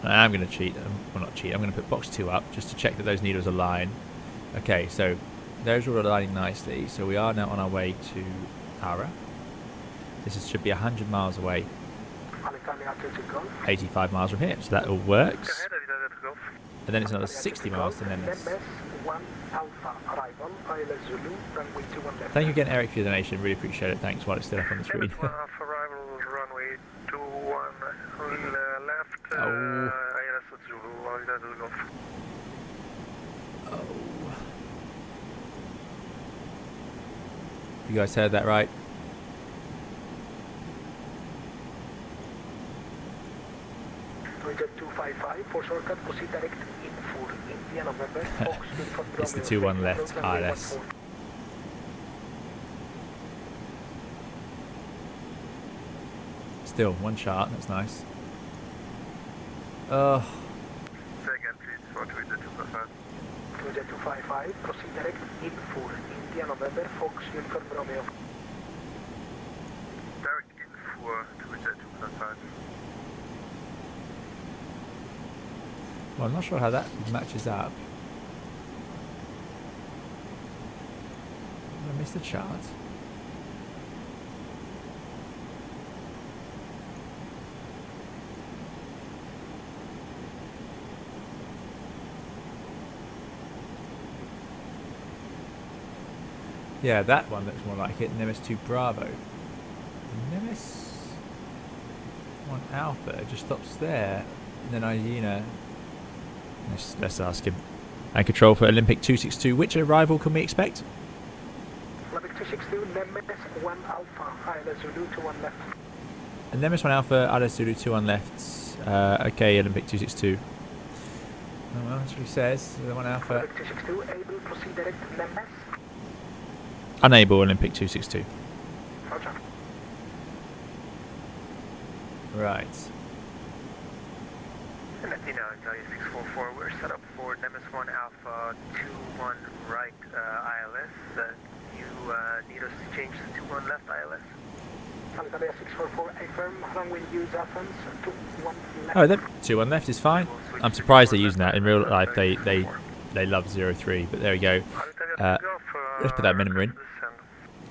I'm going to cheat. Well, not cheat. I'm going to put box 2 up just to check that those needles align. Okay, so those are aligning nicely. So we are now on our way to Ara. Should be 100 miles away. 85 miles from here, so that all works. And then it's another 60 miles to Nemes. Thank you again, Eric, for your donation. Really appreciate it. Thanks while it's still up on the screen. Runway 21 left. Oh. You guys heard that right? It's the 2-1 left, ILS. Still, one chart, that's nice. Second, please, for Twitter 255. Twitter 255, proceed direct in for India November, Fox Uniform Romeo. Direct in for Twitter 255. Well, I'm not sure how that matches up. I missed the chart. Yeah, that one looks more like it. Nemes 2 Bravo. Nemes 1 Alpha just stops there. And then Hyena. Let's ask him. And control for Olympic 262. Which arrival can we expect? Olympic 262, Nemes 1 Alpha, ILS Zulu 21 left. And Nemes 1 Alpha, ILS Zulu 21 left. Okay, Olympic 262. Oh, well, that's what he says. The 1 Alpha. Olympic 262, able proceed direct Nemes. Unable, Olympic 262. Roger. Let Right. me know, Italia 644, we're set up for Nemes 1 Alpha 21 right ILS. You need us to change to 21 left ILS? Italia 644, affirm, runway use Athens, 21 left. Oh, then 2-1 left is fine. I'm surprised they're using that. In real life, they love 03, but there we go. Let's put that minimum in.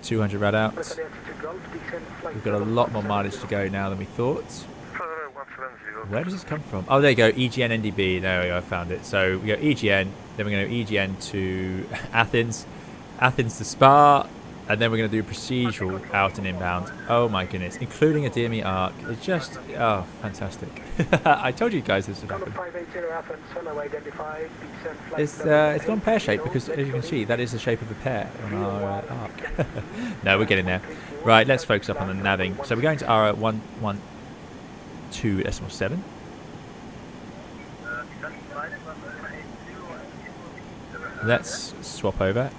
200 rad out. We've got a lot more mileage to go now than we thought. Where does this come from? Oh, there you go. EGN NDB. There we go. I found it. So we go EGN, then we're going to EGN to Athens, Athens to Spa, and then we're going to do procedural out and inbound. Oh my goodness, including a DME arc. It's just, oh, fantastic. I told you guys this would happen. It's gone pear-shaped because, as you can see, that is the shape of a pear on our arc. No, we're getting there. Right, let's focus up on the navving. So we're going to our 112.7. Let's swap over.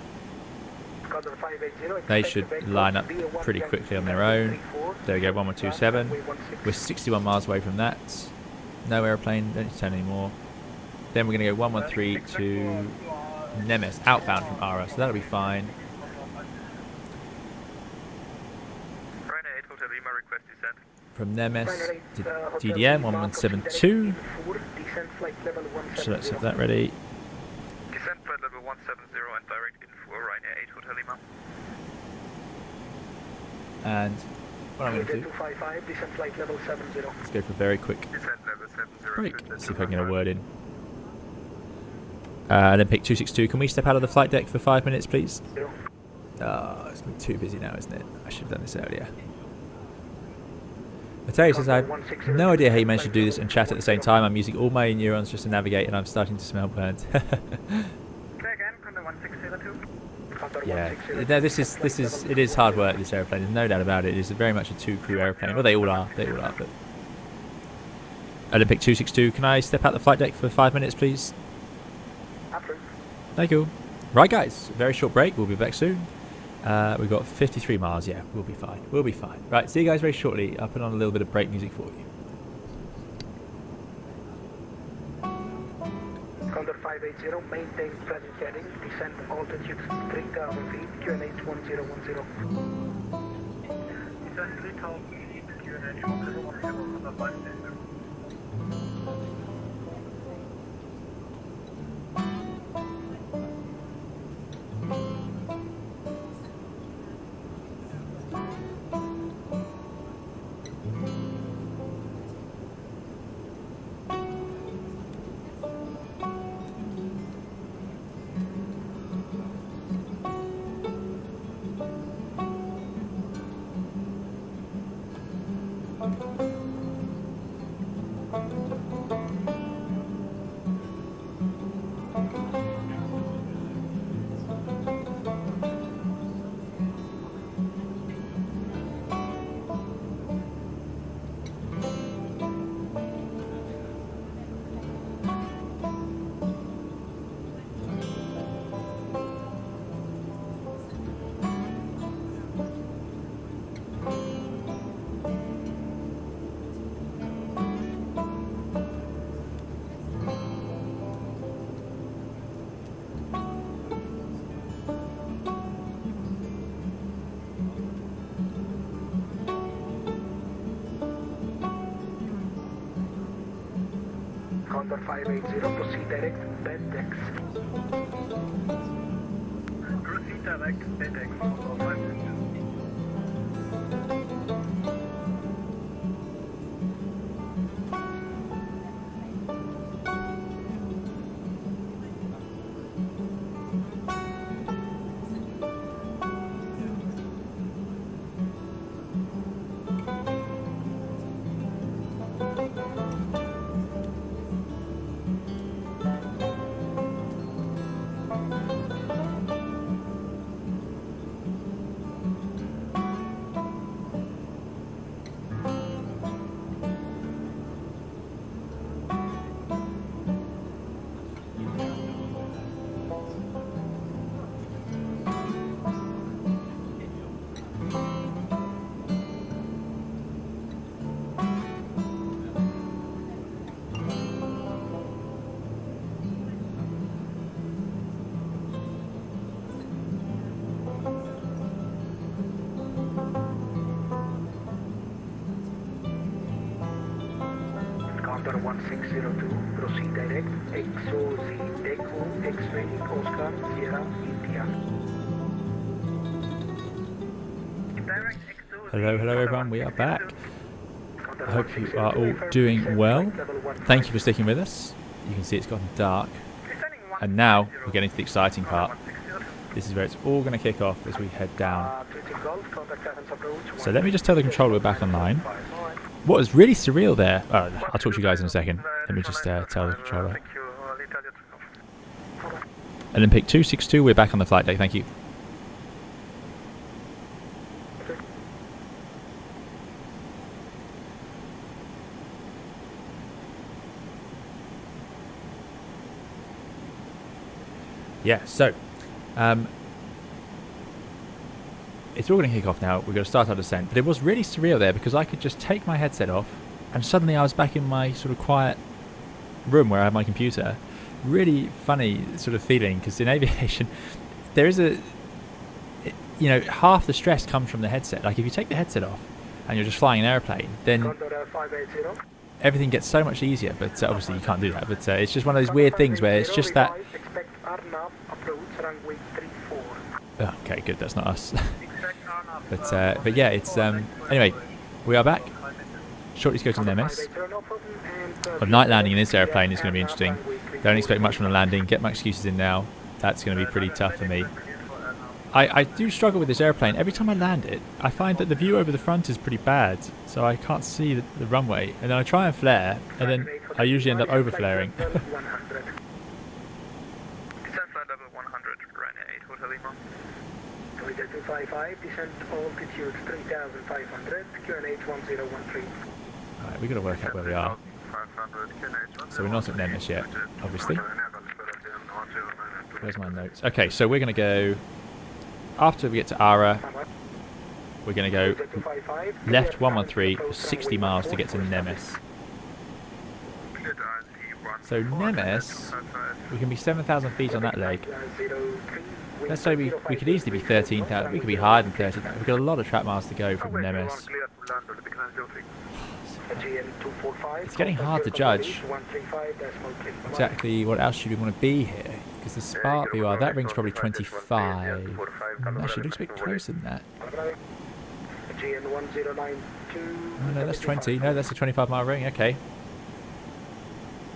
They should line up pretty quickly on their own. There we go, 1127. We're 61 miles away from that. No airplane, don't need to turn anymore. Then we're going to go 113 to Nemes, outbound from Ara, so that'll be fine. From Nemes to DDM 1172. So let's have that ready. Descent flight level 170 and direct info Ryanair 8 Hotel Lima. And what I'm going to do, let's go for a very quick Descent level 70. break. See if I can get a word in. Olympic 262, can we step out of the flight deck for 5 minutes, please? Oh, it's going to be too busy now, isn't it? I should have done this earlier. I tell you, since I have no idea how you managed to do this and chat at the same time, I'm using all my neurons just to navigate, and I'm starting to smell burnt. Yeah, no, it is hard work, this airplane. There's no doubt about it. It is very much a two-crew airplane. Well, they all are. But Olympic 262, can I step out the flight deck for 5 minutes, please? Thank you. Right, guys, very short break. We'll be back soon. We've got 53 miles. Yeah, we'll be fine. We'll be fine. Right, see you guys very shortly. I'll put on a little bit of break music for you. Condor 580, maintain present heading, descent altitude 3,000 feet, QNH 1010. Descent 3,000 feet, QNH 1010 on the 580. Condor 580, proceed direct, bed decks. Proceed direct, bed decks, Condor 580. Condor 1602, proceed direct, XOZ Echo, X-ray, Oscar, Sierra, India. Hello, hello everyone, we are back. I hope you are all doing well. Thank you for sticking with us. You can see it's gotten dark. And now we're getting to the exciting part. This is where it's all going to kick off as we head down. So let me just tell the controller we're back online. What was really surreal there... Oh, I'll talk to you guys in a second. Let me just tell the controller. Olympic 262, we're back on the flight deck, thank you. Yeah, so it's all going to kick off now. We're going to start our descent. But it was really surreal there because I could just take my headset off and suddenly I was back in my sort of quiet room where I have my computer. Really funny sort of feeling, because in aviation there is half the stress comes from the headset. Like if you take the headset off and you're just flying an airplane, then everything gets so much easier, but obviously you can't do that. But it's just one of those weird things where it's just that. Oh, okay, good, that's not us. but yeah, it's anyway, we are back. Shortly to go to Nemes. A night landing in this airplane is going to be interesting. Don't expect much from the landing. Get my excuses in now. That's going to be pretty tough for me. I do struggle with this airplane. Every time I land it, I find that the view over the front is pretty bad, so I can't see the runway. And then I try and flare, and then I usually end up over flaring. Descent line level 100, Ryanair 8 Hotel Lima. 255, descent altitude 3,500, QNH 1013. Alright, we've got to work out where we are. So we're not at Nemes yet, obviously. Where's my notes? Okay, so we're going to go, after we get to Ara, we're going to go left 113 for 60 miles to get to Nemes. So Nemes, we can be 7,000 feet on that leg. Let's say we could easily be 13,000, we could be higher than 13,000. We've got a lot of track miles to go from Nemes. It's getting hard to judge exactly what altitude we want to be here, because the Spark VOR, that ring's probably 25. Actually, it looks a bit closer than that. Oh, no, that's 20. No, that's a 25-mile ring. Okay.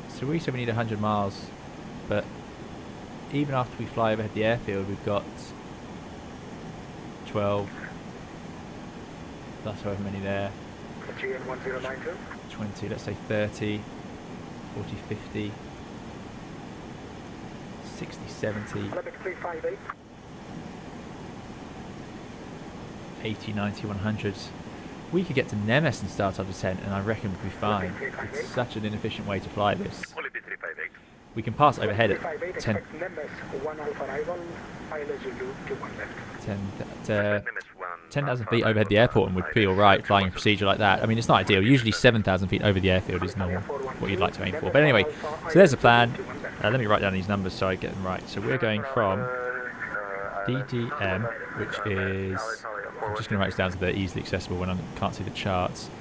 So we said we need 100 miles, but even after we fly overhead the airfield, we've got 12 plus however many there. 20, let's say 30, 40, 50, 60, 70, 80, 90, 100. We could get to Nemes and start our descent, and I reckon we'd be fine. It's such an inefficient way to fly this. We can pass overhead at 10,000 feet overhead the airport, and we'd be alright flying a procedure like that. I mean, it's not ideal. Usually 7,000 feet over the airfield is normal, what you'd like to aim for. But anyway, so there's a plan. Let me write down these numbers so I get them right. So we're going from DDM, which is, I'm just going to write this down so they're easily accessible when I can't see the charts.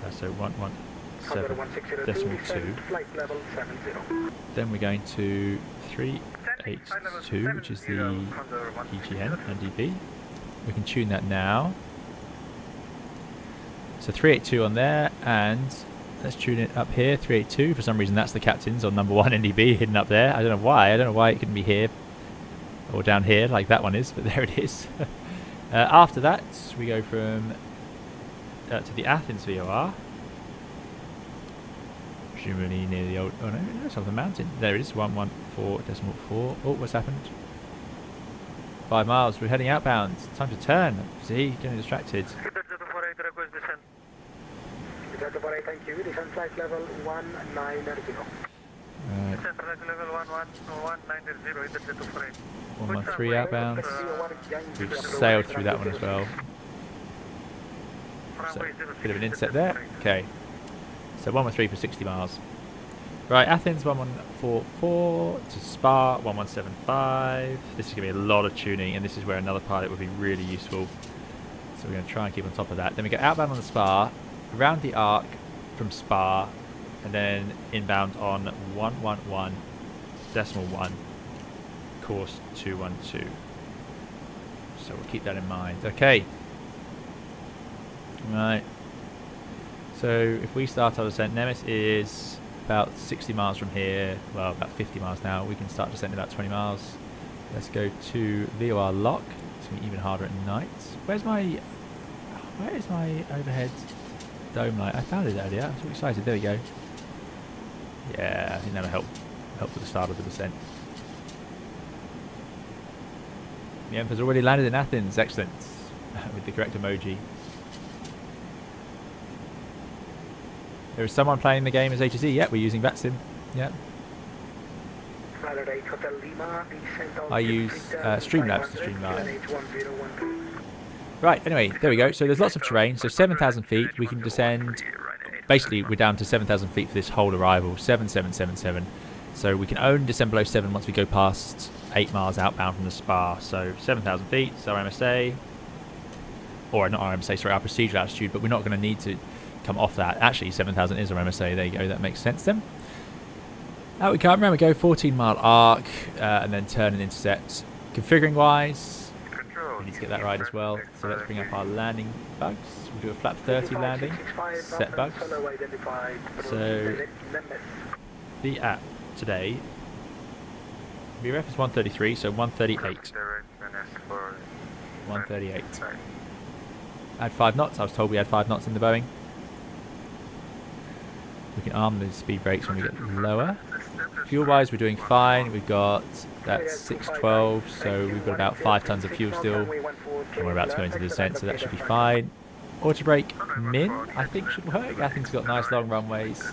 So 117.2. Then we're going to 382, which is the EGN NDB. We can tune that now. So 382 on there, and let's tune it up here, 382. For some reason that's the captain's on number 1 NDB hidden up there. I don't know why. I don't know why it couldn't be here or down here like that one is, but there it is. After that, we go from to the Athens VOR. Presumably near the old. Oh no, it's on the mountain. There it is, 114.4. Oh, what's happened? 5 miles. We're heading outbound. Time to turn. See, getting distracted. Thank you. Descent flight level 190. Right. Descent flight level 190. 113 outbound. We've sailed through that one as well. So, bit of an inset there. Okay. So 113 for 60 miles. Right, Athens 1144 to Spa 1175. This is going to be a lot of tuning, and this is where another pilot would be really useful. So we're going to try and keep on top of that. Then we go outbound on the Spa, around the arc from Spa, and then inbound on 111.1, course 212. So we'll keep that in mind. Okay. Right. So if we start our descent, Nemes is about 60 miles from here, well about 50 miles now. We can start descending about 20 miles. Let's go to VOR lock. It's going to be even harder at night. Where is my overhead dome light? I found it earlier. I'm so excited. There we go. Yeah, I think that'll help with the start of the descent. The Emperor's already landed in Athens. Excellent. With the correct emoji. There is someone playing the game as A to Z. Yeah, we're using FlyJSim. Yeah. I use Streamlabs to stream live. Right, anyway, there we go. So there's lots of terrain. So 7,000 feet, we can descend. Basically, we're down to 7,000 feet for this whole arrival. 7777. So we can only descend below 7 once we go past 8 miles outbound from the spa. So 7,000 feet is our MSA. Or not our MSA, sorry, our procedural altitude. But we're not going to need to come off that. Actually, 7,000 is our MSA. There you go. That makes sense then. Out we come. Remember, go 14-mile arc and then turn and intercept. Configuring wise, we need to get that right as well. So let's bring up our landing bugs. We'll do a flap 30 landing, set bugs. So the app today, VRF is 133, so 138. 138. Add 5 knots. I was told we had 5 knots in the Boeing. We can arm the speed brakes when we get lower. Fuel wise, we're doing fine. We've got that's 612, so we've got about 5 tons of fuel still. And we're about to go into the descent, so that should be fine. Auto brake min, I think, should work. Athens has got nice long runways.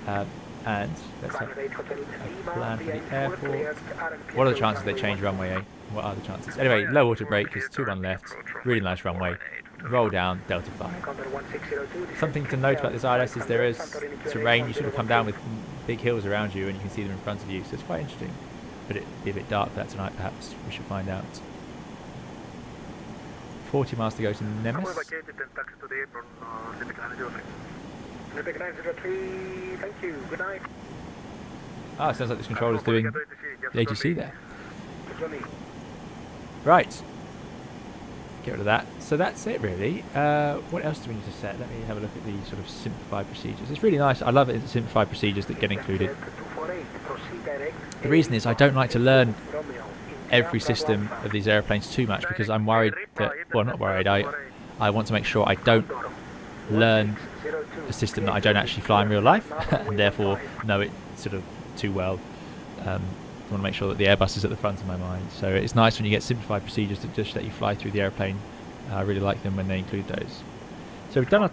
And let's have a plan for the airport. What are the chances they change runway A? What are the chances? Anyway, low auto brake is 2-1 left. Really nice runway. Roll down, Delta 5. Something to note about this ILS is there is terrain. You sort of come down with big hills around you and you can see them in front of you, so it's quite interesting. But it'd be a bit dark for that tonight, perhaps. We should find out. 40 miles to go to Nemes. Thank you. Good night. Ah, it sounds like this controller's doing the ATC there. Right. Get rid of that. So that's it, really. What else do we need to set? Let me have a look at the sort of simplified procedures. It's really nice. I love it. The simplified procedures that get included. The reason is I don't like to learn every system of these airplanes too much because I'm worried that, well, not worried. I want to make sure I don't learn a system that I don't actually fly in real life and therefore know it sort of too well. I want to make sure that the Airbus is at the front of my mind. So it's nice when you get simplified procedures that just let you fly through the airplane. I really like them when they include those. So we've done our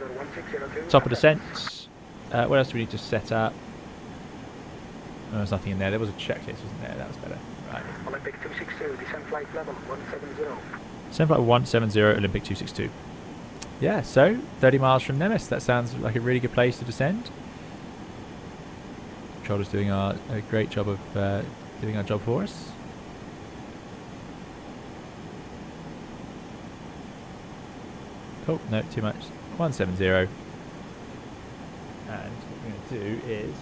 top of descent. What else do we need to set up? Oh, there's nothing in there. There was a checklist, wasn't there? That was better. Right. Olympic 262, descent flight level 170. Descent flight 170, Olympic 262. Yeah, so 30 miles from Nemes. That sounds like a really good place to descend. Controller's doing a great job of doing our job for us. Cool, no, too much. 170. And what we're going to do is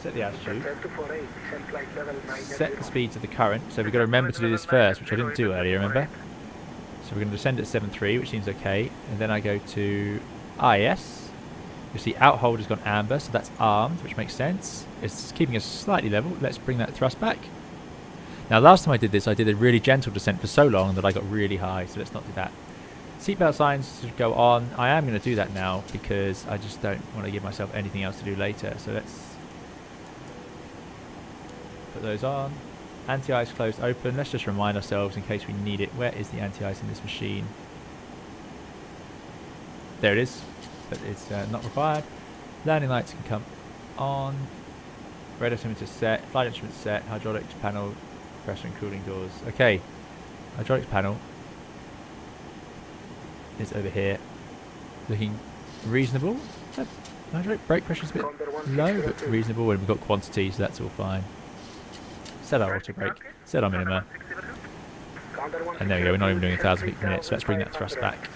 set the altitude, set the speed to the current. So we've got to remember to do this first, which I didn't do earlier, remember? So we're going to descend at 7.3, which seems okay. And then I go to IS. You see outhold has gone amber, so that's armed, which makes sense. It's keeping us slightly level. Let's bring that thrust back. Now, last time I did this, I did a really gentle descent for so long that I got really high, so let's not do that. Seatbelt signs should go on. I am going to do that now because I just don't want to give myself anything else to do later. So let's put those on. Anti-ice closed open. Let's just remind ourselves in case we need it. Where is the anti-ice in this machine? There it is. But it's not required. Landing lights can come on. Red altimeter set. Flight instruments set. Hydraulics panel. Pressure and cooling doors. Okay. Hydraulics panel is over here. Looking reasonable. Hydraulic brake pressure's a bit low, but reasonable. And we've got quantity, so that's all fine. Set our auto brake. Set our minima. And there we go. We're not even doing 1,000 feet per minute, so let's bring that thrust back.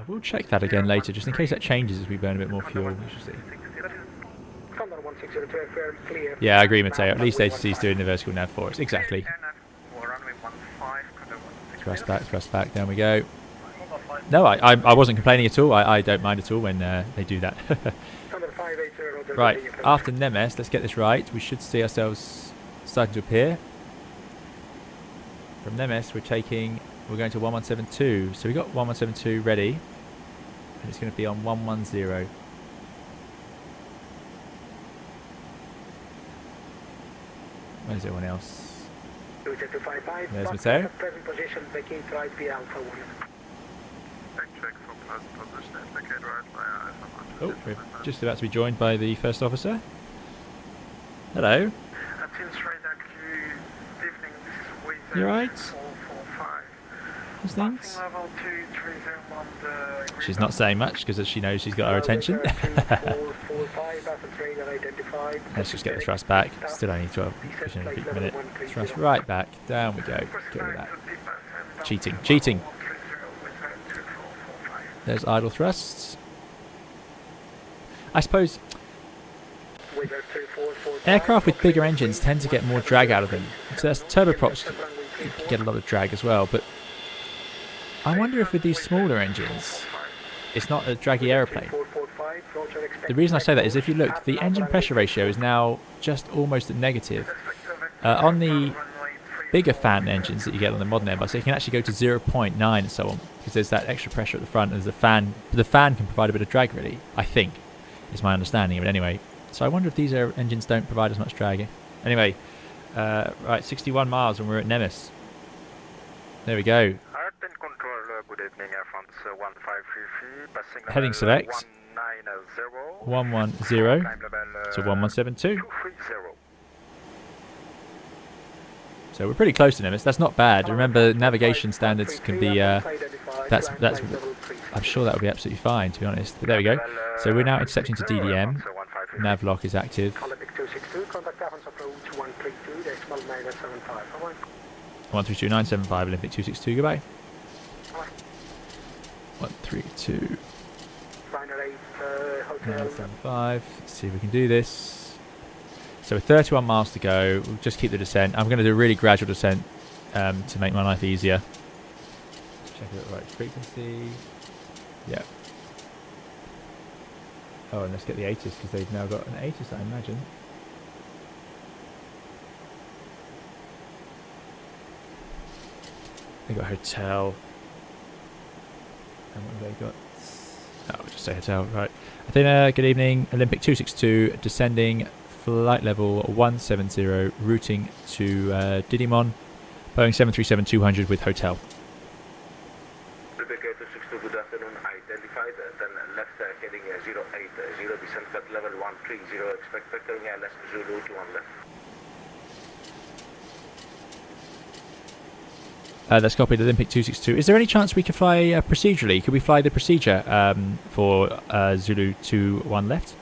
We'll check that again later, just in case that changes as we burn a bit more fuel. We should see. Yeah, I agree, Matteo. At least ATC is doing the vertical nav for us. Exactly. Thrust back. Down we go. No, I wasn't complaining at all. I don't mind at all when they do that. Right, after Nemes, let's get this right. We should see ourselves starting to appear. From Nemes, we're going to 1172. So we've got 1172 ready. And it's going to be on 110. Where's everyone else? There's Matteo. Oh, we're just about to be joined by the first officer. Hello. Athens radar Q, evening, with You right? 445. How's things? Level 230 on the... She's not saying much because she knows she's got our attention. 445, Athens radar identified. Let's just get the thrust back. Still only 12 feet per minute. Thrust right back. Down we go. Get rid of that. Cheating. Cheating. There's idle thrusts. I suppose aircraft with bigger engines tend to get more drag out of them. So that's turboprops get a lot of drag as well. But I wonder if with these smaller engines, it's not a draggy aeroplane. The reason I say that is if you look, the engine pressure ratio is now just almost at negative. On the bigger fan engines that you get on the modern Airbus, they can actually go to 0.9 and so on, because there's that extra pressure at the front, and the fan can provide a bit of drag, really, I think, is my understanding of it anyway. So I wonder if these engines don't provide as much drag. Anyway, right, 61 miles and we're at Nemis. There we go. Air control, good evening, Air France 1533, passing Heading select. 110 to 1172. So we're pretty close to Nemis. That's not bad. Remember, navigation standards can be. That's. I'm sure that will be absolutely fine, to be honest. But there we go. So we're now intercepting to DDM. Nav lock is active. 132975. Olympic 262. Goodbye. 132. 975. Let's see if we can do this. So with 31 miles to go, we'll just keep the descent. I'm going to do a really gradual descent to make my life easier. Check the right frequency. Yeah. Oh, and let's get the ATIS because they've now got an ATIS, I imagine. They've got a hotel. And what have they got? Oh, we'll just say hotel, right. Athena, good evening. Olympic 262, descending. Flight level 170, routing to Didymon, Boeing 737-200 with hotel. Olympic 262, good afternoon. Identified, then left heading 080, descent flight level 130, expect vectoring LS Zulu to one left. That's copied. Olympic 262. Is there any chance we could fly procedurally? Could we fly the procedure for Zulu to one left?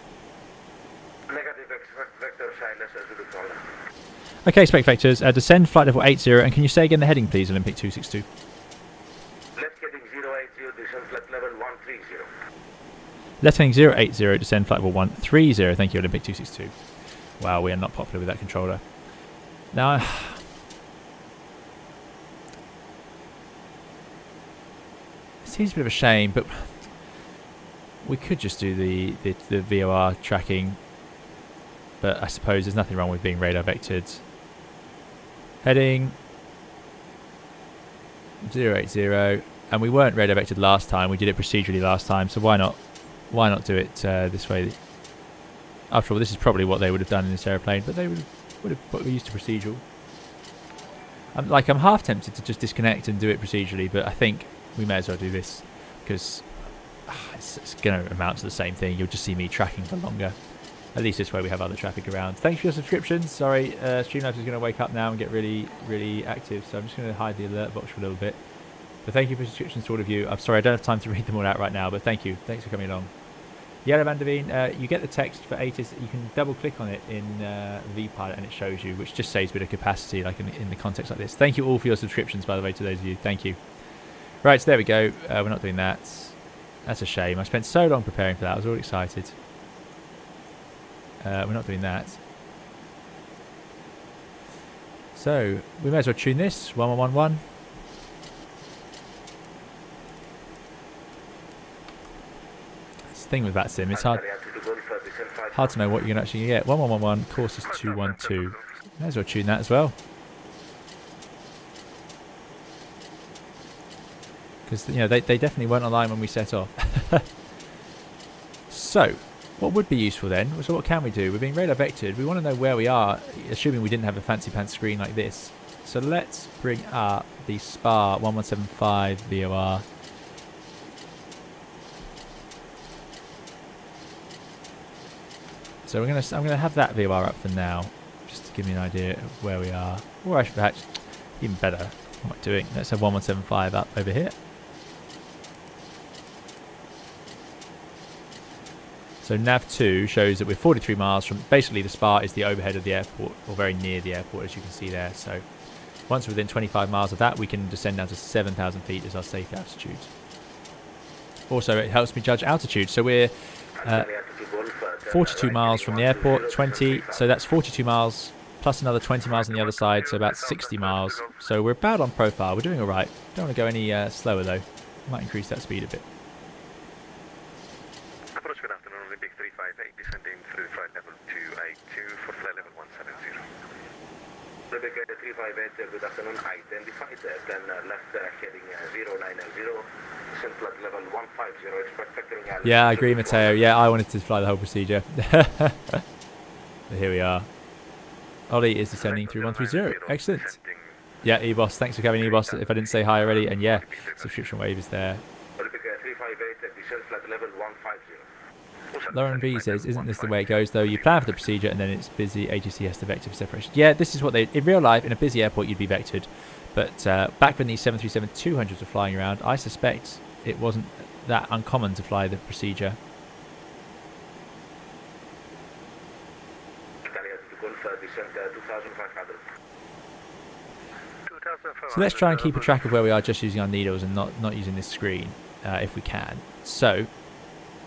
Okay, spec vectors, descend flight level 80, and can you say again the heading, please, Olympic 262? Left heading 080, descend flight level 130. Left heading 080, descend flight level 130, thank you, Olympic 262. Wow, we are not popular with that controller. Now, it seems a bit of a shame, but we could just do the VOR tracking, but I suppose there's nothing wrong with being radar vectored. Heading 080, and we weren't radar vectored last time. We did it procedurally last time, so why not do it this way? After all, this is probably what they would have done in this airplane, but they would have put used to procedural. I'm half tempted to just disconnect and do it procedurally, but I think we may as well do this because it's going to amount to the same thing. You'll just see me tracking for longer. At least this way we have other traffic around. Thanks for your subscriptions. Sorry, Streamlabs is going to wake up now and get really, really active, so I'm just going to hide the alert box for a little bit. But thank you for subscriptions to all of you. I'm sorry I don't have time to read them all out right now, but thank you. Thanks for coming along. Yellow Van der Veen, you get the text for ATIS. You can double click on it in vPilot and it shows you, which just saves a bit of capacity like in the context like this. Thank you all for your subscriptions, by the way, to those of you. Thank you. Right, so there we go. We're not doing that. That's a shame. I spent so long preparing for that. I was all excited. We're not doing that. So we may as well tune this 1111. That's the thing with that sim, it's hard to know what you're going to actually get. 1111, course is 212. May as well tune that as well. Because they definitely weren't online when we set off. So what would be useful then? So what can we do? We're being radar vectored. We want to know where we are, assuming we didn't have a fancy pants screen like this. So let's bring up the SPA 1175 VOR. So I'm gonna have that VOR up for now. to give me an idea of where we are. Or actually, perhaps even better. What am I doing? Let's have 1175 up over here. So nav 2 shows that we're 43 miles from, basically the spar is the overhead of the airport, or very near the airport, as you can see there. So once we're within 25 miles of that, we can descend down to 7,000 feet as our safe altitude. Also, it helps me judge altitude. So we're 42 miles from the airport, 20, so that's 42 miles plus another 20 miles on the other side, so about 60 miles. So we're about on profile. We're doing all right. Don't want to go any slower though. Might increase that speed a bit. Approach good afternoon, Olympic 358, descending through flight level 282 for flight level 170. Olympic 358, good afternoon, identified, then left heading 090, descent flight level 150, expect factoring out. Yeah, I agree, Matteo. Yeah, I wanted to fly the whole procedure. But here we are. Ollie is descending through 130. Excellent. Yeah, E-Boss. Thanks for coming, E-Boss. If I didn't say hi already. And yeah, subscription wave is there. Olympic 358, descent flight level 150. Lauren V says, isn't this the way it goes though? You plan for the procedure and then it's busy. ATC has to vector for separation. Yeah, this is what they... In real life, in a busy airport, you'd be vectored. But back when these 737-200s were flying around, I suspect it wasn't that uncommon to fly the procedure. So let's try and keep a track of where we are just using our needles and not using this screen if we can. So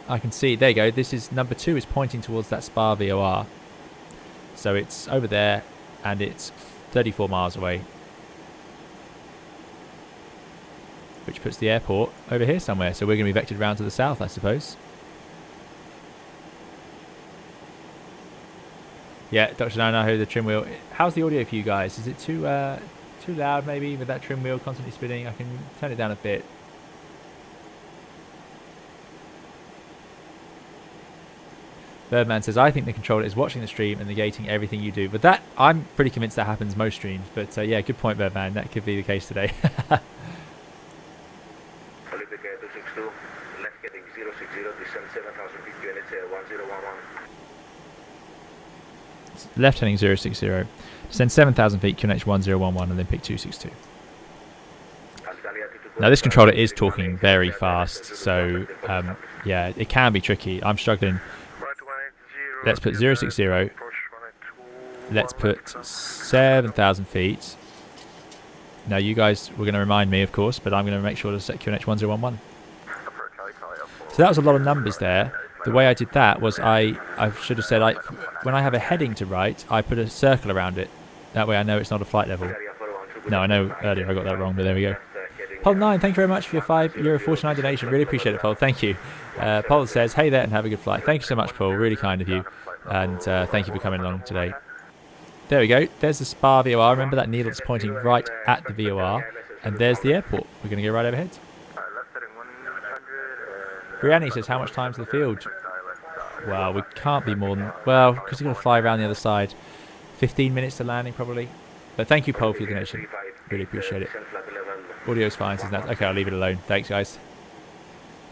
I can see, there you go, this is number 2 is pointing towards that spar VOR. So it's over there and it's 34 miles away. Which puts the airport over here somewhere. So we're going to be vectored around to the south, I suppose. Yeah, Dr. Nanaho, the trim wheel. How's the audio for you guys? Is it too loud maybe with that trim wheel constantly spinning? I can turn it down a bit. Birdman says, I think the controller is watching the stream and negating everything you do. But that, I'm pretty convinced that happens most streams. But yeah, good point, Birdman. That could be the case today. Olympic 262, left heading 060, descend 7,000 feet, units 1011. Left heading 060, descend 7,000 feet, QNH 1011, Olympic 262. Now this controller is talking very fast, so yeah, it can be tricky. I'm struggling. Let's put 060. Let's put 7,000 feet. Now you guys were going to remind me, of course, but I'm going to make sure to set QNH 1011. So that was a lot of numbers there. The way I did that was I should have said, when I have a heading to write, I put a circle around it. That way I know it's not a flight level. No, I know earlier I got that wrong, but there we go. Pol9, thank you very much for your €5.49 donation. Really appreciate it, Pol. Thank you. Pol says, hey there and have a good flight. Thank you so much, Pol. Really kind of you. And thank you for coming along today. There we go. There's the spar VOR. Remember that needle is pointing right at the VOR. And there's the airport. We're going to go right overhead. Brianni says, how much time to the field? Well, we can't be more than... Well, because we've got to fly around the other side. 15 minutes to landing, probably. But thank you, Pol, for your donation. Really appreciate it. Audio's fine, says that. Okay, I'll leave it alone. Thanks, guys.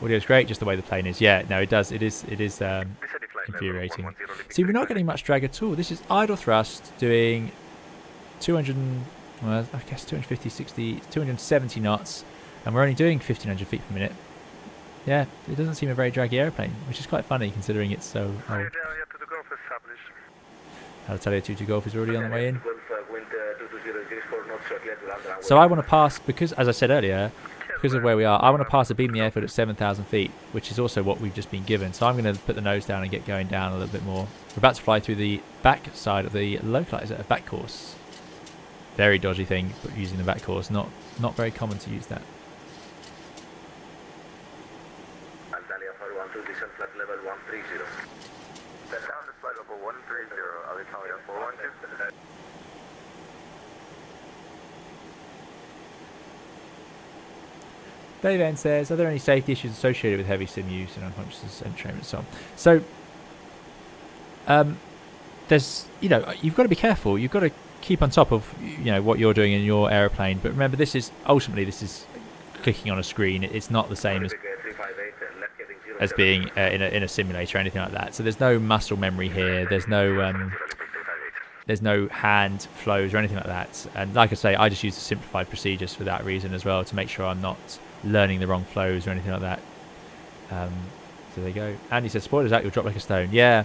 Audio's great, just the way the plane is. Yeah, no, it does. It is infuriating. See, we're not getting much drag at all. This is idle thrust doing 200... Well, I guess 250, 60, 270 knots. And we're only doing 1,500 feet per minute. Yeah, it doesn't seem a very draggy airplane, which is quite funny considering it's so old. Alitalia 22 Golf is already on the way in. So I want to pass, because, as I said earlier, because of where we are, I want to pass a beam in the airfield at 7,000 feet, which is also what we've just been given. So I'm going to put the nose down and get going down a little bit more. We're about to fly through the back side of the localizer, a back course. Very dodgy thing, but using the back course, not very common to use that. Descent flight level 130. Down to flight level 130, Alitalia 412. Dave N says, are there any safety issues associated with heavy sim use and unconscious entrainment and so on? So, there's, you've got to be careful. You've got to keep on top of, what you're doing in your aeroplane. But remember, this is clicking on a screen. It's not the same as being in a simulator or anything like that. So there's no muscle memory here. There's no there's no hand flows or anything like that. And like I say, I just use the simplified procedures for that reason as well, to make sure I'm not learning the wrong flows or anything like that. So there you go. Andy says, spoilers out, you'll drop like a stone. Yeah.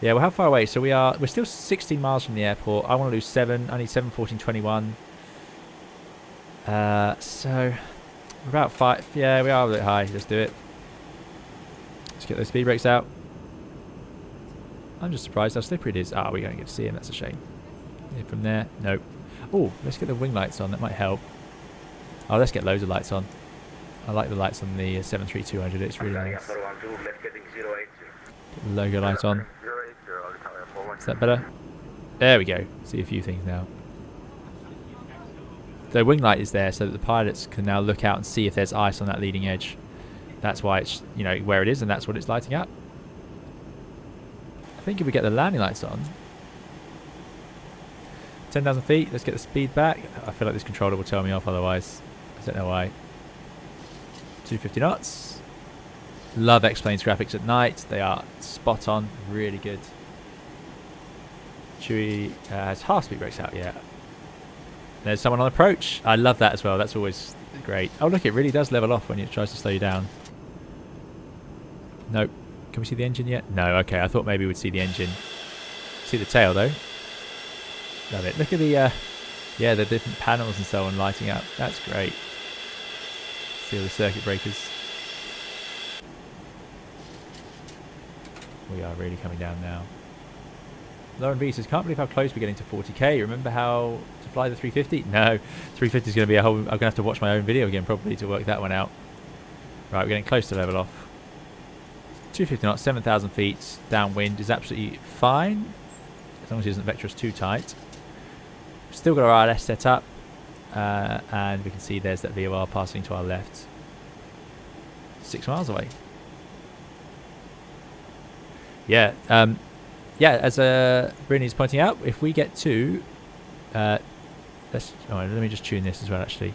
Yeah, well, how far away? So we're still 16 miles from the airport. I want to do 7. I need 7, 14, 21. So we're about 5. Yeah, we are a bit high. Let's do it. Let's get those speed brakes out. I'm just surprised how slippery it is. Ah, we don't get to see him. That's a shame. Yeah, from there, nope. Oh, let's get the wing lights on. That might help. Oh, let's get loads of lights on. I like the lights on the 73200. It's really nice. Get the logo light on. Is that better? There we go. See a few things now. The wing light is there so that the pilots can now look out and see if there's ice on that leading edge. That's why it's, you know, where it is, and that's what it's lighting up. I think if we get the landing lights on, 10,000 feet, let's get the speed back. I feel like this controller will tell me off otherwise. I don't know why. 250 knots. Love X-Planes graphics at night. They are spot on, really good. Chewie has half speed brakes out, yeah. There's someone on approach. I love that as well. That's always great. Oh, look, it really does level off when it tries to slow you down. Nope. Can we see the engine yet? No, okay. I thought maybe we'd see the engine. See the tail, though. Love it. Look at the, yeah, the different panels and so on lighting up. That's great. See all the circuit breakers. We are really coming down now. Lauren B says, can't believe how close we're getting to 40k. Remember how to fly the 350? No, 350 is going to be a whole... I'm going to have to watch my own video again probably to work that one out. Right, we're getting close to level off. 250 knots, 7,000 feet downwind is absolutely fine, as long as it doesn't vector us too tight. Still got our RLS set up, and we can see there's that VOR passing to our left. 6 miles away. Yeah, yeah, as Bruni's pointing out, if we get to... let me just tune this as well, actually.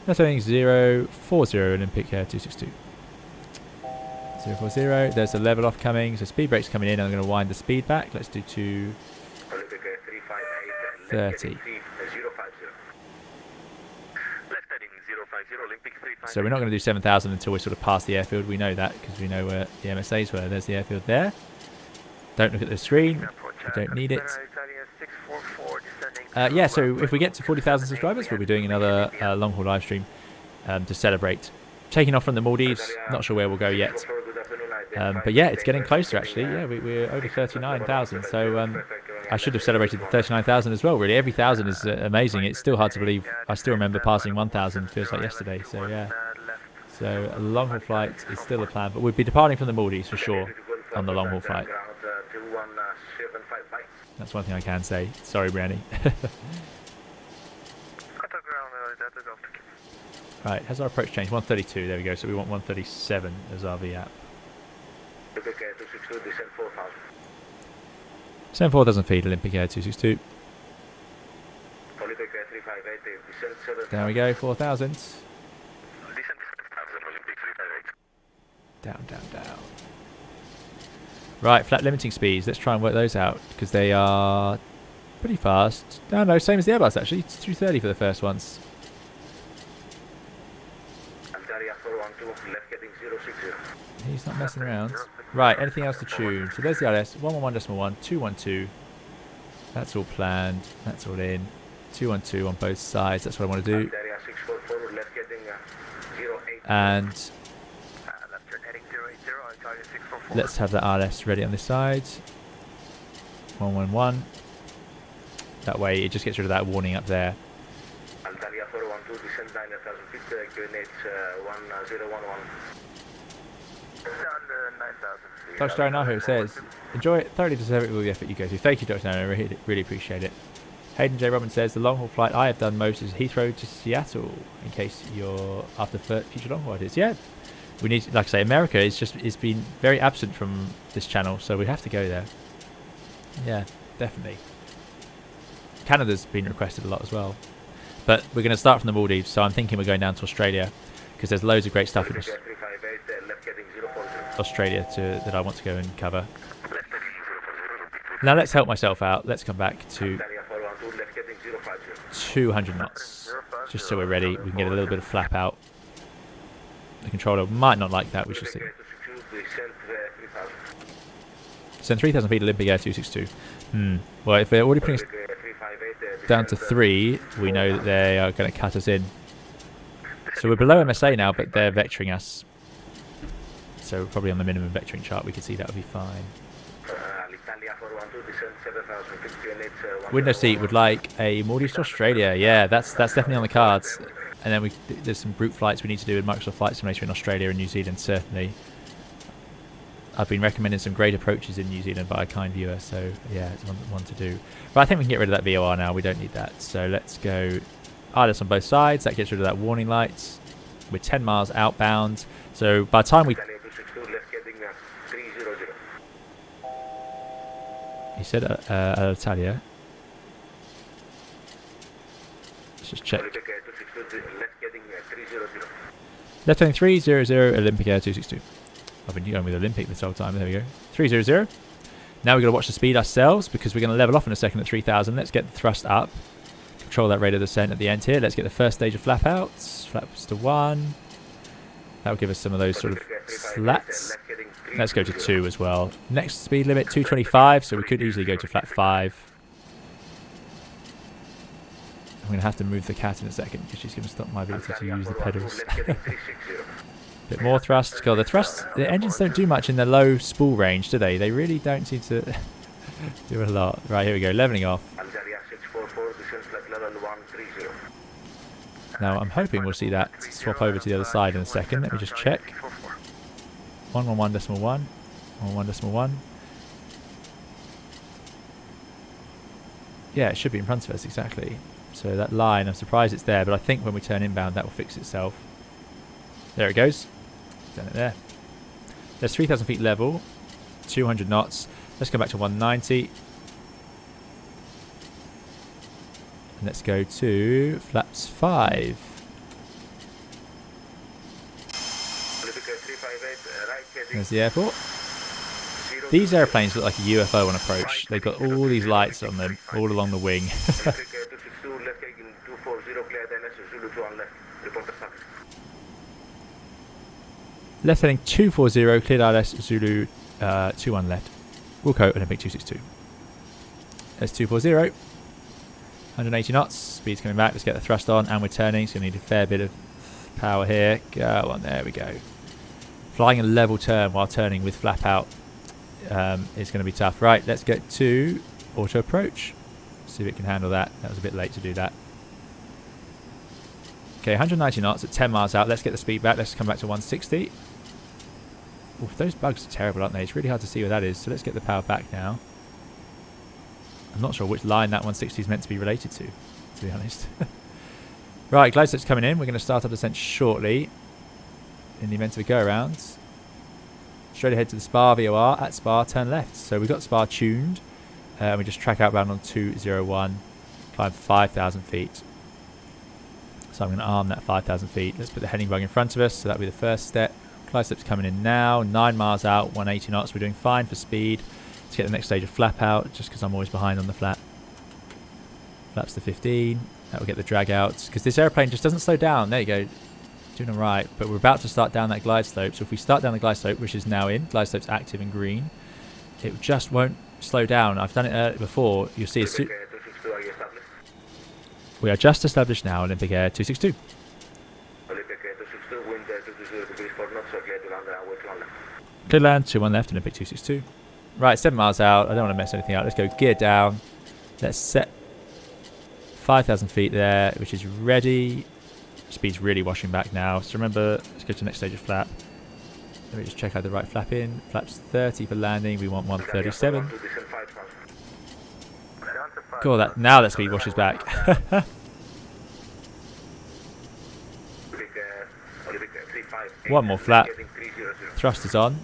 That's heading 040 Olympic 262. 040. There's a level off coming, so speed brake's coming in. I'm going to wind the speed back. Let's do 230. So we're not going to do 7,000 until we're sort of past the airfield. We know that because we know where the MSAs were. There's the airfield there. Don't look at the screen. We don't need it. Yeah, so if we get to 40,000 subscribers, we'll be doing another long-haul live stream to celebrate. Taking off from the Maldives. Not sure where we'll go yet. But yeah, it's getting closer, actually. Yeah, we're over 39,000. So I should have celebrated the 39,000 as well, really. Every 1,000 is amazing. It's still hard to believe. I still remember passing 1,000. Feels like yesterday. So, yeah. So a long-haul flight is still a plan. But we'll be departing from the Maldives for sure on the long-haul flight. That's one thing I can say. Sorry, Brandy. Right, has our approach changed? 132, there we go. So we want 137 as our VAP. Send 4,000 feet, Olympic Air 262. There we go, 4,000. Down, down, down. Right, flat limiting speeds. Let's try and work those out because they are pretty fast. No, no, same as the Airbus actually. It's 230 for the first ones. He's not messing around. Right, anything else to tune? So there's the RS. 111.1, 212. That's all planned. That's all in. 212 on both sides. That's what I want to do. And let's have the RS ready on this side. 111. That way it just gets rid of that warning up there. Dr. Nahu says, enjoy it, thoroughly deserve it with the effort you go to. Thank you, Dr. Nahu, I really appreciate it. Hayden J. Robin says, the long haul flight I have done most is Heathrow to Seattle, in case you're after future long haul ideas. Yeah, we need, like I say, America is just, it's been very absent from this channel, so we have to go there. Yeah, definitely. Canada's been requested a lot as well. But we're going to start from the Maldives, so I'm thinking we're going down to Australia, because there's loads of great stuff in Australia that I want to go and cover. Now let's help myself out. Let's come back to Italia 412, left heading 050. 200 knots. Just so we're ready. We can get a little bit of flap out. The controller might not like that. We should see. Send 3,000 feet Olympic Air 262. Well, if they're already putting us down to 3, we know that they are going to cut us in. So we're below MSA now, but they're vectoring us. So probably on the minimum vectoring chart, we can see that would be fine. Window seat would like a Maldives to Australia. Yeah, that's definitely on the cards. And then there's some brute flights we need to do with Microsoft Flight Simulator in Australia and New Zealand, certainly. I've been recommending some great approaches in New Zealand by a kind viewer, so yeah, it's one to do. But I think we can get rid of that VOR now. We don't need that. So let's go ILS on both sides. That gets rid of that warning light. We're 10 miles outbound. So by the time we... He said Italia. Let's just check. Left heading 300 Olympic Air 262. I've been going with Olympic this whole time. There we go. 300. Now we've got to watch the speed ourselves because we're going to level off in a second at 3,000. Let's get the thrust up. Control that rate of descent at the end here. Let's get the first stage of flap outs. Flaps to 1. That will give us some of those sort of slats. Let's go to 2 as well. Next speed limit 225, so we could easily go to flat 5. I'm going to have to move the cat in a second because she's going to stop my ability to use the pedals. Bit more thrust. God, the engines don't do much in the low spool range, do they? They really don't seem to do a lot. Right, here we go. Leveling off. Now, I'm hoping we'll see that swap over to the other side in a second. Let me just check. 111.1. 111.1. Yeah, it should be in front of us, exactly. So that line, I'm surprised it's there, but I think when we turn inbound, that will fix itself. There it goes. Done it there. There's 3,000 feet level, 200 knots. Let's go back to 190. And let's go to flaps 5. There's the airport. These airplanes look like a UFO on approach. They've got all these lights on them all along the wing. Left heading 240, cleared ILS Zulu 21 left. Wilco Olympic 262. There's 240. 180 knots. Speed's coming back. Let's get the thrust on, and we're turning, so we need a fair bit of power here. Go on, there we go. Flying a level turn while turning with flap out is going to be tough. Right, let's get to auto approach. See if it can handle that. That was a bit late to do that. Okay, 190 knots at 10 miles out. Let's get the speed back. Let's come back to 160. Oof, those bugs are terrible, aren't they? It's really hard to see where that is. So let's get the power back now. I'm not sure which line that 160 is meant to be related to be honest. Right, glide slopes coming in. We're going to start our descent shortly in the event of a go-around. Straight ahead to the Spa VOR. At Spa, turn left. So we've got Spa tuned. We just track outbound on 201. Climb 5,000 feet. So I'm going to arm that 5,000 feet. Let's put the heading bug in front of us. So that'll be the first step. Glide slopes coming in now. 9 miles out, 180 knots. We're doing fine for speed. Let's get the next stage of flap out, just because I'm always behind on the flap. Flaps to 15. That will get the drag out. Because this airplane just doesn't slow down. There you go. Doing all right. But we're about to start down that glide slope. So if we start down the glide slope, which is now in, glide slope's active in green, it just won't slow down. I've done it before. You'll see we are just established now, Olympic Air 262. Olympic Air 262, wind 220 degrees 4 knots, so clear to land, wait to land. Clear land, 21 left, Olympic 262. Right, 7 miles out. I don't want to mess anything out. Let's go gear down. Let's set 5,000 feet there, which is ready. Speed's really washing back now. So remember, let's go to the next stage of flap. Let me just check out the right flap in. Flaps 30 for landing. We want 137. God, now that speed washes back. One more flap. Thrust is on.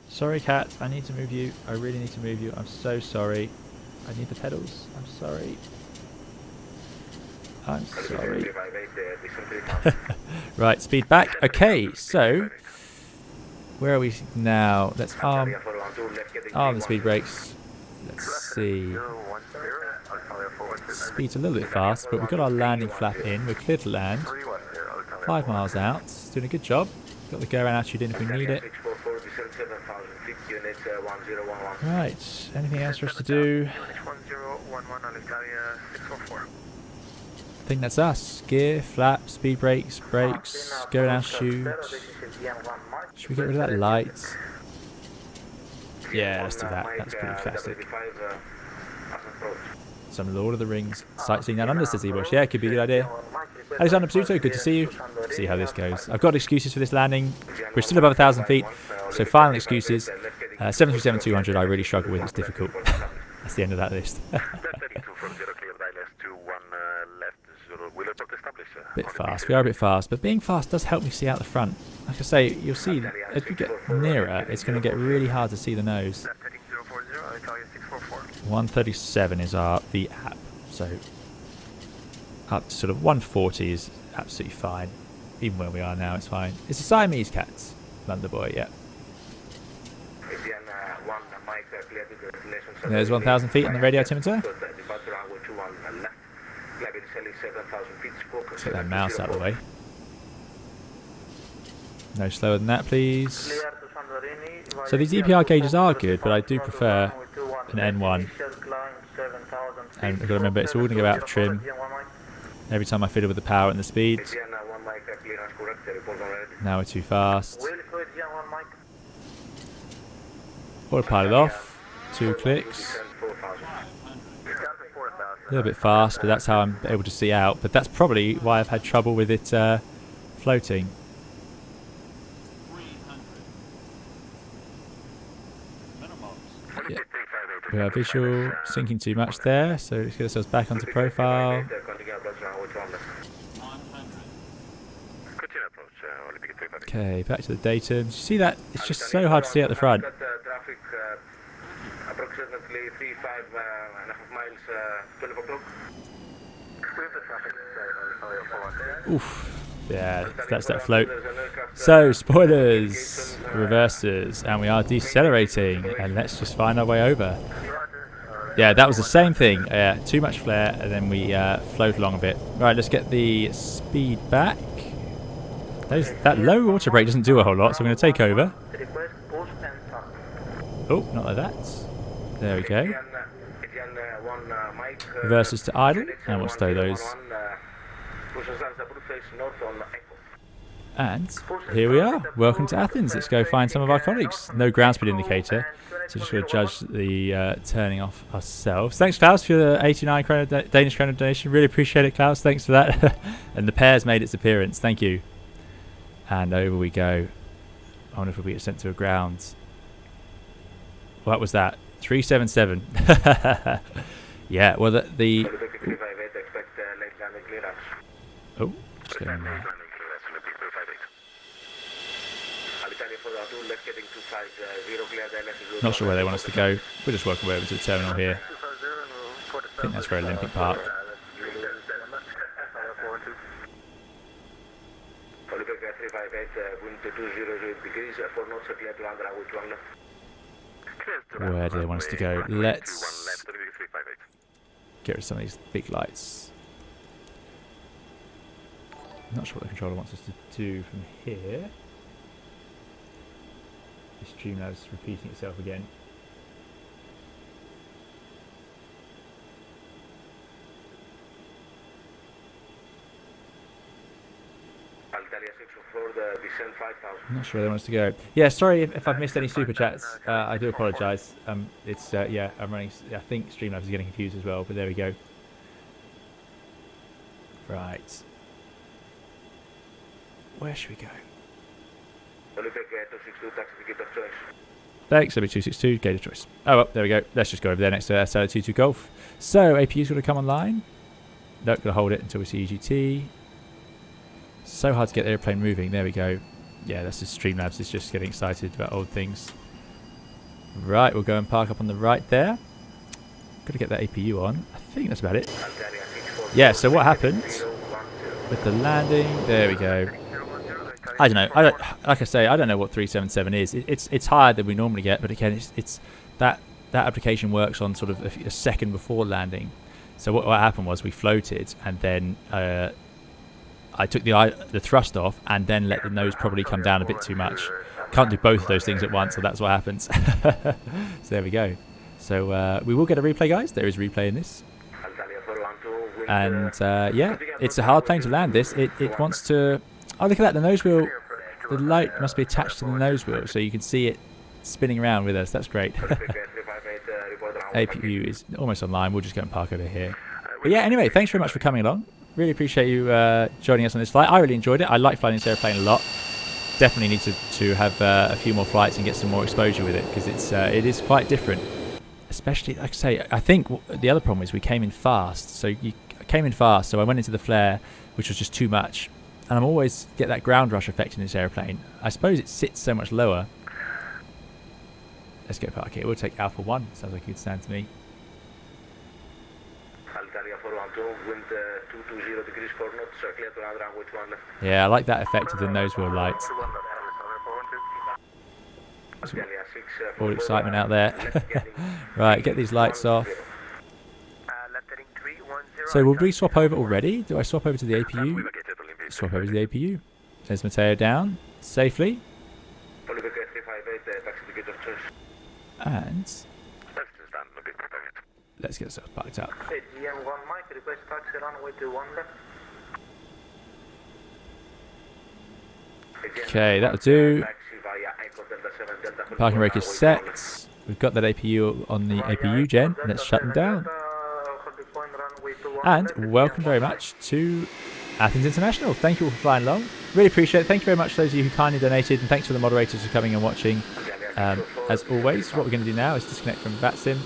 Sorry, cat. I need to move you. I really need to move you. I'm so sorry. I need the pedals. I'm sorry. I'm sorry. Right, speed back. Okay, so where are we now? Let's arm On the speed brakes. Let's see. Speed's a little bit fast, but we've got our landing flap in. We're clear to land. 5 miles out. Doing a good job. Got the go around altitude in if we need it. Right. Anything else for us to do? I think that's us. Gear, flap, speed brakes, brakes, go around altitude. Should we get rid of that light? Yeah, let's do that. That's pretty classic. Some Lord of the Rings sightseeing down under, says Bush. Yeah, it could be a good idea. Alexander Pasuto, good to see you. See how this goes. I've got excuses for this landing. We're still above 1,000 feet, so final excuses. 737-200 I really struggle with. It's difficult. That's the end of that list. Bit fast. We are a bit fast, but being fast does help me see out the front. Like I say, you'll see as we get nearer, it's going to get really hard to see the nose. 137 is the app, so up to sort of 140 is absolutely fine. Even where we are now, it's fine. It's a Siamese cats, London boy, yeah. There's 1,000 feet on the radio altimeter. Let's get that mouse out of the way. No slower than that, please. So these EPR gauges are good, but I do prefer an N1. And I've got to remember, it's all going to go out of trim every time I fiddle with the power and the speed. Now we're too fast. Autopilot off. 2 clicks. A little bit fast, but that's how I'm able to see out. But that's probably why I've had trouble with it floating. Yeah. We are visual, sinking too much there, so let's get ourselves back onto profile. Okay, back to the datum. You see that? It's just so hard to see at the front. Oof. Yeah, that's that float. So, spoilers, reversers, and we are decelerating, and let's just find our way over. Yeah, that was the same thing. Too much flare, and then we float along a bit. Right, let's get the speed back. That low auto brake doesn't do a whole lot, so I'm going to take over. Oh, not like that. There we go. Reverses to idle, and we'll stow those. And here we are. Welcome to Athens. Let's go find some of our colleagues. No ground speed indicator, so just going to judge the turning off ourselves. Thanks, Klaus, for the 89 krona Danish krona donation. Really appreciate it, Klaus. Thanks for that. And the pair's made its appearance. Thank you. And over we go. I wonder if we'll get sent to a ground. What was that? 377. Yeah, well, the oh, just going there. Not sure where they want us to go. We'll just work our way over to the terminal here. I think that's for Olympic Park. Where do they want us to go? Let's get rid of some of these big lights. Not sure what the controller wants us to do from here. This Streamlabs repeating itself again. I'm not sure where they want us to go. Yeah, sorry if I've missed any super chats. I do apologise. It's yeah, I'm running. I think Streamlabs is getting confused as well, but there we go. Right. Where should we go? Thanks, W262, gate of choice. Oh, well, there we go. Let's just go over there next to SL22 Golf. So, APU's got to come online. Not going to hold it until we see EGT. So hard to get the airplane moving. There we go. Yeah, that's just Streamlabs. It's just getting excited about old things. Right, we'll go and park up on the right there. Got to get that APU on. I think that's about it. Yeah, so what happened with the landing? There we go. I don't know. Like I say, I don't know what 377 is. It's higher than we normally get, but again, it's that application works on sort of a second before landing. So what happened was we floated, and then I took the thrust off, and then let the nose probably come down a bit too much. Can't do both of those things at once, so that's what happens. So there we go. So we will get a replay, guys. There is replay in this. And yeah, it's a hard plane to land this. It wants to... Oh, look at that. The nose wheel, the light must be attached to the nose wheel, so you can see it spinning around with us. That's great. APU is almost online. We'll just go and park over here. But yeah, anyway, thanks very much for coming along. Really appreciate you joining us on this flight. I really enjoyed it. I like flying this airplane a lot. Definitely need to have a few more flights and get some more exposure with it, because it is quite different. Especially, like I say, I think the other problem is we came in fast. So I went into the flare, which was just too much. And I'm always get that ground rush effect in this airplane. I suppose it sits so much lower. Let's go park here. We'll take Alpha 1. Sounds like a good stand to me. Yeah, I like that effect of the nose wheel lights. All excitement out there. Right, get these lights off. So will we swap over already? Do I swap over to the APU? Swap over to the APU. There's Matteo down safely. And let's get ourselves parked up. Okay, that'll do. Parking brake is set. We've got that APU on the APU gen. Let's shut them down. And welcome very much to Athens International. Thank you all for flying along. Really appreciate it. Thank you very much to those of you who kindly donated, and thanks for the moderators for coming and watching. As always, what we're going to do now is disconnect from FlyJSim.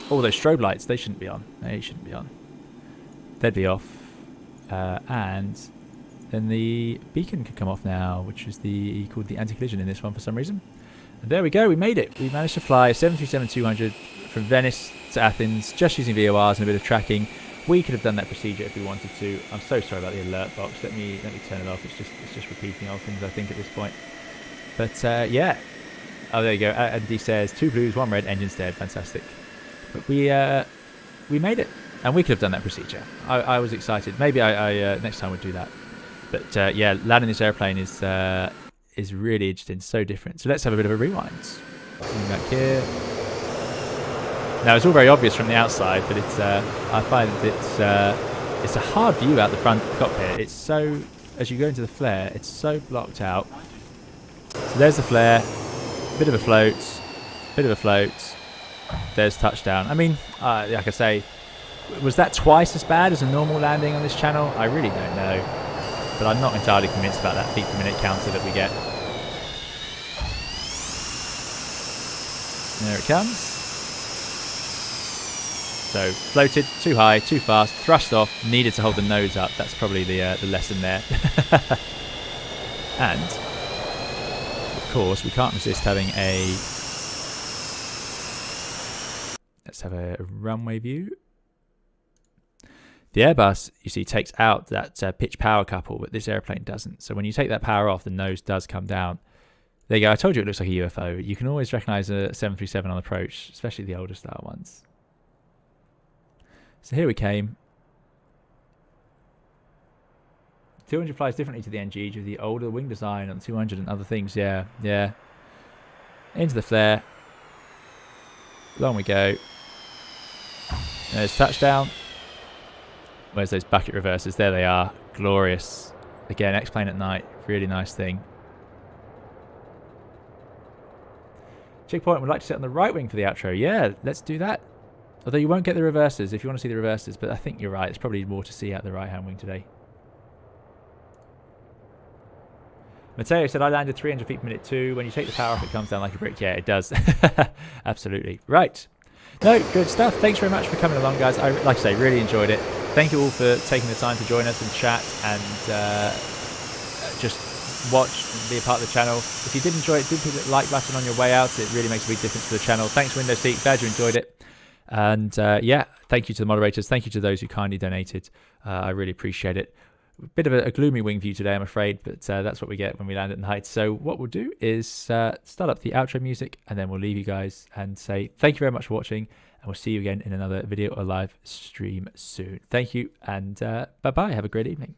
All those strobe lights, they shouldn't be on. They shouldn't be on. They'd be off. And then the beacon could come off now, which is called the anti-collision in this one for some reason. And there we go, we made it. We managed to fly a 737-200 from Venice to Athens, just using VORs and a bit of tracking. We could have done that procedure if we wanted to. I'm so sorry about the alert box. Let me turn it off. It's just repeating old things, I think, at this point. But yeah. Oh, there you go. And he says 2 blues, 1 red, engines dead. Fantastic. But we made it, and we could have done that procedure. I was excited. Maybe I next time we'll do that. But yeah, landing this airplane is really interesting. So different. So let's have a bit of a rewind. Coming back here. Now it's all very obvious from the outside, but I find it's a hard view out the front cockpit. It's so, as you go into the flare, it's so blocked out. So there's the flare, bit of a float. There's touchdown. I mean, like I say, was that twice as bad as a normal landing on this channel? I really don't know. But I'm not entirely convinced about that feet per minute counter that we get. There it comes. So floated, too high, too fast, thrust off, needed to hold the nose up. That's probably the lesson there. And, of course, we can't resist having let's have a runway view. The Airbus, you see, takes out that pitch power couple, but this airplane doesn't. So when you take that power off, the nose does come down. There you go. I told you it looks like a UFO. You can always recognize a 737 on approach, especially the older style ones. So here we came. 200 flies differently to the NG due to the older wing design on 200 and other things. Yeah. Into the flare. Long we go. There's touchdown. Where's those bucket reverses? There they are. Glorious. Again, X-plane at night. Really nice thing. Checkpoint would like to sit on the right wing for the outro. Yeah, let's do that. Although you won't get the reverses if you want to see the reverses, but I think you're right. It's probably more to see out the right-hand wing today. Matteo said, I landed 300 feet per minute too. When you take the power off, it comes down like a brick. Yeah, it does. Absolutely. Right. No, good stuff. Thanks very much for coming along, guys. Like I say, really enjoyed it. Thank you all for taking the time to join us and chat and just watch and be a part of the channel. If you did enjoy it, do hit the like button on your way out. It really makes a big difference to the channel. Thanks, Windows Seat. Glad you enjoyed it. And yeah, thank you to the moderators. Thank you to those who kindly donated. I really appreciate it. bit of a gloomy wing view today, I'm afraid, but that's what we get when we land at night. So what we'll do is start up the outro music, and then we'll leave you guys and say thank you very much for watching, and we'll see you again in another video or live stream soon. Thank you, and bye-bye. Have a great evening.